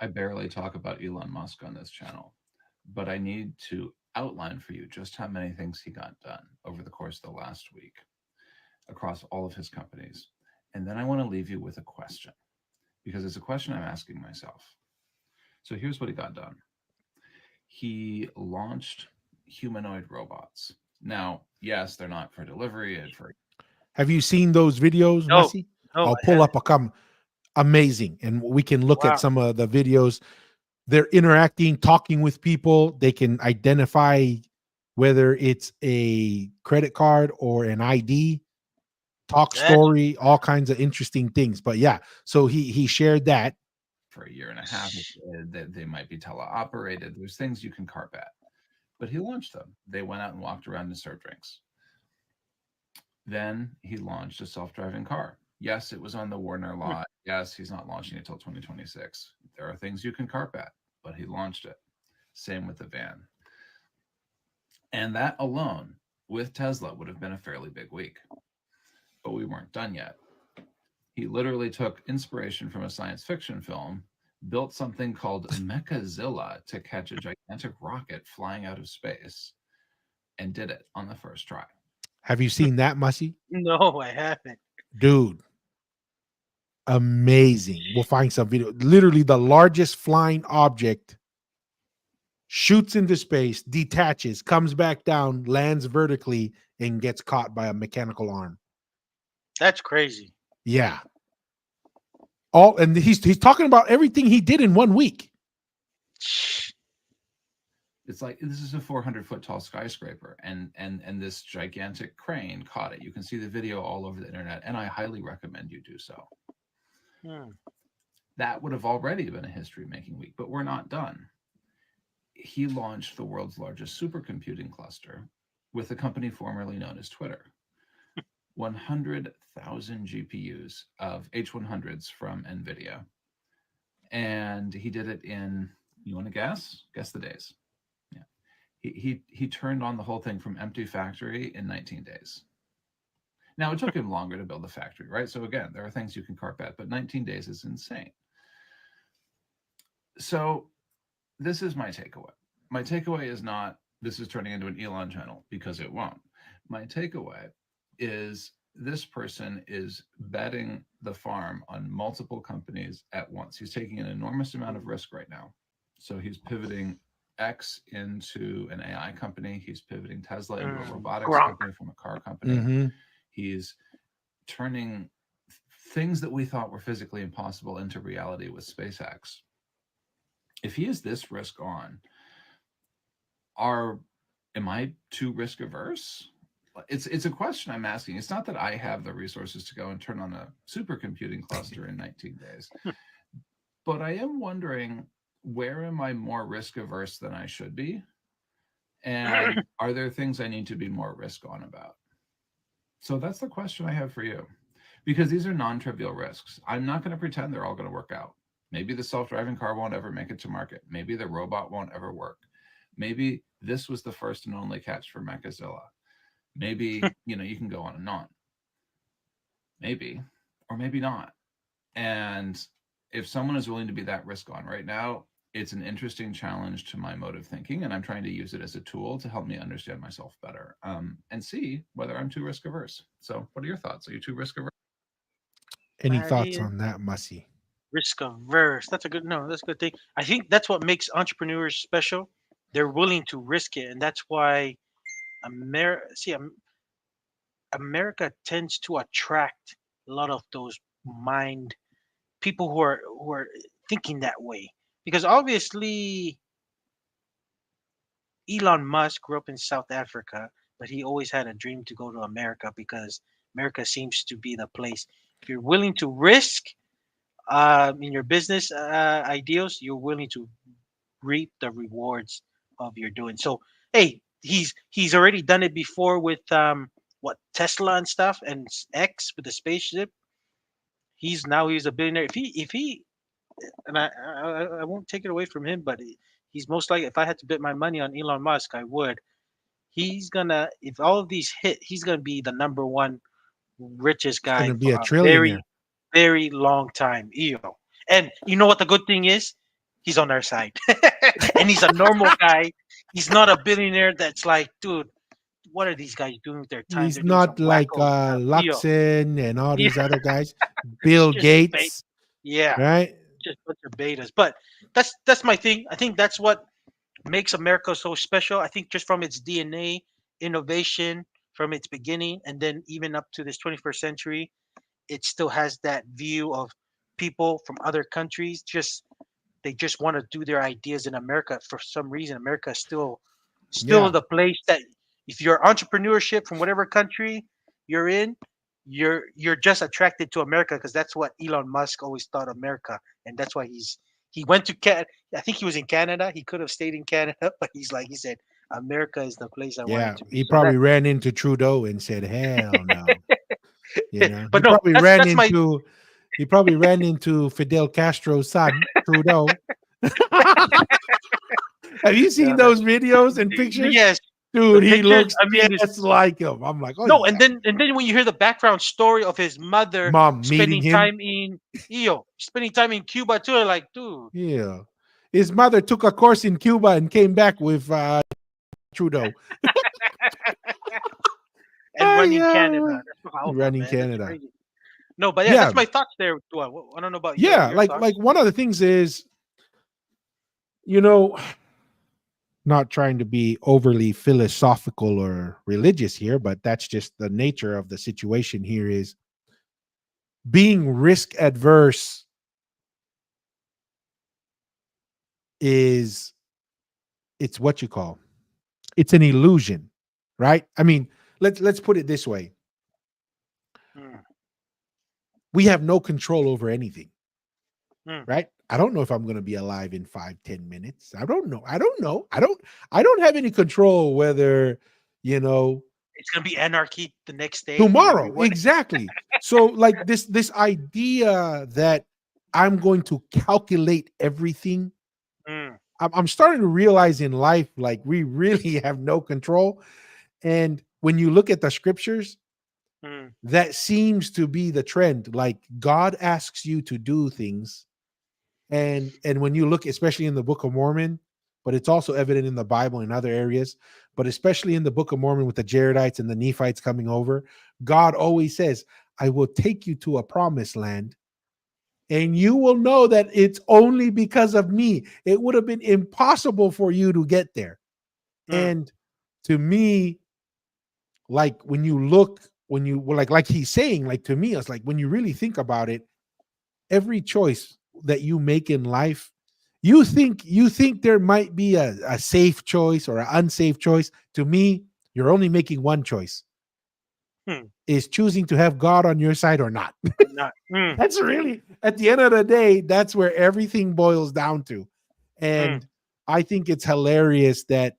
I barely talk about Elon Musk on this channel, but I need to outline for you just how many things he got done over the course of the last week across all of his companies. And then I want to leave you with a question, because it's a question I'm asking myself. So here's what he got done. He launched humanoid robots. Now, yes, they're not for delivery and for. Have you seen those videos, No, Mussy? no, I'll I pull up haven't. a come amazing, and we can look Wow. at some of the videos. They're interacting, talking with people. They can identify whether it's a credit card or an ID, talk That's story, all kinds of interesting things. But yeah, so he shared that. For a year and a half, that they might be teleoperated. There's things you can carp at. But he launched them. They went out and walked around and served drinks. Then he launched a self-driving car. Yes, it was on the Warner lot. Yes, he's not launching it until 2026. There are things you can carp at, but he launched it. Same with the van. And that alone, with Tesla, would have been a fairly big week. But we weren't done yet. He literally took inspiration from a science fiction film, built something called Mechazilla to catch a gigantic rocket flying out of space, and did it on the first try. Have you seen that, Mussy? No, I haven't. Dude, amazing. We'll find some video. Literally the largest flying object shoots into space, detaches, comes back down, lands vertically, and gets caught by a mechanical arm. That's crazy. Yeah. And he's talking about everything he did in 1 week. It's like this is a 400-foot tall skyscraper, and this gigantic crane caught it. You can see the video all over the internet, and I highly recommend you do so. That would have already been a history-making week, but we're not done. He launched the world's largest supercomputing cluster with a company formerly known as Twitter. 100,000 GPUs of H100s from NVIDIA. And he did it in, you want to guess? Guess the days. Yeah. He turned on the whole thing from empty factory in 19 days. Now, it took him longer to build the factory, right? So again, there are things you can carp at, but 19 days is insane. So this is my takeaway. My takeaway is not this is turning into an Elon channel, because it won't. My takeaway is this person is betting the farm on multiple companies at once. He's taking an enormous amount of risk right now. So he's pivoting X into an AI company. He's pivoting Tesla into a robotics company from a car company. He's turning things that we thought were physically impossible into reality with SpaceX. If he is this risk on, am I too risk averse? It's a question I'm asking. It's not that I have the resources to go and turn on a supercomputing cluster in 19 days, but I am wondering, where am I more risk averse than I should be? And are there things I need to be more risk on about? So that's the question I have for you, because these are non-trivial risks. I'm not going to pretend they're all going to work out. Maybe the self-driving car won't ever make it to market. Maybe the robot won't ever work. Maybe this was the first and only catch for Mechazilla. Maybe, you can go on and on. Maybe, or maybe not. And if someone is willing to be that risk on right now, it's an interesting challenge to my mode of thinking, and I'm trying to use it as a tool to help me understand myself better, and see whether I'm too risk averse. So what are your thoughts? Are you too risk averse? Any thoughts on that, Mussy? Risk averse. That's a good thing. I think that's what makes entrepreneurs special. They're willing to risk it, and that's why America tends to attract a lot of those mind people who are thinking that way, because obviously Elon Musk grew up in South Africa, but he always had a dream to go to America because America seems to be the place. If you're willing to risk in your business ideals, you're willing to reap the rewards of your doing. So, hey, he's already done it before with what Tesla and stuff, and X with the spaceship. He's a billionaire. If he and I won't take it away from him, but he's most likely. If I had to bet my money on Elon Musk, I would. He's gonna, if all of these hit, he's gonna be the number one richest It's going guy to be for a a very, trillionaire. very long time. EO. And you know what the good thing is? He's on our side. And he's a normal guy. He's not a billionaire that's like, dude, what are these guys doing with their time? He's They're doing some not like wacko stuff. EO. Luxon and all Yeah. these other guys. Bill Just Gates, yeah. right? Just bunch of betas. But that's my thing. I think that's what makes America so special. I think just from its DNA, innovation from its beginning, and then even up to this 21st century, it still has that view of people from other countries. They just want to do their ideas in America for some reason. America is still Yeah. the place that if you're entrepreneurship from whatever country you're in, you're just attracted to America because that's what Elon Musk always thought America, and that's why he went to I think he was in Canada. He could have stayed in Canada, but he said America is the place I wanted Yeah. to be. He So that, probably ran into Trudeau and said, hell no. He but no, probably ran that's my into Fidel Castro's son, Trudeau. Have you seen those videos and pictures? yes. Dude, The he pictures, looks I mean, just like him. I'm like, oh no, yeah. and then when you hear the background story of his mother Mom meeting him. spending time in Cuba too, like, dude, Yeah. His mother took a course in Cuba and came back with Trudeau. and running Canada. Yeah. That's Alpha, Running man. That's Canada. crazy. No, but yeah, Yeah. that's my thoughts there. Duan. I don't know about Yeah. your thoughts. Like one of the things is, not trying to be overly philosophical or religious here, but that's just the nature of the situation here is being risk adverse is it's what you call, it's an illusion, right? I mean, let's put it this way. Mm. We have no control over anything, Mm. right? I don't know if I'm going to be alive in 5-10 minutes. I don't know. I don't have any control whether, you know, It's gonna be anarchy the next day, and tomorrow. everyone. Exactly. So like this idea that I'm going to calculate everything, Mm. I'm starting to realize in life, like we really have no control. And when you look at the scriptures, Mm. that seems to be the trend. Like God asks you to do things, and when you look, especially in the Book of Mormon, but it's also evident in the Bible in other areas, but especially in the Book of Mormon with the Jaredites and the Nephites coming over, God always says, I will take you to a promised land, and you will know that it's only because of me. It would have been impossible for you to get there. Mm. And to me, like when you look, when you like he's saying, like to me, it's like when you really think about it, every choice that you make in life, you think there might be a safe choice or an unsafe choice. To me, you're only making one choice, Hmm. is choosing to have God on your side or not. Or not. Mm. That's really, at the end of the day, that's where everything boils down to. Mm. And I think it's hilarious that,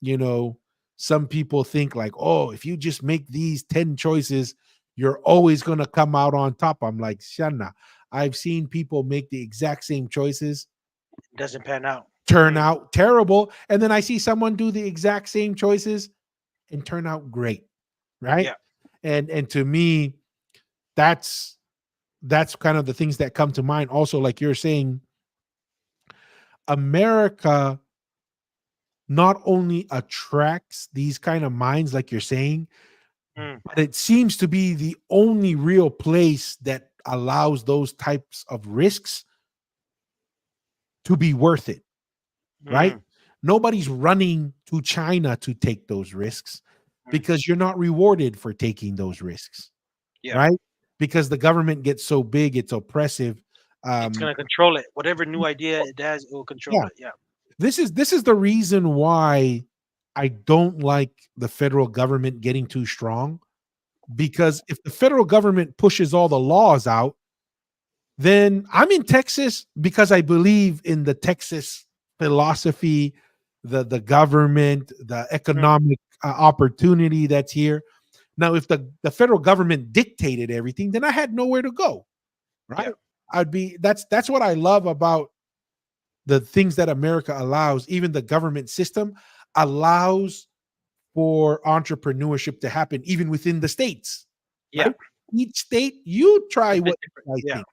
you know, some people think like, oh, if you just make these 10 choices, you're always going to come out on top. I'm like, Shanna, I've seen people make the exact same choices, Doesn't pan out. turn Mm. out terrible. And then I see someone do the exact same choices and turn out great. Right. Yeah. And to me, that's kind of the things that come to mind. Also, like you're saying, America not only attracts these kind of minds, like you're saying, Mm. but it seems to be the only real place that allows those types of risks to be worth it, right? Mm. Nobody's running to China to take those risks Mm. because you're not rewarded for taking those risks, Yeah. right? Because the government gets so big, it's oppressive. It's Um, gonna control it. Whatever new idea it has, it will control yeah, it. Yeah. this is the reason why I don't like the federal government getting too strong, because if the federal government pushes all the laws out, then I'm in Texas because I believe in the Texas philosophy, the government, the Mm. economic opportunity that's here. Now, if the federal government dictated everything, then I had nowhere to go, Yeah. right? I'd be that's what I love about the things that America allows. Even the government system allows for entrepreneurship to happen even within the states, Yeah. right? Each state, you It's try a bit what different. you guys Yeah. think,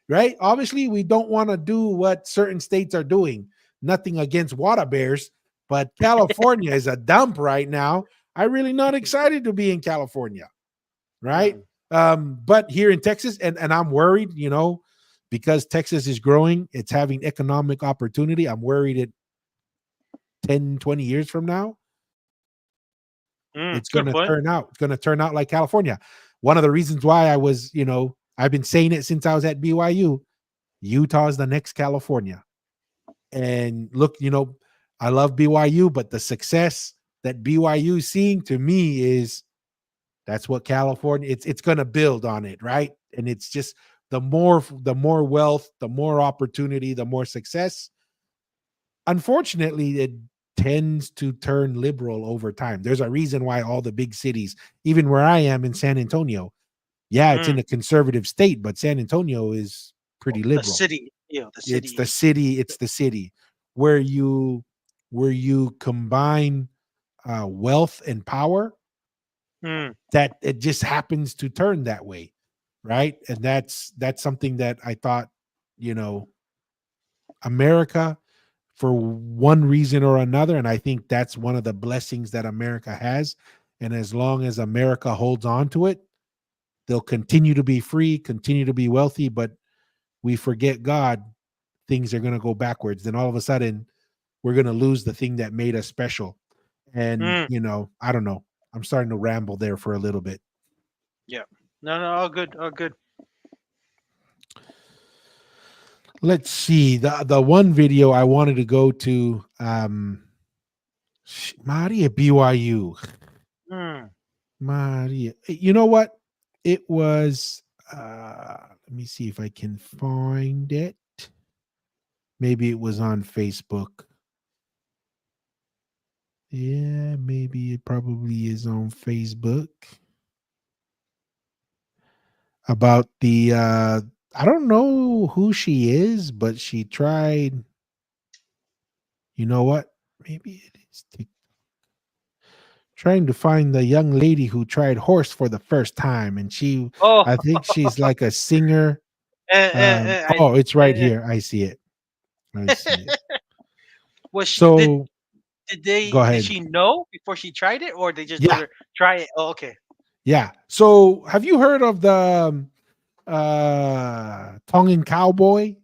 right? Obviously, we don't want to do what certain states are doing. Nothing against water bears, but California is a dump right now. I'm really not excited to be in California, right? Mm. But here in Texas, and I'm worried, because Texas is growing, it's having economic opportunity. I'm worried that 10, 20 years from now, Mm. it's going Good to point. turn out. It's going to turn out like California. One of the reasons why I was, I've been saying it since I was at BYU. Utah is the next California. And look, I love BYU, but the success that BYU is seeing, to me, is that's what California, it's going to build on it, right? And it's just the more wealth, the more opportunity, the more success. Unfortunately, it tends to turn liberal over time. There's a reason why all the big cities, even where I am in San Antonio, yeah, it's in Mm. a conservative state, but San Antonio is pretty The liberal. city. The It's city the is. city, it's the city where you combine wealth and power, Mm. that it just happens to turn that way, right? And that's something that I thought, you know, America, for one reason or another, and I think that's one of the blessings that America has. And as long as America holds on to it, they'll continue to be free, continue to be wealthy. But we forget God, things are going to go backwards. Then all of a sudden, we're going to lose the thing that made us special. And, Mm. I don't know. I'm starting to ramble there for a little bit. Yeah. No, no, all good. All good. Let's see. The one video I wanted to go to, Maria BYU. Hmm. Maria. You know what? It was let me see if I can find it. Maybe it was on Facebook. Yeah, maybe it probably is on Facebook. About the I don't know who she is, but she tried. You know what? Maybe it is trying to find the young lady who tried horse for the first time, and Oh, I think she's like a singer. I, Oh, it's right eh, here. I see it. I see it. was she So go did ahead. she know before she tried it, or they just told Yeah, her try it? Oh, okay. yeah. So have you heard of the Tongan cowboy?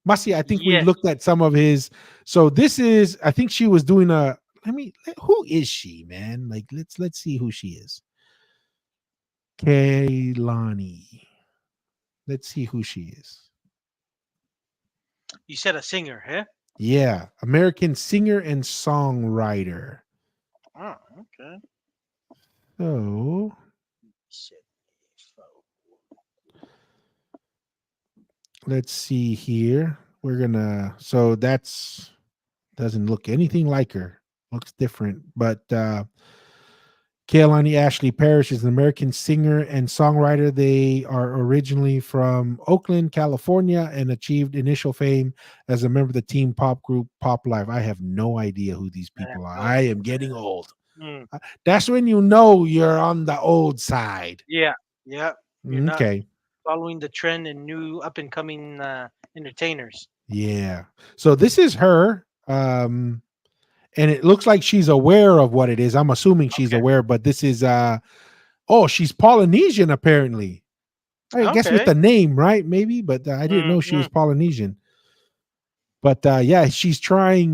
Masi, I think we Yes. looked at some of his. So this is, I think she was doing a. Who is she, man? Like, let's see who she is. Kaylani. Let's see who she is. You said a singer, huh? Yeah, American singer and songwriter. Oh, okay. So Shit. let's see here. We're gonna. So that's doesn't look anything like her. Looks different, but Kehlani Ashley Parrish is an American singer and songwriter. They are originally from Oakland, California, and achieved initial fame as a member of the teen pop group Pop Life. I have no idea who these I have people are. no I clue. am getting old. Mm. That's when you know you're on the old side. Yeah. Yeah. You're not Okay. following the trend and new up and coming entertainers. Yeah. So this is her. And it looks like she's aware of what it is. I'm assuming she's Okay. aware, but this is oh, she's Polynesian apparently. I guess with Okay. the name, right? Maybe, but I didn't know she was Mm-hmm. Polynesian. But yeah, she's trying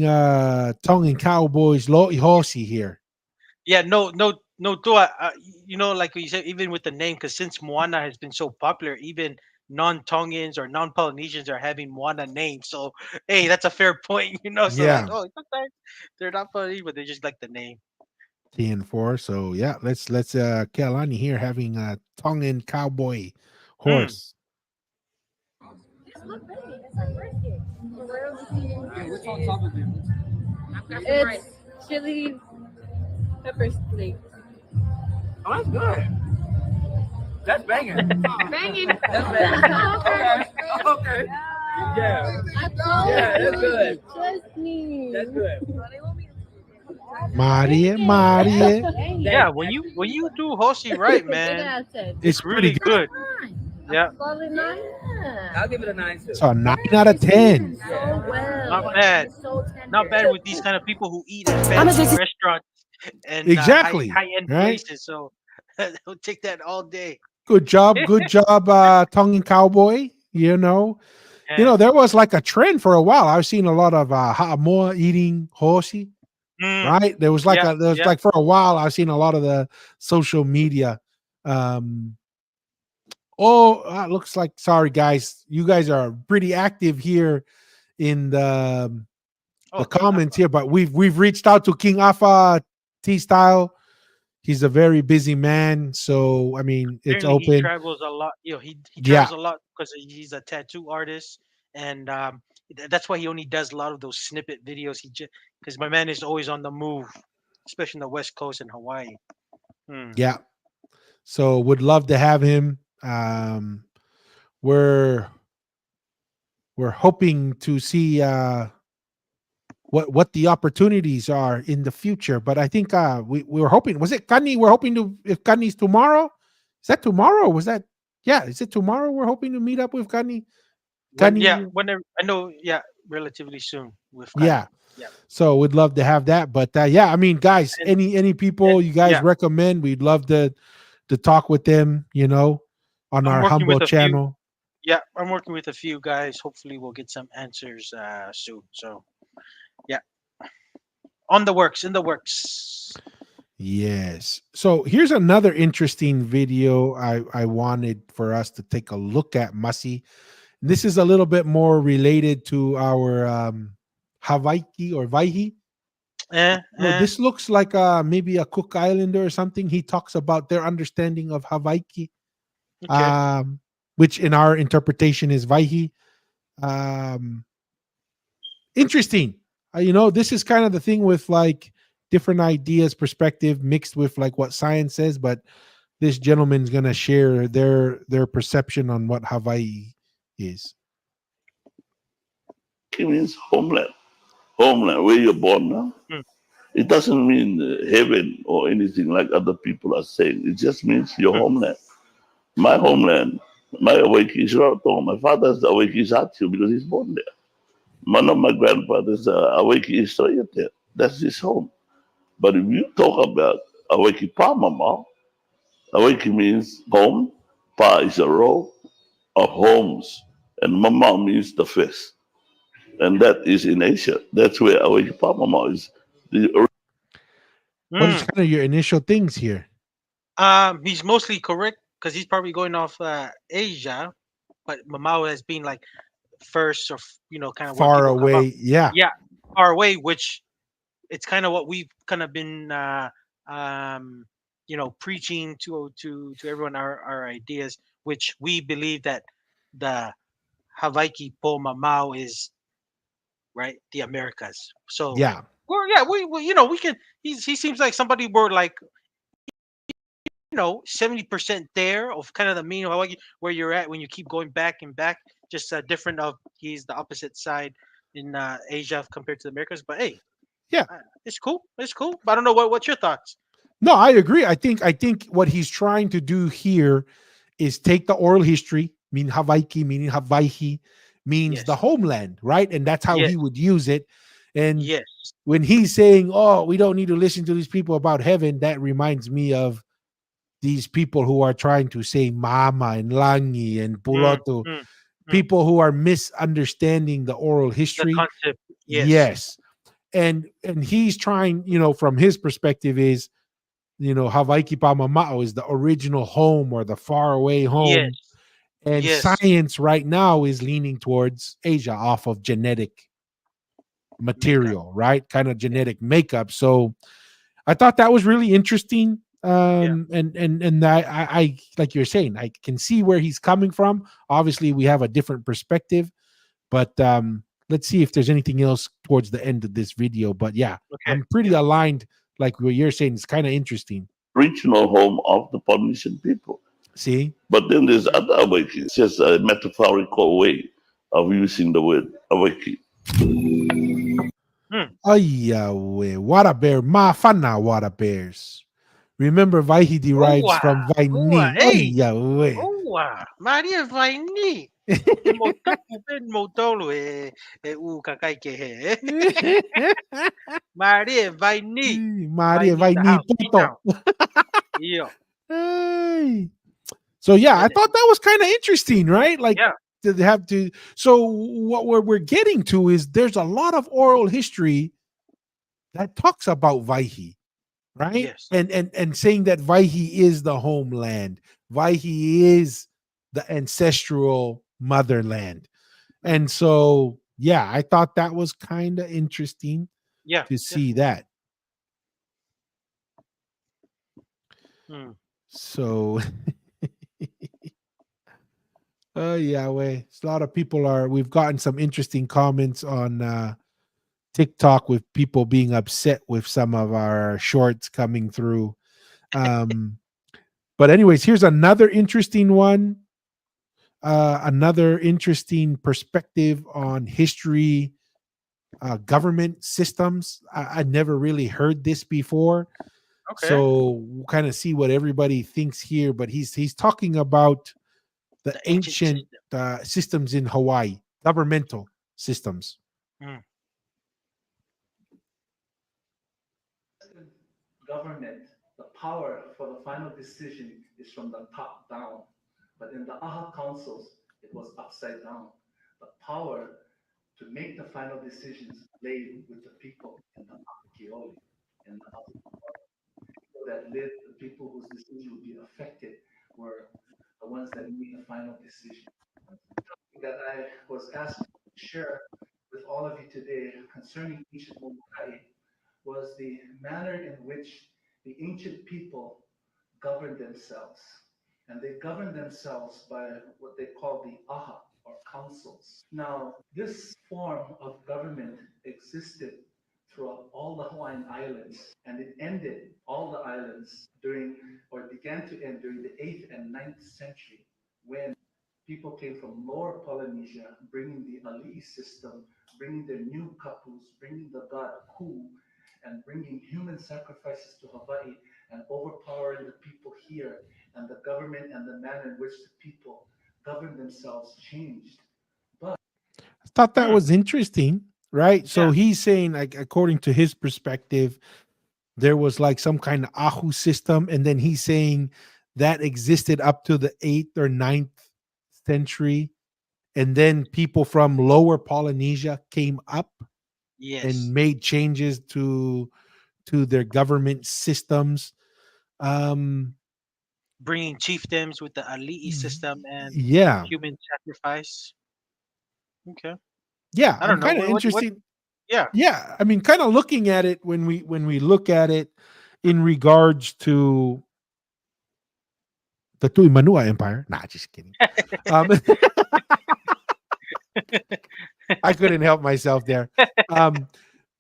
Tongan Cowboys Hosi here. Yeah. No. No. No. Do I? You know, like you said, even with the name, because since Moana has been so popular, even non-Tongans or non-Polynesians are having Moana names. So, hey, that's a fair point. You know, so like, Yeah, oh, sometimes they're not Polynesian, but they just like the name. TN4. So yeah, let's Kelani here having a Tongan Cowboy Hmm. horse. It's chili pepper steak. Oh, that's good. That's banging. Banging. That's banging. Okay. Yeah. Yeah, that's good. Trust me. That's good. Maria. Yeah. When you do Hoshi right, man, It's it's pretty really good. good. Yeah. I'll give it a 9 too. So a 9 out of 10. So well. Not bad. So Not tender. bad with these kind of people who eat at fancy restaurants and Exactly. high end Right. places. So they'll take that all day. Good job. Good job, Tongan Cowboy. Yeah. There was like a trend for a while. I've seen a lot of Ha'amoa eating horsey, Mm. right? There was Yeah. like for a while, I've seen a lot of the social media. Um, looks like, sorry guys, you guys are pretty active here in Oh, the King comments Alpha. here, but we've reached out to King Alpha T Style. He's a very busy man, so I mean it's Apparently, he open. travels a lot. He Yeah, travels a lot because he's a tattoo artist, and that's why he only does a lot of those snippet videos. Because my man is always on the move, especially in the West Coast and Hawaii. Hmm. yeah. So would love to have him. We're we're hoping to see what the opportunities are in the future. But I think we were hoping. Was it Kani? We're hoping to, if Kani's tomorrow. Is that tomorrow? Was that, yeah? Is it tomorrow? We're hoping to meet up with Kani. Kani, Whenever I know, yeah, relatively soon with yeah. Kanye. Yeah, So we'd love to have that. But yeah, I mean, guys, and any people you guys yeah, recommend, we'd love to talk with them. On I'm our working with humble a few. channel. Yeah, I'm working with a few guys. Hopefully, we'll get some answers soon. So yeah, on the works, in the works. Yes. So here's another interesting video I wanted for us to take a look at, Masi. This is a little bit more related to our Hawaii or Vaihi. No, this looks like maybe a Cook Islander or something. He talks about their understanding of Hawaii, Okay. which in our interpretation is Vaihi. Um, Interesting. This is kind of the thing with like different ideas, perspective mixed with like what science says, but this gentleman's gonna share their perception on what Hawaii is. It means homeland. Homeland, where you're born now. Hmm. It doesn't mean heaven or anything like other people are saying. It just means your homeland. My homeland, my Awaki is Rarotonga. My father's Awaki is Hatio because he's born there. One of my grandfathers, Awaki is there. That's his home. But if you talk about Awaki Pa Mama, Awaki means home. Pa is a row of homes. And Mama means the first. And that is in Asia. That's where Awaki Pa Mama is. The What is kind of your initial things here? He's mostly correct because he's probably going off Asia, but Mamao has been like first or kind of where Far people come up. away, yeah. Yeah, far away, which it's kind of what we've kind of been um, preaching to everyone our ideas, which we believe that the Hawaii po Mamao is right the Americas. So Yeah. we we can. He seems like somebody we're like 70% there of kind of the mean Hawaii where you're at when you keep going back and back. Just different of he's the opposite side in Asia compared to the Americas. But hey, yeah, it's cool. It's cool. But I don't know what's your thoughts. No, I agree. I think what he's trying to do here is take the oral history, meaning Hawaii means the homeland, right? And that's how Yes. he would use it. And Yes. when he's saying, "Oh, we don't need to listen to these people about heaven," that reminds me of these people who are trying to say mama and langi and puloto, people who are misunderstanding the oral The history. concept. Yes. Yes. And he's trying, from his perspective is, Hawaii Pamamao is the original home or the faraway Yes. home. And Yes. science right now is leaning towards Asia off of genetic material, right? Kind of genetic makeup. So I thought that was really interesting. And I like you're saying, I can see where he's coming from. Obviously, we have a different perspective, but let's see if there's anything else towards the end of this video. But yeah, I'm pretty aligned. Like what you're saying, it's kind of interesting. Regional home of the Polynesian people. See? But then there's other Awaki. It's just a metaphorical way of using the word Awaki. Ay, water bear, mafana water bears. Remember, Vaihi derives from Vaini. Hey. Ay, Maria vai ni. Mo tapu ben mo tolu u kakai ke he. Maria vai ni. Maria the Vaini house. Poto. Yeah. Hey. So yeah, I thought that was kind of interesting, right? Like to have to. So what we're getting to is there's a lot of oral history that talks about Vaihi, right? Yes. And saying that Vaihi is the homeland, Vaihi is the ancestral motherland. And so yeah, I thought that was kind of interesting to see that. So oh yeah, way. A lot of people we've gotten some interesting comments on TikTok with people being upset with some of our shorts coming through. But anyways, here's another interesting one. Another interesting perspective on history, government systems. I never really heard this before. Okay. So we'll kind of see what everybody thinks here. But he's talking about the ancient systems in Hawaii, governmental systems. Government, the power for the final decision is from the top down. But in the AHA councils, it was upside down. The power to make the final decisions lay with the people in the Akioli, in the people that lived, the people whose decision would be affected were the ones that made the final decision. Something that I was asked to share with all of you today concerning ancient Molokai was the manner in which the ancient people governed themselves. And they governed themselves by what they call the aha, or councils. Now, this form of government existed throughout all the Hawaiian Islands, and it ended all the islands during, or began to end during the 8th and 9th century, when people came from Lower Polynesia, bringing the Ali'i system, bringing their new kapus, bringing the god Ku, and bringing human sacrifices to Hawaii and overpowering the people here, and the government and the manner in which the people governed themselves changed. But I thought that was interesting, right? So Yeah. he's saying, like, according to his perspective, there was like some kind of Ahu system, and then he's saying that existed up to the 8th or 9th century, and then people from Lower Polynesia came up and Yes. made changes to their government systems. Um, Bringing chiefdoms with the Ali'i system and yeah, human sacrifice. Okay. yeah, I I'm don't know. kind of What? interested. Yeah. Yeah, I mean, kind of looking at it when we look at it in regards to the Tuimanua Empire. Nah, just kidding. Um, I couldn't help myself there. Um,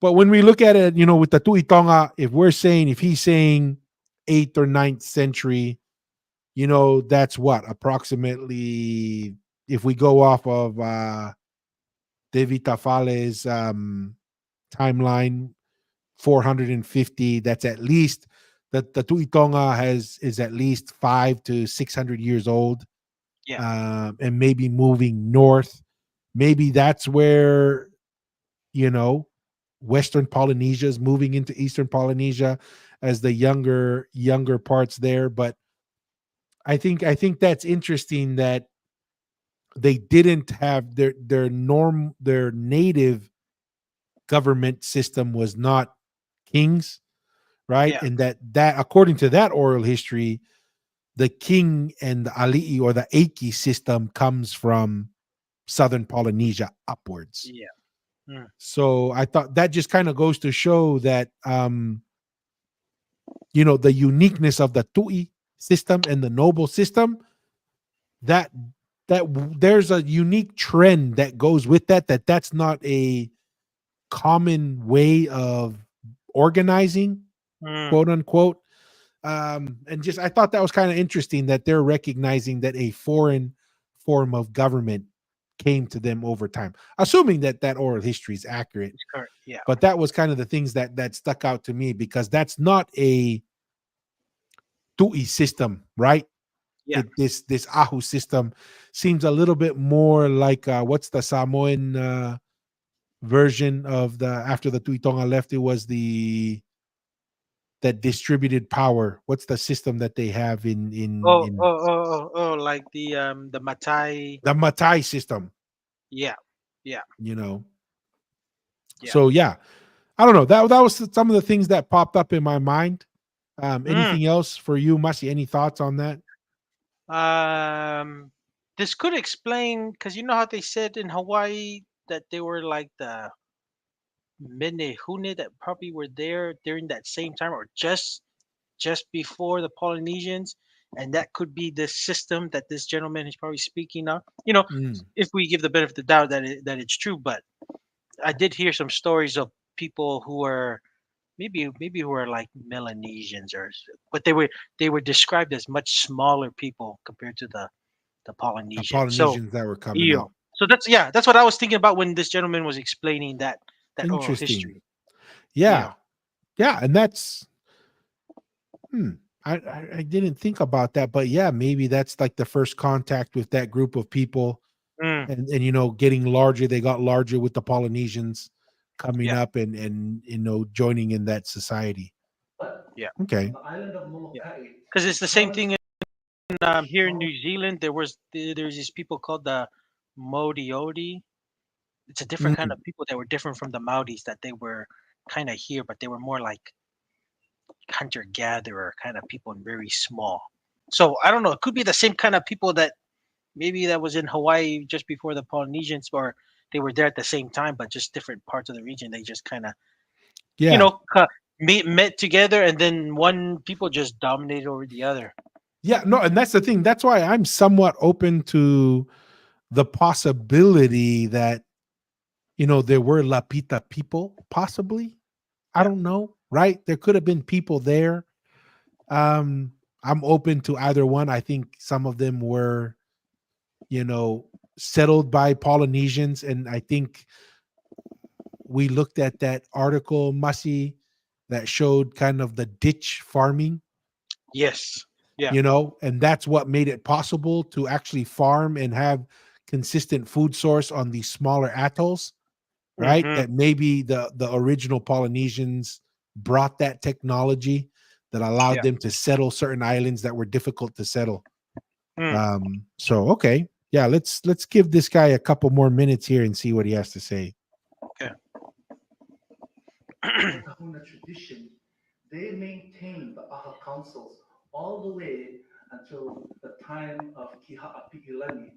but when we look at it, with the Tuitonga, if he's saying 8th or 9th century, that's what approximately, if we go off of David Tafale's timeline, 450. That's at least the Tuitonga is at least 500 to 600 years old, Yeah. and maybe moving north. Maybe that's where you know Western Polynesia is moving into Eastern Polynesia as the younger parts there. But I think that's interesting that they didn't have their native government system was not kings, right? Yeah. And that according to that oral history, the king and the ali'i, or the Aiki system, comes from southern Polynesia upwards. Yeah. Mm. So I thought that just kind of goes to show that the uniqueness of the Tui system and the noble system, that there's a unique trend that goes with that's not a common way of organizing, Mm. quote unquote. And just I thought that was kind of interesting that they're recognizing that a foreign form of government came to them over time, assuming that oral history is accurate. It's correct. Yeah. But that was kind of the things that stuck out to me, because that's not a Tui system, right? Yeah. This Ahu system seems a little bit more like what's the Samoan version of the after the Tuitonga left? It was the that distributed power. What's the system that they have Like the Matai. the Matai system? Yeah. Yeah. You know. Yeah. So yeah, I don't know. That was some of the things that popped up in my mind. Mm. Anything else for you, Masi? Any thoughts on that? Um, this could explain, because you know how they said in Hawaii that they were like the Menehune that probably were there during that same time, or just before the Polynesians, and that could be the system that this gentleman is probably speaking of. Mm. If we give the benefit of the doubt that it's true, but I did hear some stories of people who were maybe who were like Melanesians, but they were described as much smaller people compared to the The Polynesians. So, Polynesians that were coming yeah. out. So that's what I was thinking about when this gentleman was explaining that oral Interesting. history. Yeah, Yeah. yeah, and that's hmm. I didn't think about that, but yeah, maybe that's like the first contact with that group of people, Mm. and getting larger. They got larger with the Polynesians coming Yeah. up and joining in that society. Yeah. Okay. on the island of Yeah. Molokai, Because the it's the same province thing here in strong. New Zealand. There's these people called the Moriori. It's a different kind Mm. of people that were different from the Maoris, that they were kind of here, but they were more like hunter gatherer kind of people and very small. So I don't know. It could be the same kind of people that maybe that was in Hawaii just before the Polynesians, or they were there at the same time, but just different parts of the region. They just kind of you Yeah. know, met together, and then one people just dominated over the other. Yeah, no, and that's the thing. That's why I'm somewhat open to the possibility that, there were Lapita people, possibly. I don't know, right? There could have been people there. Um, I'm open to either one. I think some of them were, you know, settled by Polynesians. And I think we looked at that article, Mussy, that showed kind of the ditch farming, Yes. Yeah. and that's what made it possible to actually farm and have consistent food source on these smaller atolls, right? Hmm. That maybe the original Polynesians brought that technology that allowed Yeah. them to settle certain islands that were difficult to settle. Mm. So okay, yeah, let's give this guy a couple more minutes here and see what he has to say. Okay. Kahuna tradition, they maintained the Aha councils all the way until the time of Kiha the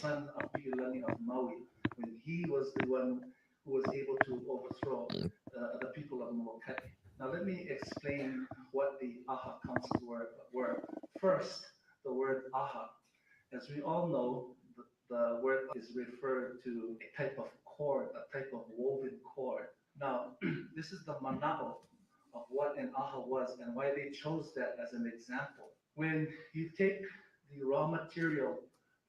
son of Pi'ilani of Maui, when he was the one who was able to overthrow the people of Molokai. Now let me explain what the Aha councils were. First, the word Aha. As we all know, the word is referred to a type of cord, a type of woven cord. Now, this is the mana'o of what an aha was and why they chose that as an example. When you take the raw material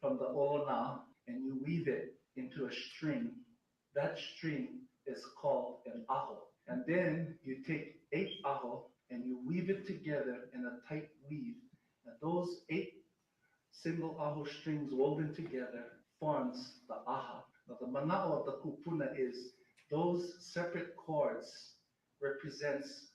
from the olona and you weave it into a string, that string is called an aho. And then you take 8 aho and you weave it together in a tight weave. And those 8 single aho strings woven together forms the aha. Now the mana'o of the kupuna is those separate chords represents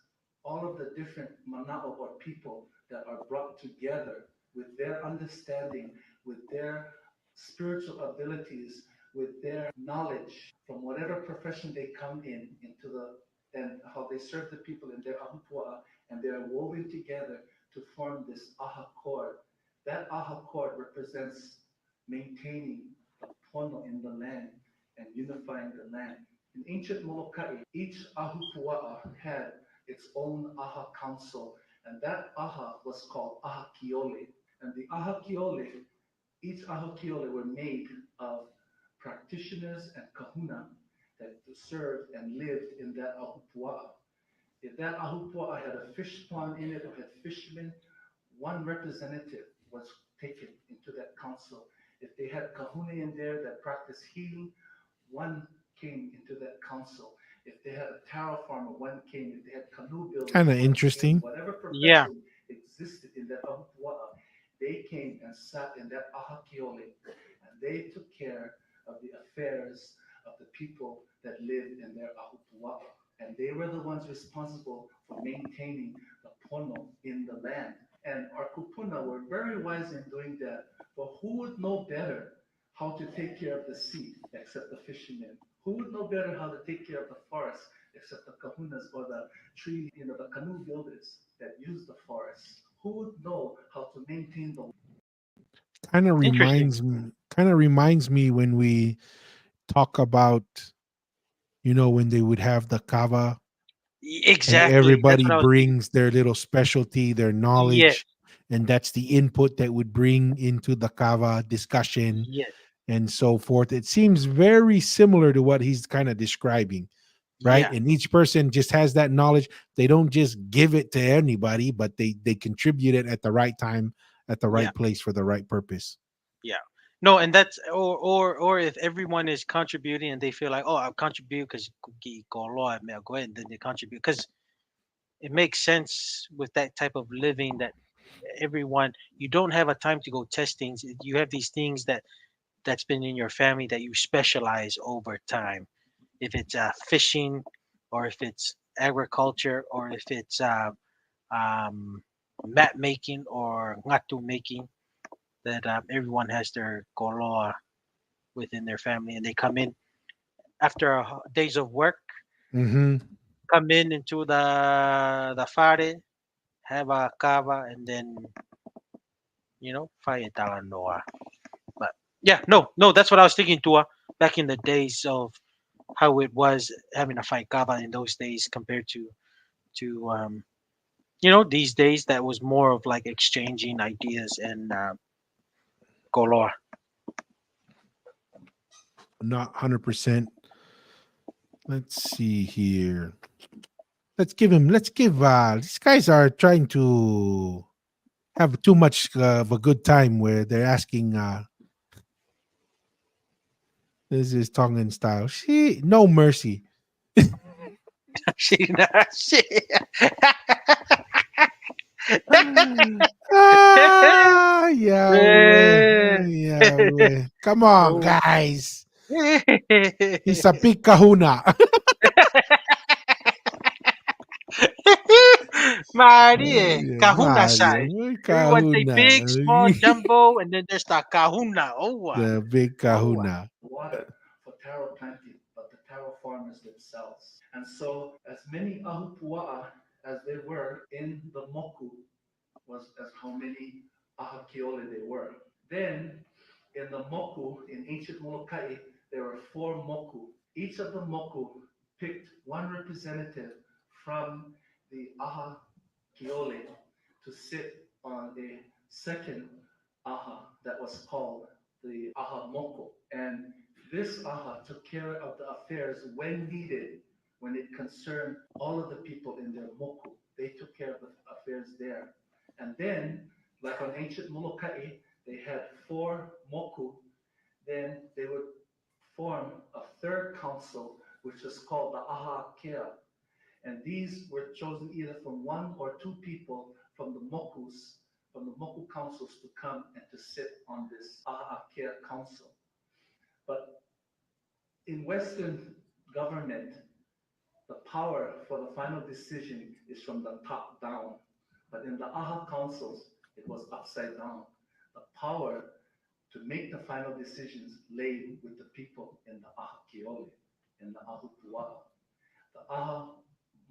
all of the different mana'o or people that are brought together with their understanding, with their spiritual abilities, with their knowledge from whatever profession they come into the and how they serve the people in their ahupua'a, and they're woven together to form this aha chord. That aha chord represents maintaining the pono in the land and unifying the land. In ancient Molokai, each ahupua'a had its own aha council, and that aha was called aha kiole. And the aha kiole, each aha kiole were made of practitioners and kahuna that served and lived in that ahupua'a. If that ahupua'a had a fish pond in it or had fishermen, one representative was taken into that council. If they had kahuna in there that practiced healing, one came into that council. If they had a taro farmer, one came. If they had canoe builders, Kind of one came. interesting. Whatever Yeah. profession existed in that ahupua'a, they came and sat in that aha kiole, and they took care of the affairs of the people that lived in their ahupua'a. And they were the ones responsible for maintaining the pono in the land. And our kupuna were very wise in doing that. But who would know better how to take care of the sea except the fishermen? Who would know better how to take care of the forest except the kahunas or the tree, the canoe builders that use the forest? Who would know how to maintain the Interesting. Kind of reminds me when we talk about, when they would have the kava and Exactly. That's everybody what I was thinking. brings their little specialty, their Yes. knowledge, and that's the input that would bring into the kava discussion Yes. and so forth. It seems very similar to what he's kind of describing, right? Yeah. And each person just has that knowledge. They don't just give it to anybody, but they contribute it at the right time, at the Yeah. right place for the right purpose. Yeah. No, and that's or if everyone is contributing and they feel like, oh, I'll contribute because go ahead and then they contribute because it makes sense with that type of living that everyone you don't have a time to go test things. You have these things that's been in your family that you specialize over time. If it's fishing, or if it's agriculture, or if it's um, mat making or ngatu making, that everyone has their koloa within their family, and they come in after days of work, Hmm. come in into the fare, have a kava, and then fire talanoa. But yeah, no, that's what I was thinking, Tua. Back in the days of how it was having a fight kava in those days compared to these days that was more of like exchanging ideas and color. Not 100%. Let's see here. Let's give these guys are trying to have too much of a good time where they're asking this is Tongan style. She no mercy. She Yeah. Come on, Oh. guys. He's a big kahuna. Marie, kahuna Mario, size. Everyone say kahuna. big, small, jumbo, and then there's the kahuna. Oh, The big kahuna. water for taro planting, but the taro farmers themselves. And so, as many ahupua'a as they were in the moku was as how many ahakiole they were. Then, in the moku, in ancient Molokai, there were 4 moku. Each of the moku picked one representative from the ahakiole to sit on a second aha that was called the aha moko. And this aha took care of the affairs when needed, when it concerned all of the people in their moku. They took care of the affairs there. And then, like on ancient Molokai, they had 4 moku. Then they would form a third council, which is called the aha kea. And these were chosen either from 1 or 2 people from the mokus, from the moku councils to come and to sit on this aha kea council. But in Western government, the power for the final decision is from the top down. But in the AHA councils, it was upside down. The power to make the final decisions lay with the people in the AHA Kiole, in the Ahupua'a. The AHA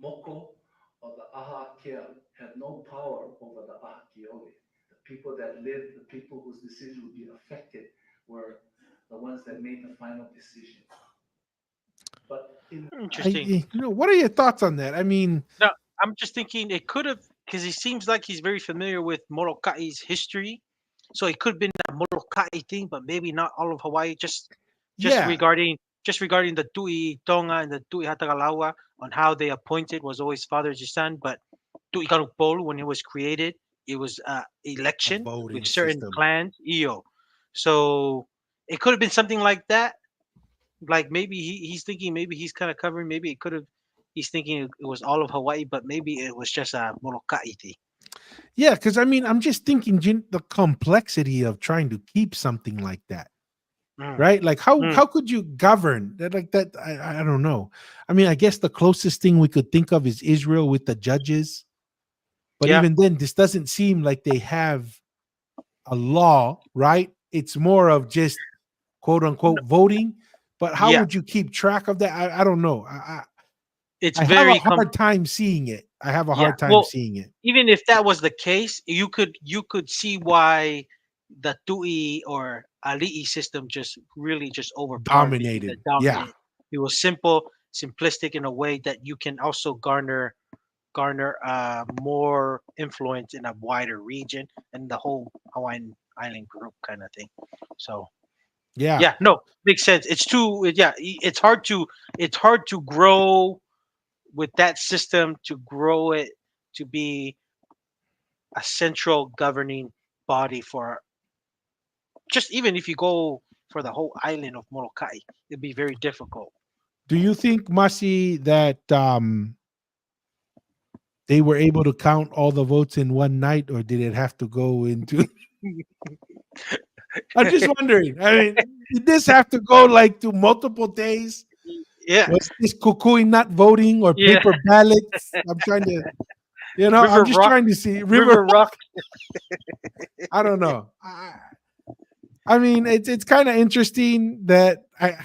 Moko or the AHA Kea had no power over the AHA Kiole. The people that lived, the people whose decision would be affected, were the ones that made the final decision. But in interesting. What are your thoughts on that? I mean, No, I'm just thinking it could have because he seems like he's very familiar with Molokai's history, so it could have been a Molokai thing, but maybe not all of Hawaii. Just yeah, regarding the Tui Tonga and the Tui Hatagalawa on how they appointed was always father to son, but Tui Karupolu when it was created, it was a election with voting certain system. clans. So it could have been something like that. Like maybe he's thinking maybe he's kind of covering. Maybe it could have. He's thinking it was all of Hawaii, but maybe it was just a Molokai thing. Yeah, because I mean, I'm just thinking the complexity of trying to keep something like that. Right? Like how could you govern that like that? I don't know. I mean, I guess the closest thing we could think of is Israel with the judges. But Yeah. even then, this doesn't seem like they have a law, right? It's more of just quote unquote voting. But how Yeah. would you keep track of that? I don't know. It's I have very a hard time seeing it. I have a yeah. hard time Well, seeing it. even if that was the case, you could see why the Tui or Ali'i system just really just overpowered the Dominated. Yeah. dominant. It was simple, simplistic in a way that you can also garner more influence in a wider region and the whole Hawaiian island group kind of thing. So Yeah. yeah, no, makes sense. It's hard to grow with that system to grow it to be a central governing body for just even if you go for the whole island of Molokai, it'd be very difficult. Do you think, Masi, that they were able to count all the votes in one night, or did it have to go into? I'm just wondering. I mean, did this have to go like to multiple days? Yeah. Was this Kukui not voting or Yeah. paper ballots? I'm trying to, I'm just trying to see River Rock. I don't know. I mean, it's kind of interesting that I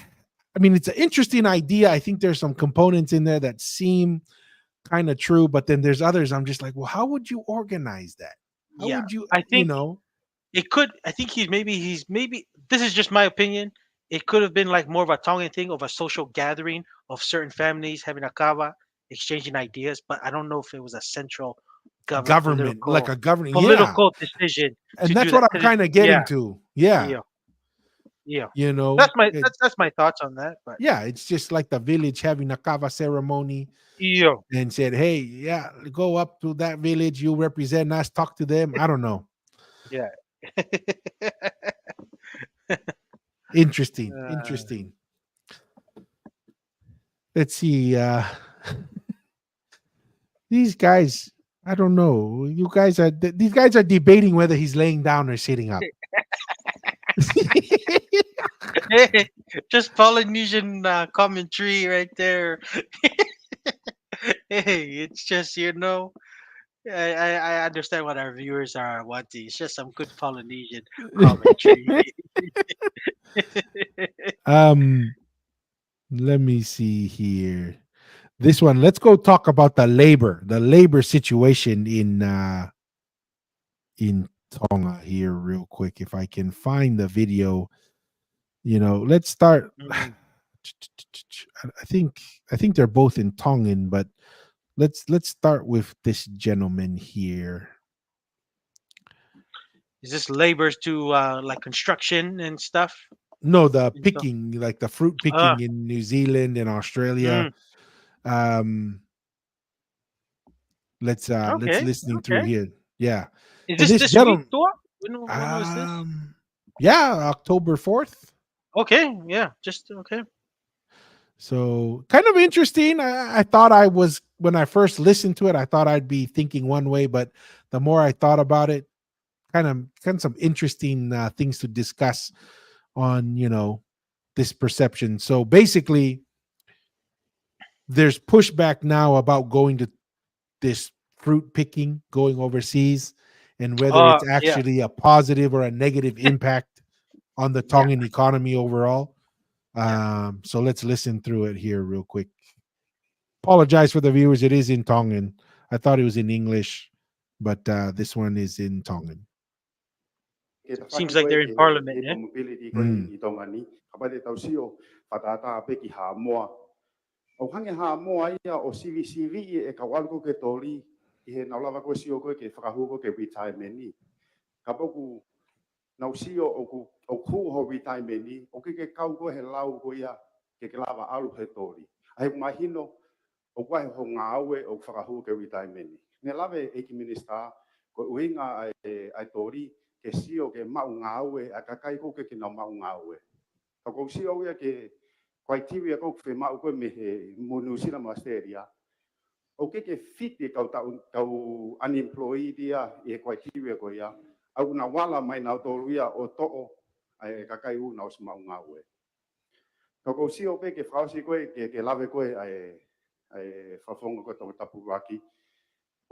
mean, it's an interesting idea. I think there's some components in there that seem kind of true, but then there's others. I'm just like, well, how would you organize that? How Yeah, would you, I think it could. I think he's maybe this is just my opinion. it could have been like more of a Tongan thing of a social gathering of certain families having a kava, exchanging ideas. But I don't know if it was a central Government, like a government, yeah. political decision to And do that's that. what I'm 'Cause kind of yeah, getting to. Yeah. yeah, yeah. You know, it, That's my thoughts on that. But yeah, it's just like the village having a kava ceremony yeah, and said, hey, yeah, go up to that village, you represent us, talk to them. I don't know. yeah. Interesting. Uh, Interesting. Let's see. These guys, I don't know. These guys are debating whether he's laying down or sitting up. hey, just Polynesian commentary right there. Hey, it's just I understand what our viewers are wanting. It's just some good Polynesian commentary. um, let me see here. This one, let's go talk about the labor situation in Tonga here real quick. If I can find the video, let's start. Mhm. I think they're both in Tongan, but let's start with this gentleman here. Is this labors to like construction and stuff? No, the And so, picking, like the fruit picking in New Zealand and Australia. mm, Um, let's okay, listening through okay. here. Yeah, Is and this this this week, gentleman, Tua? When was this? yeah, October 4th. Okay, yeah, just okay. So kind of interesting. I thought I was when I first listened to it, I thought I'd be thinking one way, but the more I thought about it, kind of some interesting things to discuss on this perception. So basically, there's pushback now about going to this fruit picking, going overseas, and whether it's Yeah, actually a positive or a negative impact on the yeah, Tongan economy overall. yeah. So let's listen through it here real quick. Apologize for the viewers. It is in Tongan. I thought it was in English, but this one is in Tongan. Seems like they're in parliament, eh? Mm. O hange ha moa ia o CV e ka walu ke tori I he naulawa ko sio ko ke whakahu ke retirement ni. Ka poku nau sio o ku ho retirement ni o ke kau ko he lau ko ia ke lava alu he tori. Ai mahino o kwa ho ngawe o whakahu ke retirement ni. Ne lave e ki minister ko uinga ai tori ke sio ke mau ngawe a kakai ko ke na mau ngawe. Ka ko sio ia ke criteria ko fe mau ko me monu sina masteria o ke fit kau unemployed dia e criteria ko ia au na wala mai na to ia o to ai ka kai u na os mau ngawe ko si o ke frausi ko ke lave ko ai fa fongo ko to tapu waki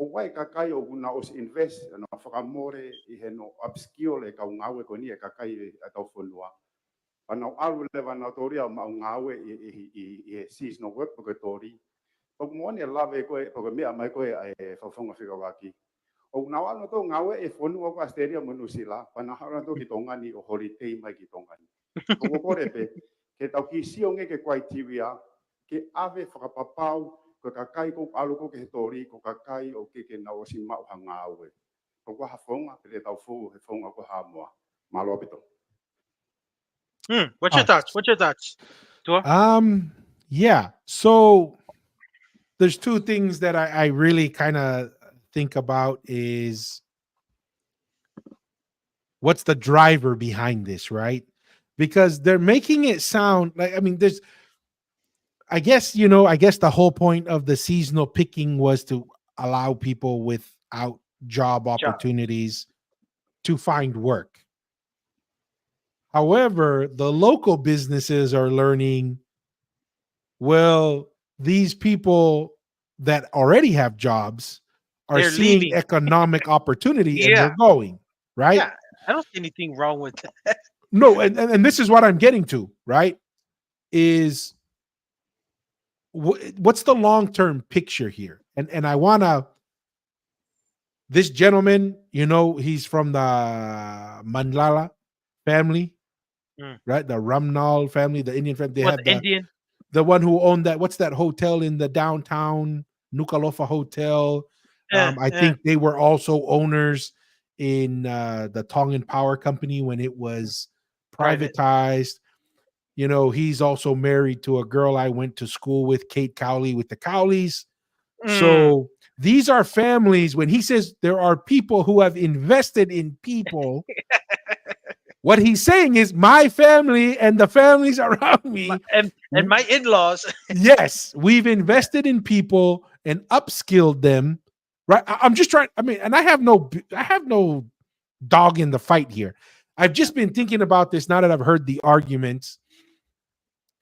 o wai ka kai o na os invest na fa more I he no upskill e ka ngawe ko ni ka kai a to fonua ana alu le vana toria ma ngawe I seasonal work ko tori o mo ne lave ko ko me mai ko ai fa fonga fika waki o na ano to ngawe e fonu ko asteria monusila pana hana to kitongani o holiday mai kitongani ko ko repe ke tau ki sionge ke criteria ke ave whakapapau ko kakai ko alu ko ke tori ko kakai o ke na o si mau hangawe ko ko hafonga pe tau fu he fonga ko hamoa malo pito. What's your thoughts? What's your thoughts, Tua? Yeah. So there's two things that I really kind of think about is what's the driver behind this, right? Because they're making it sound like, I mean, I guess the whole point of the seasonal picking was to allow people without job opportunities to find work. However, the local businesses are learning, well, these people that already have jobs are They're seeing leaving. economic opportunity and they're Yeah, going, right? yeah. I don't see anything wrong with that. No, and this is what I'm getting to, right? Is what's the long-term picture here? And I want to this gentleman, he's from the Mandlala family. Mm. right? The Ramnal family, the Indian family. They What have Indian? the one who owned that. What's that hotel in the downtown Nucalofa Hotel? I Eh. think they were also owners in the Tongan Power Company when it was Private. privatized. You know, he's also married to a girl I went to school with, Kate Cowley, with the Cowleys. Mm. So these are families. When he says there are people who have invested in people, what he's saying is my family and the families around me. And my in-laws. Yes, we've invested in people and upskilled them. Right. I'm just trying. I mean, and I have no dog in the fight here. I've just been thinking about this now that I've heard the arguments.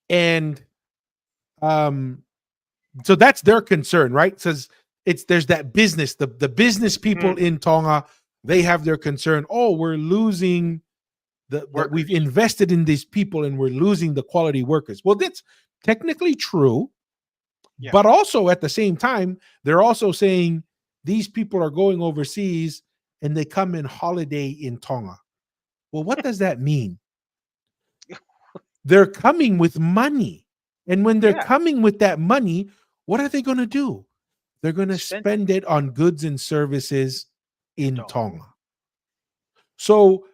And so that's their concern, right? Says there's that business, the business people in Tonga, they have their concern. Oh, we're losing that we've invested in these people and we're losing the quality workers. Well, that's technically true. Yeah. But also at the same time, they're also saying these people are going overseas and they come in holiday in Tonga. Well, what does that mean? They're coming with money. And when they're coming with that money, what are they going to do? They're going to spend it on goods and services in Tonga. So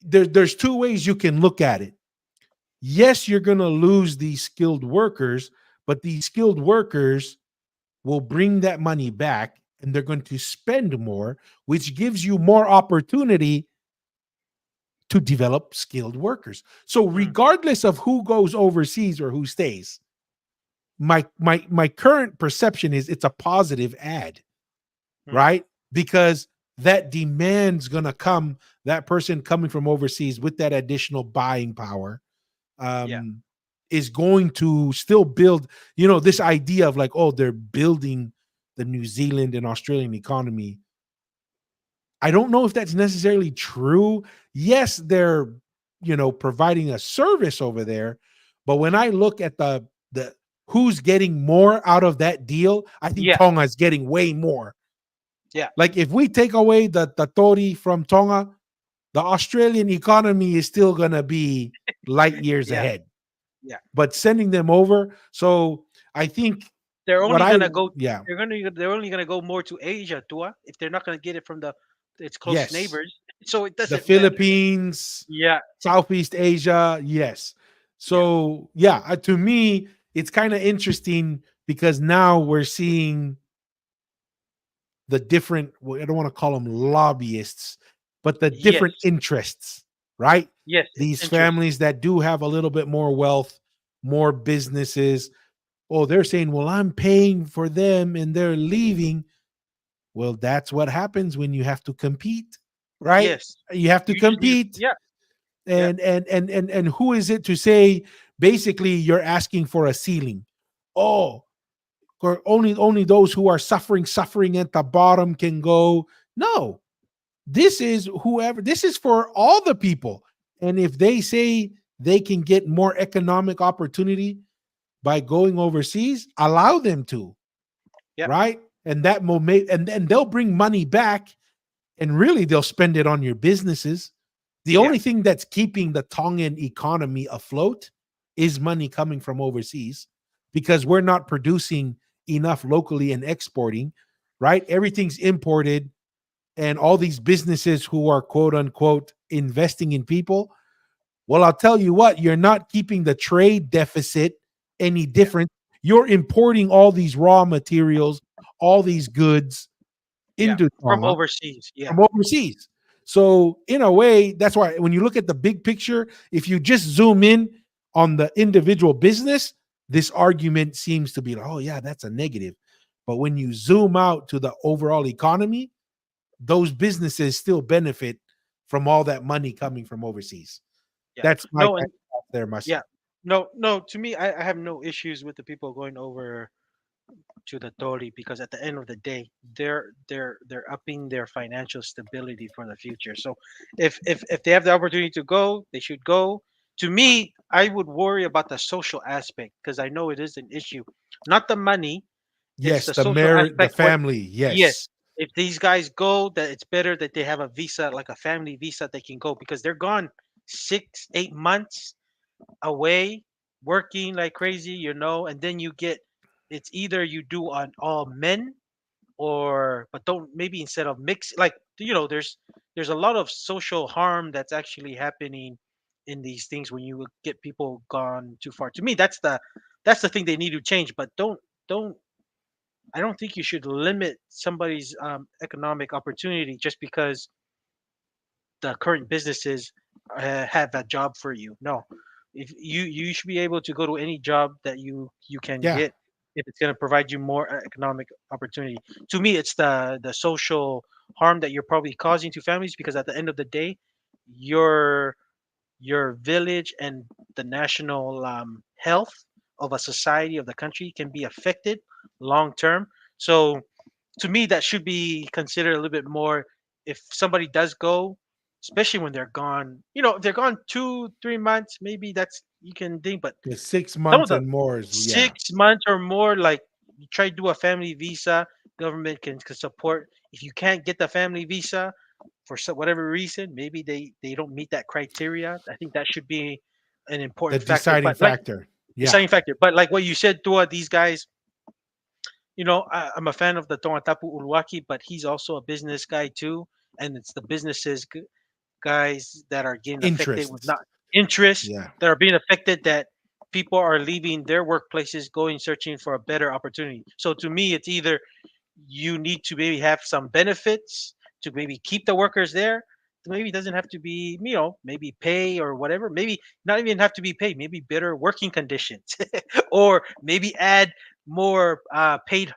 there's two ways you can look at it. Yes, you're going to lose these skilled workers, but these skilled workers will bring that money back and they're going to spend more, which gives you more opportunity to develop skilled workers. So regardless of who goes overseas or who stays, my current perception is it's a positive ad, right? Because that demand's going to come, that person coming from overseas with that additional buying power is going to still build, this idea of like, oh, they're building the New Zealand and Australian economy. I don't know if that's necessarily true. Yes, they're, providing a service over there. But when I look at the who's getting more out of that deal, I think Tonga is getting way more. Yeah. Like if we take away the tori from Tonga, the Australian economy is still going to be light years ahead. Yeah. But sending them over, so I think they're only gonna go. Yeah. They're only gonna go more to Asia, Tua, if they're not gonna get it from its close neighbors. So it doesn't the Philippines, matter. Southeast Asia, yes. So to me, it's kind of interesting because now we're seeing the different, I don't want to call them lobbyists, but the different interests, right? Yes. These families that do have a little bit more wealth, more businesses. Oh, they're saying, well, I'm paying for them and they're leaving. Well, that's what happens when you have to compete, right? Yes. You have to compete. And who is it to say basically you're asking for a ceiling? Oh, or only those who are suffering at the bottom can go. No, this is whoever. This is for all the people. And if they say they can get more economic opportunity by going overseas, allow them to. Right? And that moment, and they'll bring money back, and really they'll spend it on your businesses. The only thing that's keeping the Tongan economy afloat is money coming from overseas, because we're not producing enough locally and exporting, right? Everything's imported, and all these businesses who are quote unquote investing in people. Well, I'll tell you what, you're not keeping the trade deficit any different. You're importing all these raw materials, all these goods into from Tonga, overseas. From overseas. So in a way, that's why when you look at the big picture, if you just zoom in on the individual business, this argument seems to be like, oh yeah, that's a negative. But when you zoom out to the overall economy, those businesses still benefit from all that money coming from overseas. That's my No, and there, myself. no. To me, I have no issues with the people going over to the Tori, because at the end of the day, they're upping their financial stability for the future. So if they have the opportunity to go, they should go. To me, I would worry about the social aspect, because I know it is an issue, not the money. It's Yes, the the social marriage, the aspect. Where, family. Yes. yes, if these guys go, that it's better that they have a visa, like a family visa, they can go, because they're gone 6, 8 months away working like crazy, and then you get, it's either you do on all men, or but don't, maybe instead of mix, like, there's a lot of social harm that's actually happening in these things when you get people gone too far. To me, that's the thing they need to change. But don't I don't think you should limit somebody's economic opportunity just because the current businesses have a job for you. No, if you should be able to go to any job that you can Yeah. get, if it's going to provide you more economic opportunity. To me, it's the social harm that you're probably causing to families, because at the end of the day, your your village and the national health of a society, of the country, can be affected long term. So to me, that should be considered a little bit more. If somebody does go, especially when they're gone, if they're gone 2, 3 months, maybe that's, you can think. But The six some of months the and more is, yeah. 6 months or more, like, you try to do a family visa, government can support. If you can't get the family visa for whatever reason, maybe they don't meet that criteria, I think that should be an The important factor. deciding But like, factor. Yeah. deciding factor. But like what you said, Dua, these guys, I'm a fan of the Tongatapu Uluwaki, but he's also a business guy too. And it's the businesses guys that are getting affected with Interests. not interest, Yeah. that are being affected, that people are leaving their workplaces, going searching for a better opportunity. So to me, it's either you need to maybe have some benefits to maybe keep the workers there. Maybe it doesn't have to be, maybe pay or whatever. Maybe not even have to be paid. Maybe better working conditions, or maybe add more paid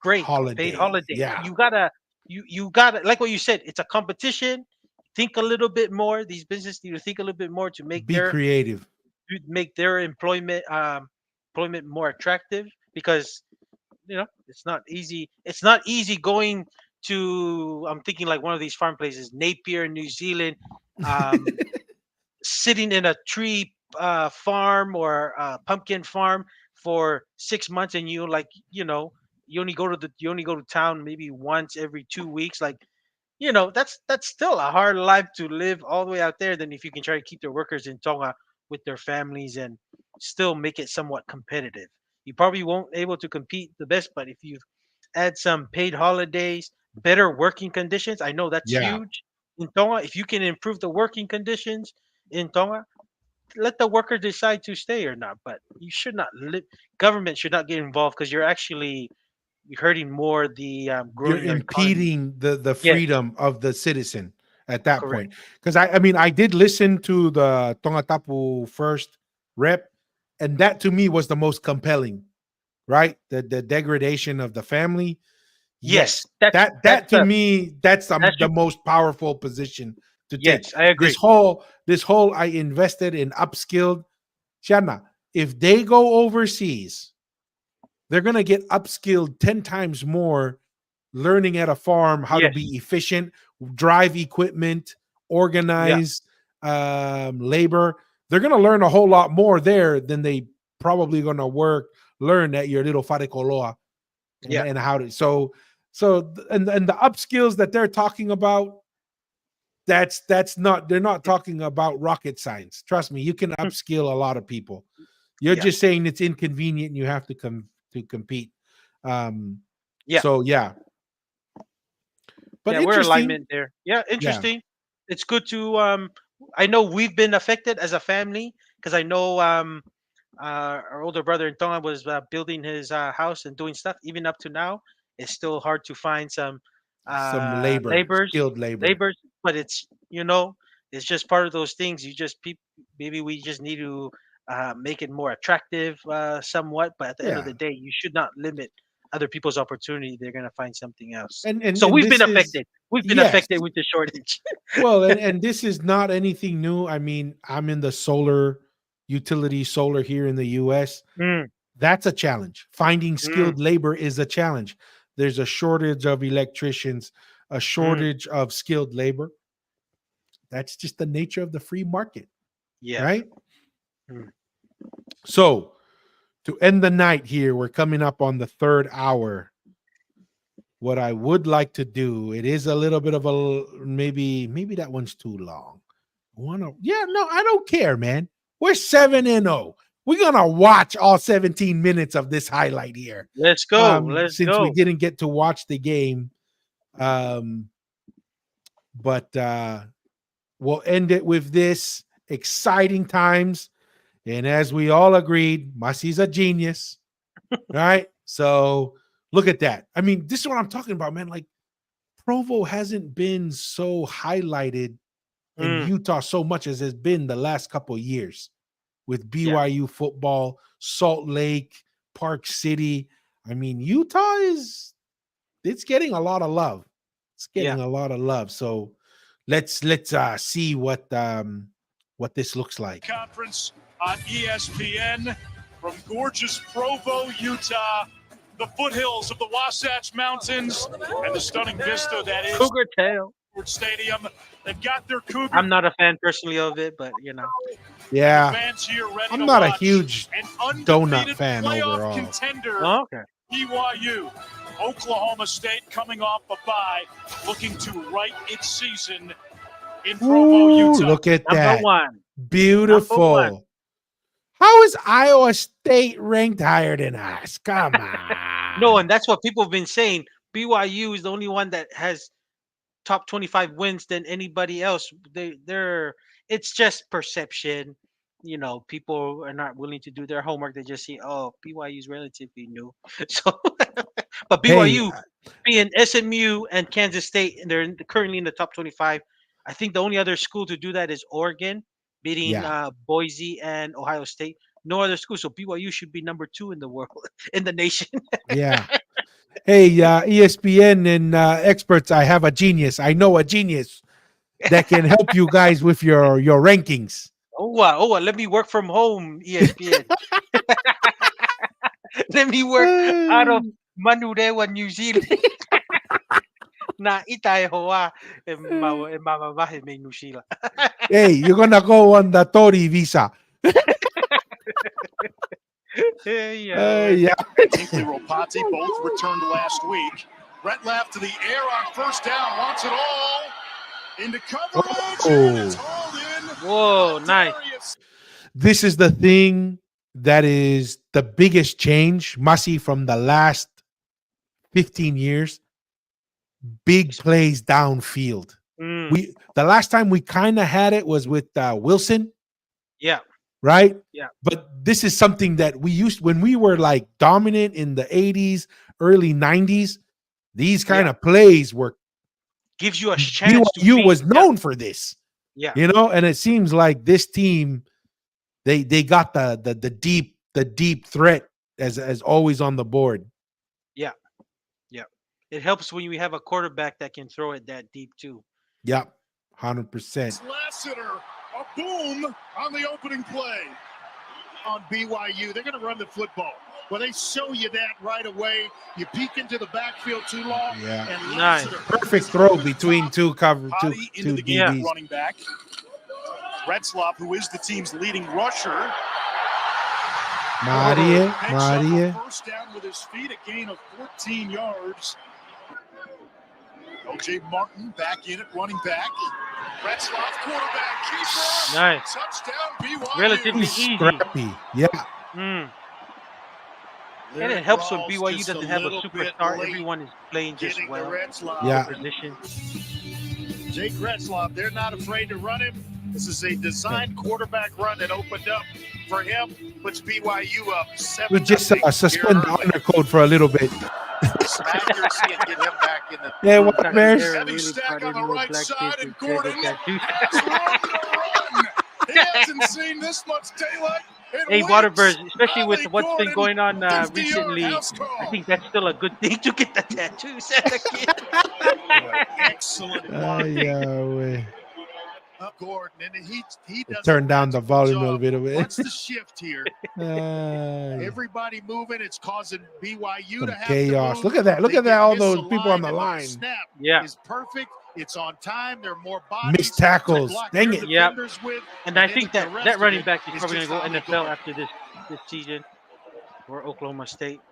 break or paid Holiday. holiday. Yeah. You gotta like what you said. It's a competition. Think a little bit more. These businesses need to think a little bit more to Be creative. make their employment more attractive, because it's not easy. It's not easy going to, I'm thinking like one of these farm places, Napier, New Zealand, um, sitting in a tree farm or pumpkin farm for 6 months, and you only go to town maybe once every 2 weeks. Like, that's still a hard life to live all the way out there. Than if you can try to keep their workers in Tonga with their families and still make it somewhat competitive. You probably won't able to compete the best, but if you add some paid holidays, better working conditions, I know that's Yeah. huge in Tonga. If you can improve the working conditions in Tonga, let the worker decide to stay or not. But you should not government should not get involved, because you're actually hurting more the You're growing your economy. impeding the Yes, freedom of the citizen at that correct. point. Because I mean, I did listen to the Tongatapu first rep, and that to me was the most compelling, right? The degradation of the family. Yes, Yes, that's that to me, that's that the should most powerful position to take. yes, I agree. This whole I invested in upskilled Shana. If they go overseas, they're gonna get upskilled 10 times more, learning at a farm how to Yes, be efficient, drive equipment, yeah, organize labor. They're gonna learn a whole lot more there than they probably gonna learn at your little Farikoloa yeah, and how to and the upskills that they're talking about, that's not, they're not talking about rocket science. Trust me, you can upskill a lot of people. You're yeah, just saying it's inconvenient and you have to come to compete. um yeah, so yeah, but yeah. We're interesting. alignment there. Yeah, Yeah. interesting. It's good to I know we've been affected as a family, because I know our older brother in Tonga was building his house and doing stuff. Even up to now, it's still hard to find some Some labor, laborers, skilled labor. laborers. But it's just part of those things. Maybe we just need to make it more attractive, somewhat. But at the end of Yeah. the day, you should not limit other people's opportunity. They're gonna find something else. and So and we've been this is, affected. We've been yes. affected with the shortage. Well, and this is not anything new. I mean, I'm in the solar utility solar here in the US. Mm, That's a challenge. Finding mm, skilled labor is a challenge. There's a shortage of electricians, a mm, shortage of skilled labor. That's just the nature of the free market, yeah. right? Mm. So, to end the night here, we're coming up on the third hour. What I would like to do, it is a little bit of a maybe that one's too long. I don't care, man. We're 7-0. We're gonna watch all 17 minutes of this highlight here. Let's go. Let's Since we go. didn't get to watch the game. But we'll end it with this exciting times. And as we all agreed, Masi's a genius. Right? So look at that. I mean, this is what I'm talking about, man. Like Provo hasn't been so highlighted in Utah so much as it's been the last couple of years with BYU football, Salt Lake, Park City. I mean, Utah it's getting a lot of love. It's getting a lot of love. So let's see what this looks like. Conference on ESPN from gorgeous Provo, Utah, the foothills of the Wasatch Mountains, and the stunning vista that is Cougar Tail Stadium. They've got their Cougar. I'm not a fan personally of it, but you know. Yeah, fans here ready I'm to not a watch huge an donut undefeated fan playoff overall. contender, okay. BYU. Oklahoma State coming off a bye, looking to right its season in Provo, Ooh, Utah. look at that. Number one. Beautiful. How is Iowa State ranked higher than us? Come on. No, and that's what people have been saying. BYU is the only one that has top 25 wins than anybody else. They're it's just perception. You know, people are not willing to do their homework. They just see, oh, BYU is relatively new. So, but BYU being SMU and Kansas State, and they're currently in the top 25. I think the only other school to do that is Oregon, beating Boise and Ohio State. No other school. So BYU should be number 2 in the world, in the nation. Yeah. Hey, ESPN and experts, I have a genius. I know a genius that can help you guys with your rankings. Let me work from home, ESPN. Let me work out of Manurewa, New Zealand. Na itay hoa mamabahe may nusila. Hey, you're gonna go on the Tory visa. Yeah. Tinkley Ropati both returned last week. Brett left to the air on first down, wants it all into coverage, and it's hauled in. Whoa, nice. This is the thing that is the biggest change, Masi, from the last 15 years. Big plays downfield. The last time we kind of had it was with Wilson. Yeah. Right? Yeah. But this is something that we used when we were like dominant in the 80s, early 90s. These kind of plays were gives you a chance. BYU was known for this. Yeah. You know, and it seems like this team, they got the deep threat as always on the board. Yeah. Yeah. It helps when you have a quarterback that can throw it that deep too. Yep. 100%. Lassiter, a boom on the opening play on BYU. They're going to run the football. Well, they show you that right away. You peek into the backfield too long. Yeah. And Nice. Perfect throw between two DBs. Running back. Retzlaff, who is the team's leading rusher. Maria. First down with his feet, a gain of 14 yards. O.J. Martin back in at running back. Retzlaff, quarterback, keeper. Nice. Touchdown, BYU. Relatively easy. Scrappy. Yeah. And it helps when BYU doesn't have a superstar. Everyone is playing just well. Yeah. Position. Jake Retzlaff, they're not afraid to run him. This is a designed quarterback run that opened up for him, puts BYU up 7-0. We just suspend the honor code for a little bit. Some accuracy and get him back in the. Yeah, what Bears? Heavy stack on the right side, and Gordon has room to run. He hasn't seen this much daylight. Hey, Waterbirds, especially with what's been going on recently, I think that's still a good thing to get the tattoos as a kid. Excellent. Gordon, and he does turn down the volume a little bit. What's the shift here? Everybody moving. It's causing BYU to have chaos. To move. Look at that. Look at that. All those people on the line. Snap is perfect. It's on time. There are more bodies. Missed tackles. Dang it. Yeah. And I think that running back is probably going to go NFL after this season for Oklahoma State.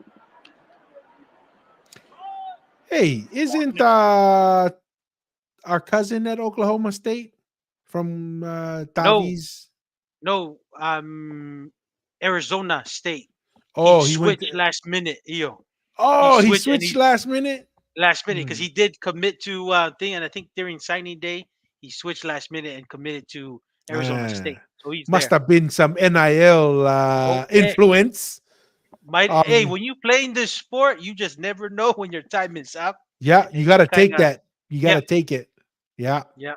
Hey, isn't our cousin at Oklahoma State from No, Tavi's? no. Arizona State. He Oh, he went. switched last minute. Yo, he Oh, he switched and switched he last minute. last minute because Hmm. he did commit to thing, and I think during signing day he switched last minute and committed to Arizona Ah, State. So he's must there. have been some NIL Oh, influence. hey, when you play in this sport, you just never know when your time is up, Yeah, you and got you to kind take of that. You got yeah, to take it. Yeah. yeah.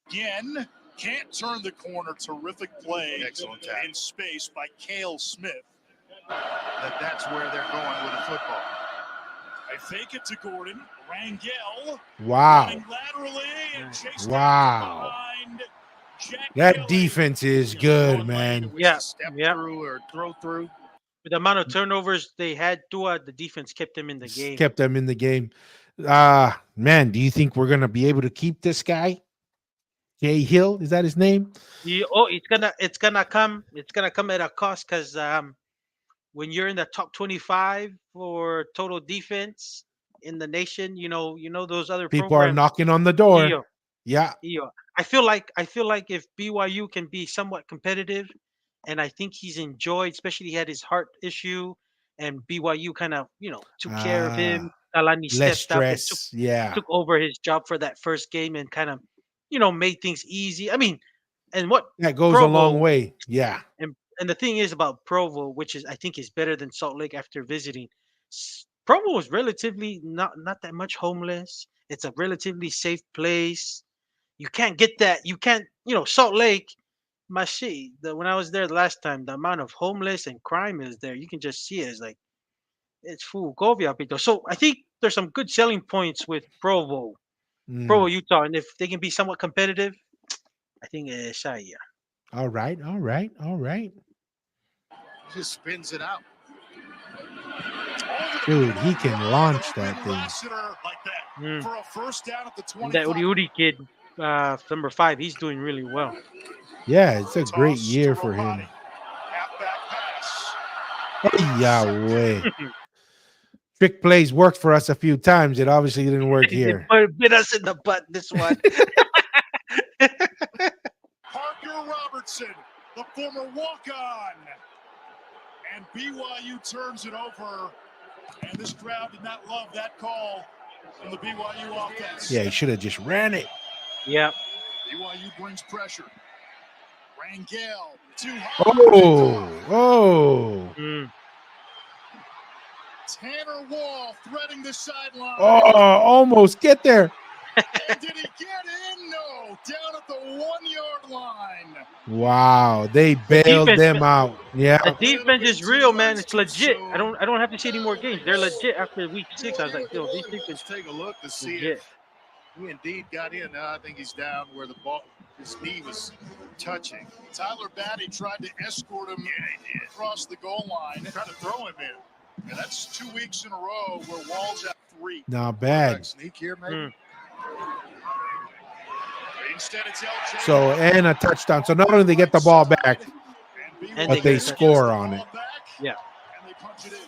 Again, can't turn the corner. Terrific play. Excellent in space by Cale Smith. That's where they're going with the football. I fake it to Gordon. Rangel Wow. running laterally and chased Wow. behind Jack That Kelly. defense is good, man. Yeah, Step yeah. through or throw through. With the amount of turnovers they had throughout, the defense kept them in the game. Kept them in the game. Man, do you think we're gonna be able to keep this guy? Jay Hill, is that his name? It's gonna come at a cost because when you're in the top 25 for total defense in the nation, those other People are programs. knocking on the door. Eo, Yeah. I feel like if BYU can be somewhat competitive, and I think he's enjoyed, especially he had his heart issue, and BYU kind of took care of him. Kalani Less stepped up and took stress. Yeah. took over his job for that first game and kind of made things easy. I mean, and what That goes a long Provo way. Yeah. and the thing is about Provo, which is I think is better than Salt Lake after visiting. Provo is relatively not that much homeless. It's a relatively safe place. You can't get that. You can't. Salt Lake. My shit. When I was there the last time, the amount of homeless and crime is there. You can just see it. It's like it's full Govia Pito. So I think there's some good selling points with Provo, Mm. Utah, and if they can be somewhat competitive, I think yeah. All right. All right. All right. Just spins it out. Dude, he can launch that thing. Lassiter like that for a first down at the And that 25. Uri kid, number 5, he's doing really well. Yeah, it's a great year for him. Yeah, way. Trick plays worked for us a few times. It obviously didn't work here. It bit us in the butt this one. Parker Robertson, the former walk-on. And BYU turns it over. And this crowd did not love that call from the BYU offense. Yeah, he should have just ran it. Yeah. BYU brings pressure. Rangel, Oh. Tanner Wall threading the sideline. Oh, almost get there. And did he get in? No, down at the 1-yard line. Wow, they bailed them out. Yeah. The defense is real, man. It's legit. I don't have to see any more games. They're legit after week 6. I was like, yo, these defense. Take a look to see if he indeed got in. Now I think he's down where the ball, his knee was touching. Tyler Batty tried to escort him across the goal line, tried to throw him in. And that's 2 weeks in a row where Wall's at 3. Not bad. Sneak here, maybe. Instead, it's Ldks. So, and a touchdown. So not only they get the ball back, but they score on it. Yeah. And they punch it in.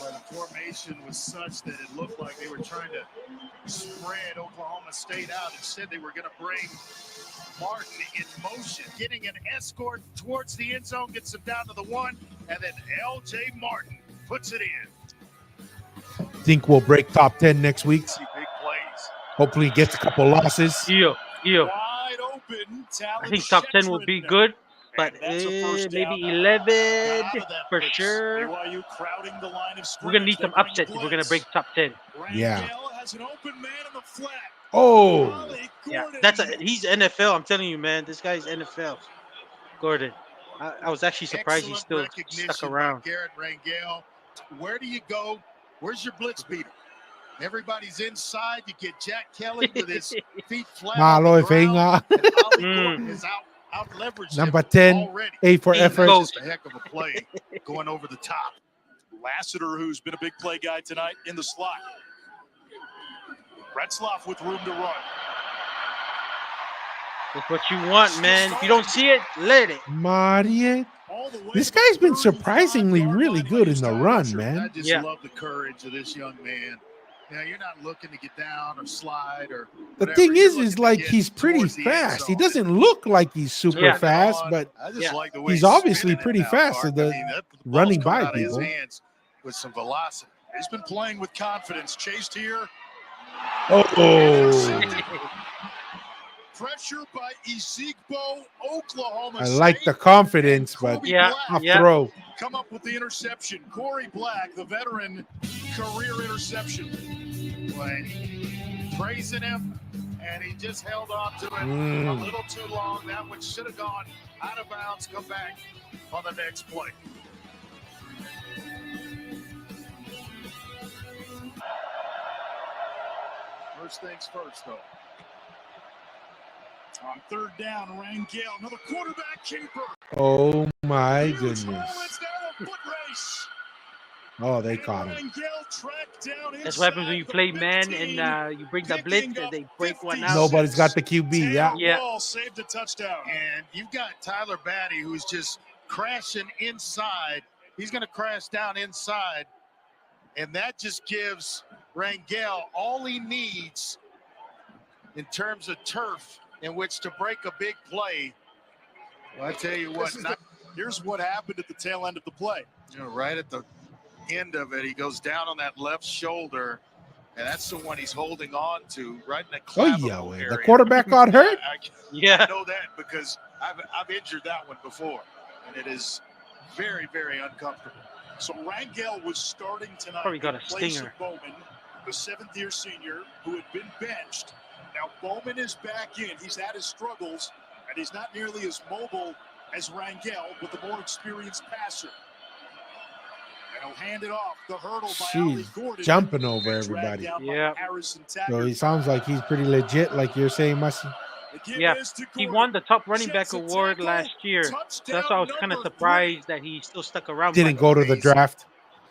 Well, the formation was such that it looked like they were trying to spread Oklahoma State out. Instead, they were going to bring Martin in motion, getting an escort towards the end zone, gets him down to the 1, and then L.J. Martin puts it in. Think we'll break top 10 next week. See big plays. Hopefully gets a couple losses. Yeah. Wide open. I think top 10 will be good, but maybe 11 for sure. BYU crowding the line of We're going to need some upsets if we're going to break top 10. Yeah. Has an open man in the flat. Oh. Yeah, he's NFL. I'm telling you, man. This guy's NFL. Gordon. I was actually surprised he's still stuck around. Garrett Rangel. Where do you go? Where's your blitz beater? Everybody's inside. You get Jack Kelly with his feet flat on the ground. And Ollie Gordon is out leveraged. Number 10, already. A for effort. Just a heck of a play going over the top. Lassiter, who's been a big play guy tonight, in the slot. Retzloff with room to run. That's what you want, man. If you don't see it, let it. Mariette. This guy's been surprisingly really good in the run, man. I just love the courage of this young man. Now you're not looking to get down or slide or. The thing is like he's pretty fast. He doesn't look like he's super fast, but I just like the way he's obviously spinning it pretty now, fast. Clark. The I mean, that ball's running coming by out of his people. hands with some velocity. He's been playing with confidence. Chased here. Oh. Pressure by Ezekbo, Oklahoma I State. like the confidence, but Black tough throw. come up with the interception. Corey Black, the veteran, career interception. Praising him, and he just held on to it a little too long. That one should have gone out of bounds. Come back on the next play. First things first, though. On third down, Rangel, another quarterback keeper. Oh my goodness. Oh, they caught him. That's what happens when you play man and you bring the blitz and they break one out. Nobody's got the QB. Yeah. Wall saved a touchdown. And you've got Tyler Batty, who's just crashing inside. He's going to crash down inside. And that just gives Rangel all he needs in terms of turf in which to break a big play. Well, I tell you what, here's what happened at the tail end of the play. Right at the end of it, he goes down on that left shoulder, and that's the one he's holding on to right in the clavicle area. The quarterback got hurt? I know that because I've injured that one before, and it is very, very uncomfortable. So Rangel was starting tonight. Probably got a in place stinger. of Bowman, the seventh-year senior who had been benched. Now Bowman is back in. He's had his struggles, and he's not nearly as mobile as Rangel, but the more experienced passer. And he'll hand it off. The hurdle by Ali She's Gordon. jumping over everybody. Yeah. So he sounds like he's pretty legit, like you're saying, Musty. Yeah, he won the top running back award last year. So that's why I was kind of surprised that he still stuck around. Didn't go to the draft.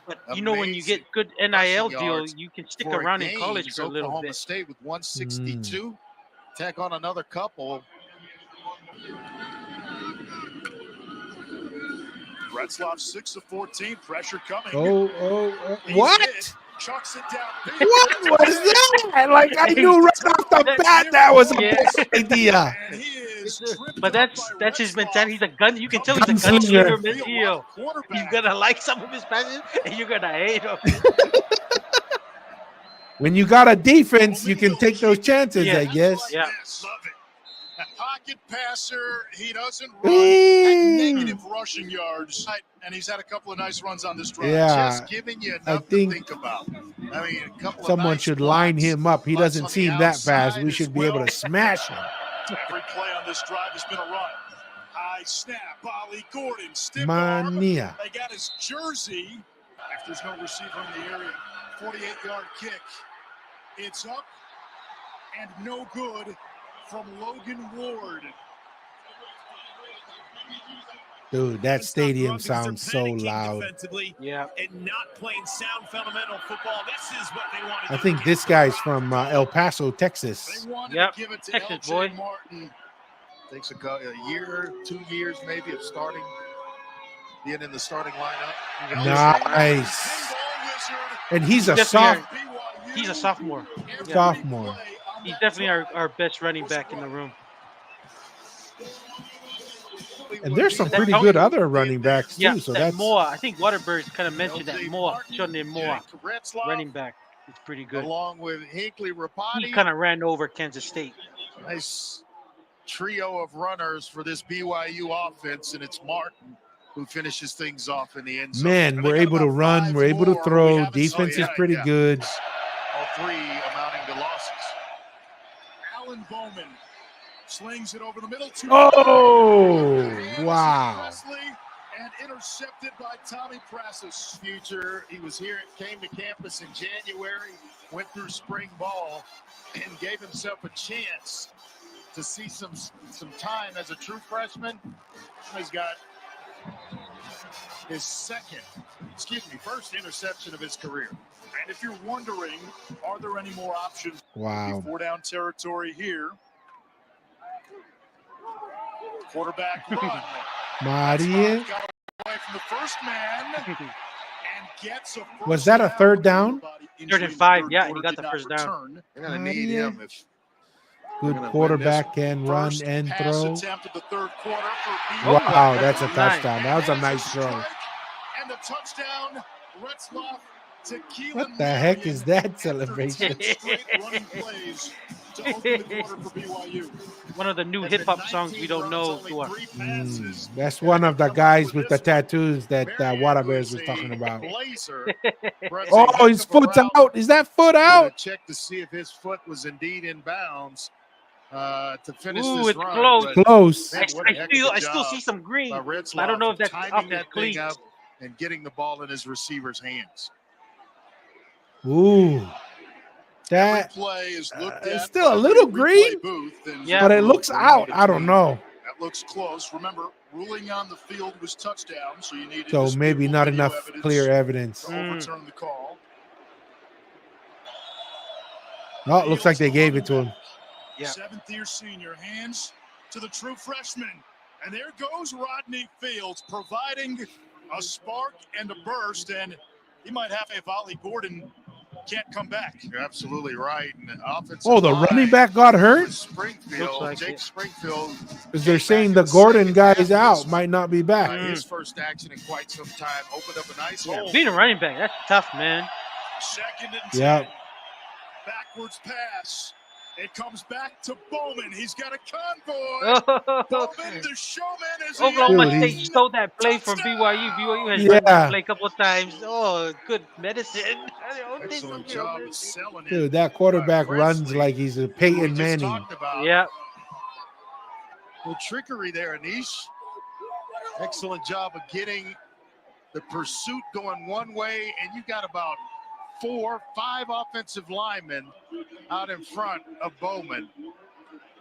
But you know, when you get good NIL deal, you can stick around in college for a little Oklahoma bit. State with 162. Tack on another couple. Retzlaff 6 of 14. Pressure coming. What? Chucks it down. What was that? Like I knew right off the bat that was a bad idea. But that's his mentality. He's a gun. You can tell he's a Gunslinger. gunslinger material. He's gonna like some of his passes, and you're gonna hate him. When you got a defense, you can take those chances, I guess. Yeah. Love it. Pocket passer. He doesn't run at negative rushing yards. And he's had a couple of nice runs on this drive. Yeah, Just giving you I enough think to think about. I mean, a couple someone of nice should line blocks. him up. He doesn't on seem the that fast. outside We as should be able well. to smash him. Every play on this drive has been a run. High snap. Ali Gordon. Stiff arm. Mania. They got his jersey. If there's no receiver in the area, 48-yard kick. It's up and no good from Logan Ward. Dude, that stadium sounds so loud. Yeah. And not playing sound fundamental football. This is what they want to I do. think this guy's from El Paso, Texas. Yep. Give it to Texas LJ boy. Martin. Takes a year, 2 years maybe of starting, being in the starting lineup. Nice. And he's a He's a sophomore. Yeah. sophomore. He's definitely our best running back in the room. And there's some pretty good other running backs too. Yeah, So that that's Moore. I think Waterbury kind of mentioned that Moore, Shunde Moore, running back. It's pretty good. Along with Hinckley Rapati. He kind of ran over Kansas State. Nice trio of runners for this BYU offense, and it's Martin who finishes things off in the end zone. man, we're able to run, we're able to throw. Defense is pretty good. All three amounting to losses. Alan Bowman slings it over the middle. Oh, wow. And intercepted by Tommy Prassis. Future, he was here, came to campus in January, went through spring ball, and gave himself a chance to see some time as a true freshman. He's got his first interception of his career. And if you're wondering, are there any more options? Wow. 4-down territory here. Quarterback run. Maria. Got away from the first man. Was that a third down? 3rd and 5. Yeah, he got the first down. They're going to need him if Good quarterback can run and throw. attempt of the third quarter for Wow, BYU. that's a touchdown. That was a nice throw. And the touchdown, Retzloff to Keelan What the heck is that celebration? running plays to open the quarter for BYU. One of the new hip hop songs we don't know to us. That's one of the guys with the tattoos that Water Bears was talking about. Oh, his foot's out. Is that foot out? Check to see if his foot was indeed in bounds to finish Ooh, this it's run. close. But, Close. man, what a heck of a I still job see some green. by I Retzloff don't know if that's timing off his that thing cleats. up and getting the ball in his receiver's hands. Ooh. That Play is looked it's at still a by little the green, replay booth, and but it looks out. I don't know. That looks close. Remember, ruling on the field was touchdown, so you needed So maybe not enough clear evidence. to overturn the call. Oh, it looks like they gave it to him. Seventh-year senior, hands to the true freshman. And there goes Rodney Fields, providing a spark and a burst, and he might have if Ollie Gordon can't come back. You're absolutely right. And Oh, the running back got hurt? Springfield, Jake Springfield. Because they're saying the Gordon guy is out, might not be back. His first action in quite some time opened up a nice hole. Being a running back, that's tough, man. Second and 10. Yeah. Backwards pass. It comes back to Bowman. He's got a convoy. Bowman, the showman, is Oklahoma State stole that play from BYU. BYU has run that play a couple of times. Oh, good medicine. Excellent job of selling it. Dude, that quarterback runs like he's a Peyton Manning. Yeah. The trickery there, Anish. Excellent job of getting the pursuit going one way, and you got about 4, 5 offensive linemen out in front of Bowman.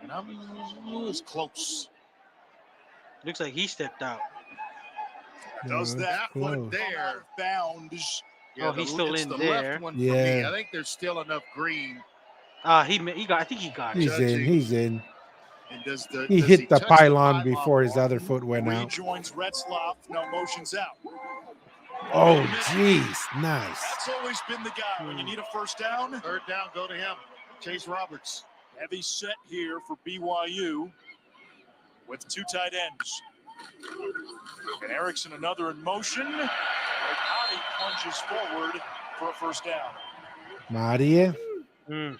And it was close. Looks like he stepped out. Does that one there bounds? Oh, he's still in the there. Left one for Yeah. me. I think there's still enough green. He got. I think he got it. He's in. He's in. And He hit the pylon before his other foot went out. Rejoins Retzloff. No motions out. Oh, jeez. Nice. That's always been the guy. When you need a first down, third down, go to him. Chase Roberts. Heavy set here for BYU with 2 tight ends. And Erickson another in motion. Hottie plunges forward for a first down. Maria. And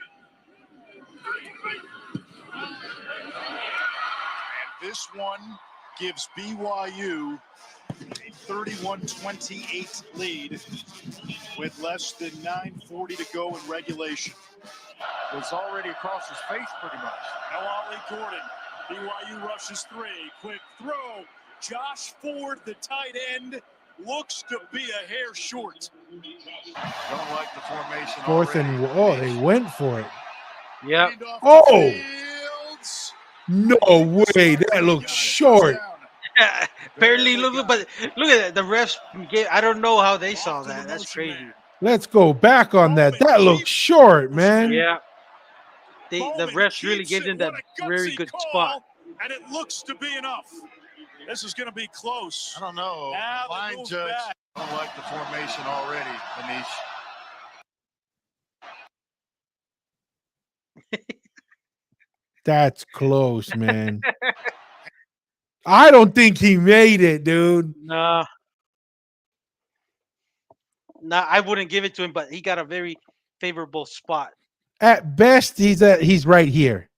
this one gives BYU a 31-28 lead with less than 9:40 to go in regulation. It's already across his face pretty much. Now Ollie Gordon. BYU rushes 3. Quick throw. Josh Ford, the tight end, looks to be a hair short. Don't like the formation. Fourth and they went for it. Yep. Oh. No way. That looks short. Barely look, but look at that. The refs I don't know how they saw that. That's crazy. Let's go back on that. That looks short, man. Yeah. The refs really gave them that very good spot. And it looks to be enough. This is going to be close. I don't know. Line judge. I don't like the formation already, Anish. That's close, man. I don't think he made it, dude. No, I wouldn't give it to him, but he got a very favorable spot. At best, he's right here.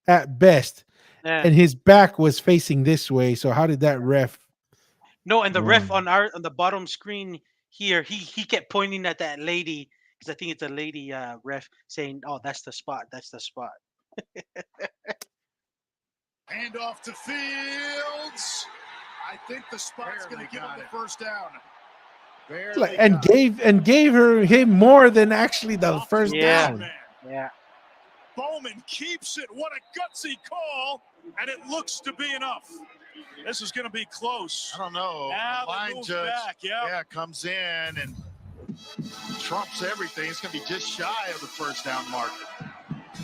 At best. Yeah. And his back was facing this way. So how did that ref? No, and the ref on the bottom screen here, he kept pointing at that lady, because I think it's a lady ref, saying, "Oh, that's the spot. That's the spot." Hand off to Fields. I think the spot's going to give him the first down. And gave him more than actually the first down. Yeah. Bowman keeps it. What a gutsy call, and it looks to be enough. This is going to be close. I don't know. Now line judge back, comes in and trumps everything. It's going to be just shy of the first down mark.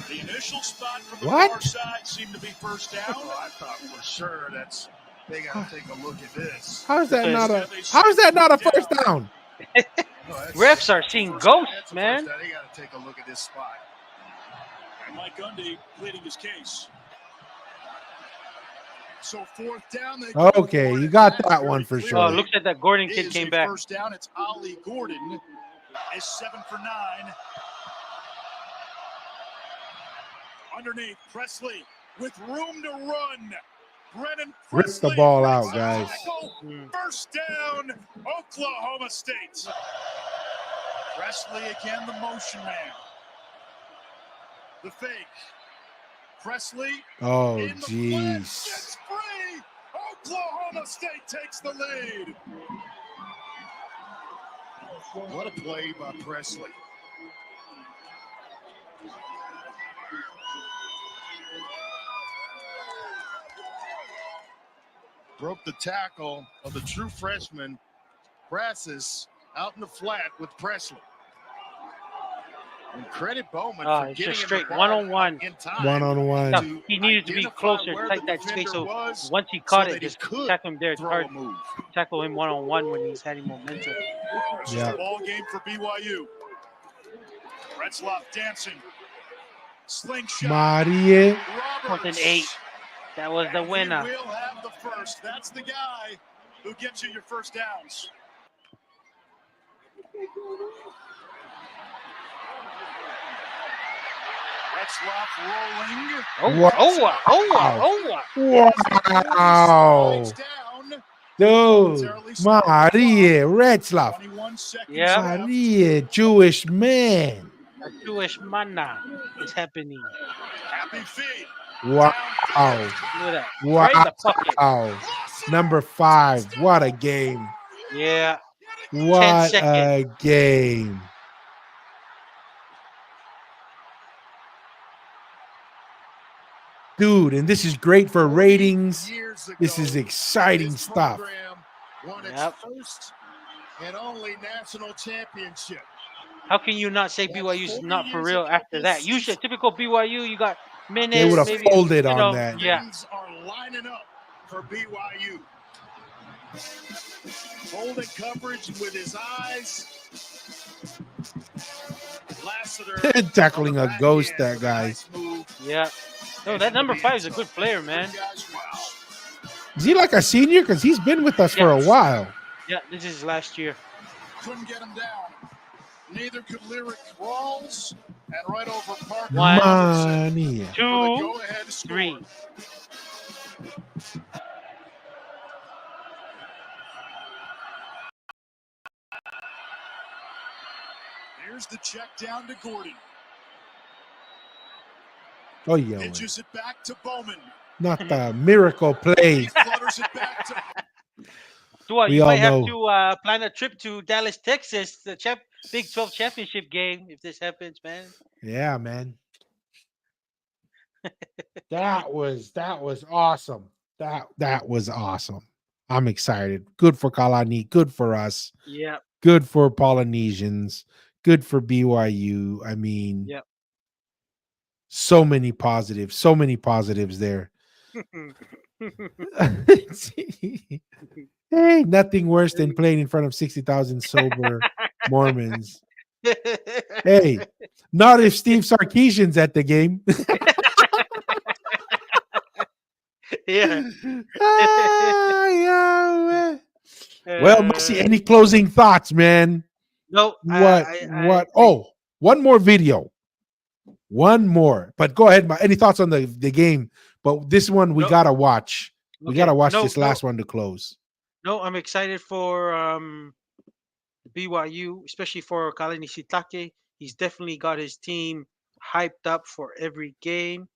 The initial spot from the far side seemed to be first down. I thought for sure that's They got to take a look at this. How's that not a first down? Refs are seeing ghosts, man. They got to take a look at this spot. And Mike Gundy pleading his case. So fourth down. They Okay, you got that one for sure. Oh, looks like that Gordon kid is came a back. First down. It's Ollie Gordon. Is 7 for 9. Underneath, Presley with room to run. Brennan Rip Presley. the ball out, guys. First down, Oklahoma State. Presley again, the motion man. The fake. Presley. Oh, in the jeez. flat, gets free. Oklahoma State takes the lead. What a play by Presley. Broke the tackle of the true freshman, Brassis, out in the flat with Presley. And credit Bowman for It's getting just him straight the ball one-on-one. in time. One-on-one. No, he needed to be identify closer, where tight the that space. defender So was once he so caught that it, he just could tackle him there. It's throw hard a move. to tackle him one-on-one when he's having momentum. This is the ball game for BYU. Retzloff dancing. Slingshot. Marie. Fourth and 8. That was the winner. He will have the first. That's the guy who gets you your first downs. Retzloff rolling. Wow. Dude, Marie Retzlaff. Yeah. Marie, Jewish man. A Jewish manna is happening. Happy feet. Wow. Look at that. Right in the pocket. Wow. Number 5. What a game. Yeah. What 10 a game. Dude, and this is great for ratings. This is exciting stuff. Won its first and only national championship. How can you not say BYU's not for real after that? Usually, typical BYU, you got minutes. They would have maybe, folded on that. Yeah. Things are lining up for BYU. Holding coverage with his eyes. Lassiter Tackling a ghost, that guy. Yeah. No, that number 5 is a good player, man. Is he like a senior? Because he's been with us for a while. Yeah, this is last year. Couldn't get him down. Neither could Lyric Rawls. And right over Parker. 1, Money. 2, 3. Here's the check down to Gordon. Oh, yeah. Pitches it back to Bowman. Not the miracle play. Flutters it back to Well, We you all might have know. to plan a trip to Dallas, Texas, the Big 12 championship game if this happens, man. Yeah, man. That was awesome. That was awesome. I'm excited. Good for Kalani. Good for us. Yeah. Good for Polynesians. Good for BYU. I mean, Yep. so many positives there. Hey, nothing worse than playing in front of 60,000 sober Mormons. Hey, not if Steve Sarkisian's at the game. Yeah. Well, Messi, any closing thoughts, man? No. What? Oh, one more video. One more. But go ahead. Any thoughts on the game? But this one we gotta watch. We gotta watch this last one to close. No, I'm excited for BYU, especially for Kalani Sitake. He's definitely got his team hyped up for every game.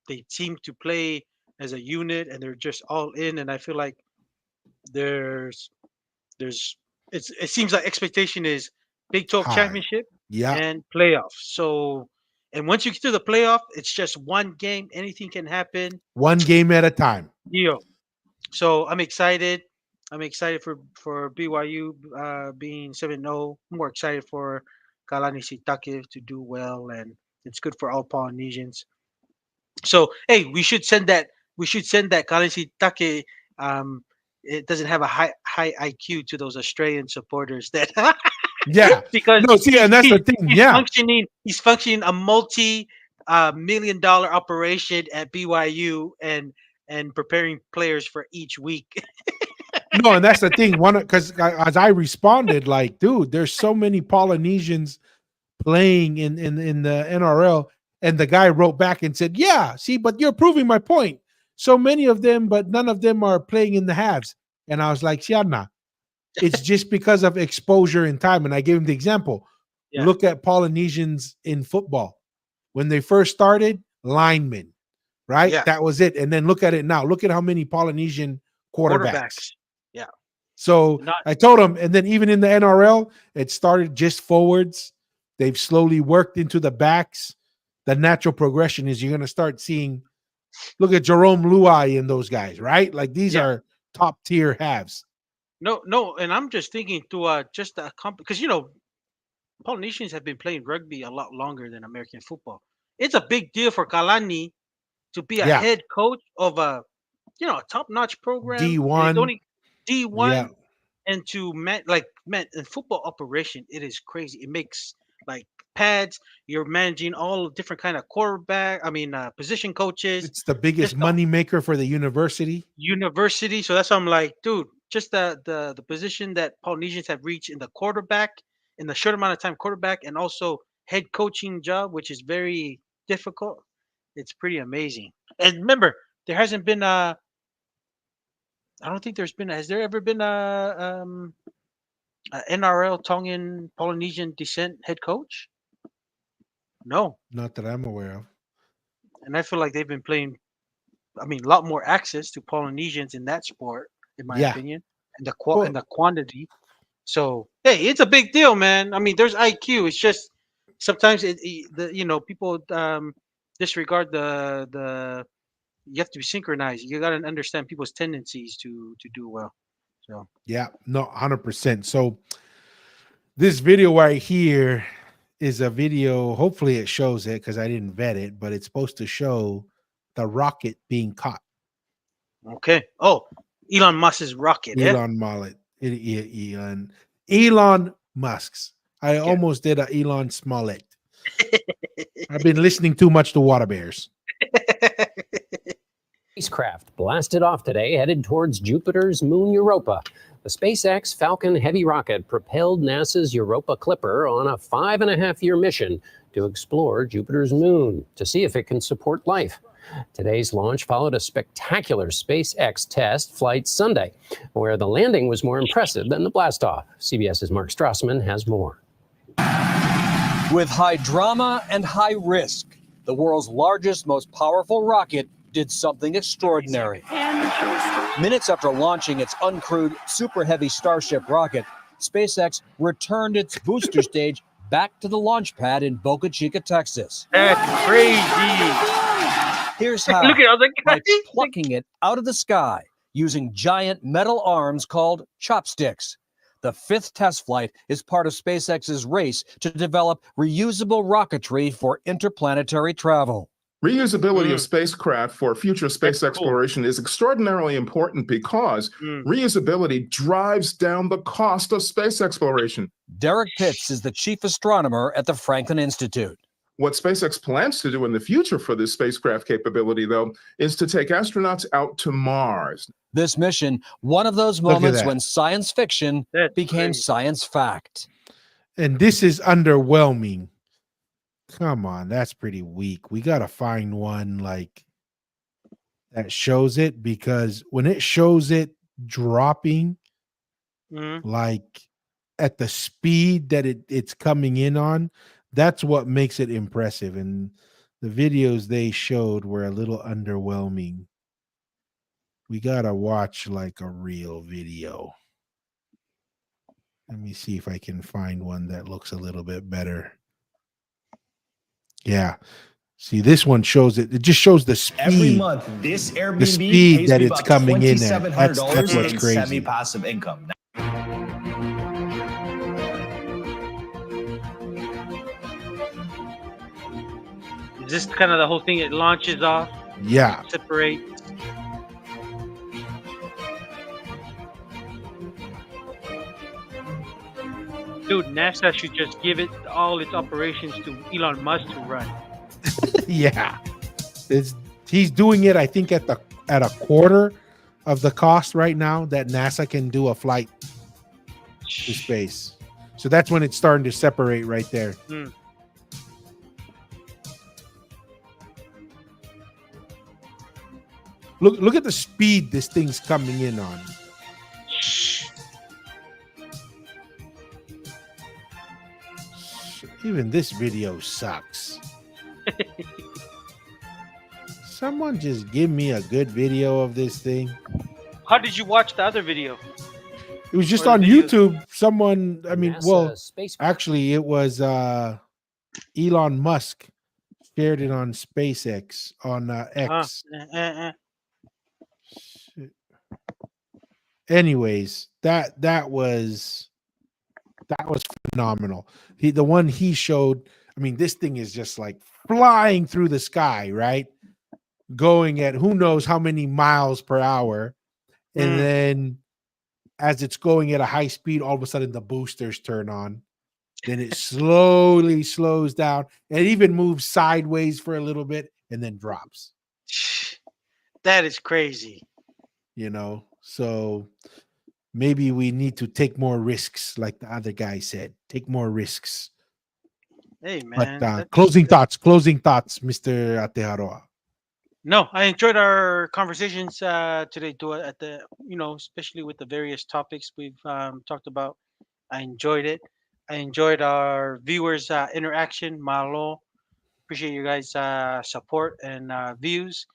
They seem to play as a unit, and they're just all in. And I feel like it seems like expectation is Big 12 High. championship Yeah. and playoffs. So, and once you get to the playoff, it's just one game. Anything can happen. One game at a time. So I'm excited. I'm excited for BYU being 7-0. More excited for Kalani Sitake to do well, and it's good for all Polynesians. So hey, we should send that Kalani Sitake it doesn't have a high IQ to those Australian supporters that Yeah. because No, see, and that's the thing. Yeah. he's functioning a multi $1 million operation at BYU and preparing players for each week. No, and that's the thing. Because as I responded, like, dude, there's so many Polynesians playing in the NRL, and the guy wrote back and said, "Yeah, see, but you're proving my point. So many of them, but none of them are playing in the halves." And I was like, "Siana, it's just because of exposure and time." And I gave him the example. Yeah. Look at Polynesians in football. When they first started, linemen, right? Yeah. That was it. And then look at it now. Look at how many Polynesian quarterbacks. Yeah. So I told him, and then even in the NRL, it started just forwards. They've slowly worked into the backs. The natural progression is you're going to start seeing, look at Jerome Luai and those guys, right? Like these are top tier halves. No, and I'm just thinking to just because Polynesians have been playing rugby a lot longer than American football. It's a big deal for Kalani to be a head coach of a a top-notch program. D1. D1 and to man in football operation, it is crazy. It makes like pads. You're managing all different kind of position coaches. It's the biggest money maker for the university. So that's why I'm like, dude, just the position that Polynesians have reached in the quarterback in the short amount of time, quarterback and also head coaching job, which is very difficult. It's pretty amazing. And remember, there hasn't been I don't think there's been. Has there ever been a NRL Tongan Polynesian descent head coach? No, Not that I'm aware of. and I feel like they've been playing. A lot more access to Polynesians in that sport, in my opinion, and the quantity. So hey, it's a big deal, man. There's IQ. It's just sometimes people disregard the. You have to be synchronized. You got to understand people's tendencies to do well. So yeah, no, 100%. So this video right here is a video. Hopefully, it shows it because I didn't vet it, but it's supposed to show the rocket being caught. Okay. Oh, Elon Musk's rocket. Elon Musk's. I almost did a Elon Smollett. I've been listening too much to Water Bears. Spacecraft blasted off today, headed towards Jupiter's moon Europa. The SpaceX Falcon Heavy rocket propelled NASA's Europa Clipper on a 5.5-year mission to explore Jupiter's moon to see if it can support life. Today's launch followed a spectacular SpaceX test flight Sunday, where the landing was more impressive than the blastoff. CBS's Mark Strassman has more. With high drama and high risk, the world's largest, most powerful rocket did something extraordinary. Minutes after launching its uncrewed Super Heavy Starship rocket, SpaceX returned its booster stage back to the launch pad in Boca Chica, Texas. That's crazy. Here's how. Look at by plucking it out of the sky using giant metal arms called chopsticks. The 5th test flight is part of SpaceX's race to develop reusable rocketry for interplanetary travel. Reusability of spacecraft for future space exploration is extraordinarily important because reusability drives down the cost of space exploration. Derek Pitts is the chief astronomer at the Franklin Institute. What SpaceX plans to do in the future for this spacecraft capability, though, is to take astronauts out to Mars. This mission, one of those moments when science fiction became science fact. And this is underwhelming. Come on, that's pretty weak. We got to find one like that shows it, because when it shows it dropping like at the speed that it's coming in on, that's what makes it impressive. And the videos they showed were a little underwhelming. We got to watch like a real video. Let me see if I can find one that looks a little bit better. Yeah. See, this one shows it. It just shows the speed. Every month, this Airbnb the speed pays that me it's about coming in at. That's what's in crazy. semi-passive income. Is this kind of the whole thing? It launches off. Yeah. Separate. Dude, NASA should just give it all its operations to Elon Musk to run. Yeah, he's doing it. I think at a quarter of the cost right now that NASA can do a flight to space. So that's when it's starting to separate right there. Mm. Look at the speed this thing's coming in on. Even this video sucks. Someone just give me a good video of this thing. How did you watch the other video? It was just Or on the video? YouTube. Someone, I mean, NASA well, space- actually, it was Elon Musk shared it on SpaceX on X. Shit. Anyways, that was phenomenal. The one he showed, I mean, this thing is just like flying through the sky, right? Going at who knows how many miles per hour. And then as it's going at a high speed, all of a sudden the boosters turn on. Then it slowly slows down. It even moves sideways for a little bit and then drops. That is crazy. You know, so maybe we need to take more risks, like the other guy said. Take more risks. Hey, man. But closing thoughts, Mr. Ateharoa. No, I enjoyed our conversations today, Dua, at the especially with the various topics we've talked about. I enjoyed it. I enjoyed our viewers' interaction. Malo, appreciate you guys' support and views.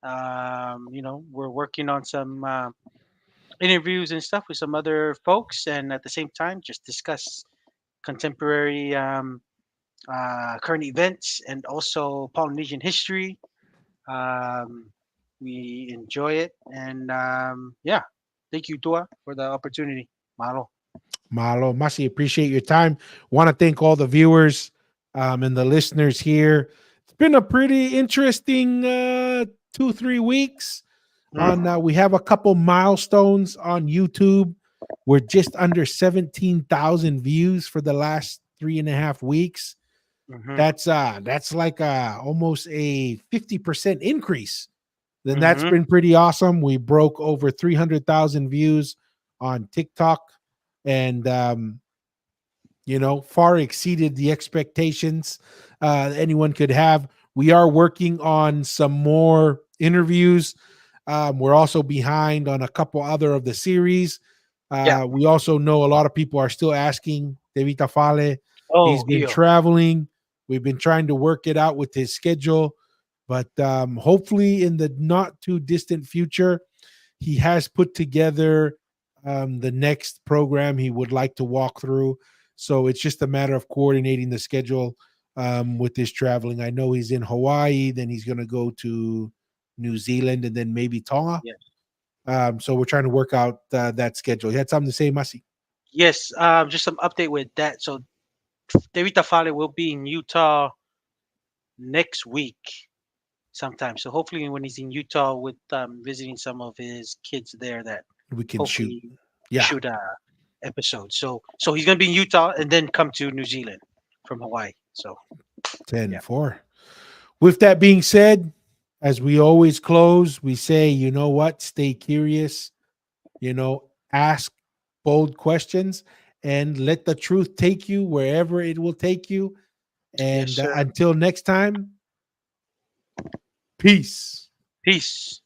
We're working on some interviews and stuff with some other folks, and at the same time, just discuss contemporary current events and also Polynesian history. We enjoy it, and yeah, thank you, Dua, for the opportunity. Malo. Masi, appreciate your time. Want to thank all the viewers and the listeners here. It's been a pretty interesting 2-3 weeks. We have a couple milestones on YouTube. We're just under 17,000 views for the last 3.5 weeks. That's like almost a 50% increase. Then that's been pretty awesome. We broke over 300,000 views on TikTok, and far exceeded the expectations anyone could have. We are working on some more interviews. We're also behind on a couple other of the series. We also know a lot of people are still asking Devita Fale. He's been traveling. We've been trying to work it out with his schedule, but hopefully in the not too distant future, he has put together the next program he would like to walk through. So it's just a matter of coordinating the schedule with his traveling. I know he's in Hawaii, then he's going to go to New Zealand, and then maybe Tonga. So we're trying to work out that schedule. You had something to say, Masi? Yes, just some update with that. So David Tafale will be in Utah next week sometime. So hopefully when he's in Utah with visiting some of his kids there, that we can shoot. Shoot a episode. So he's gonna be in Utah and then come to New Zealand from Hawaii. So 10-4. With that being said, as we always close, we say, you know what? Stay curious, ask bold questions, and let the truth take you wherever it will take you. And until next time, peace. Peace.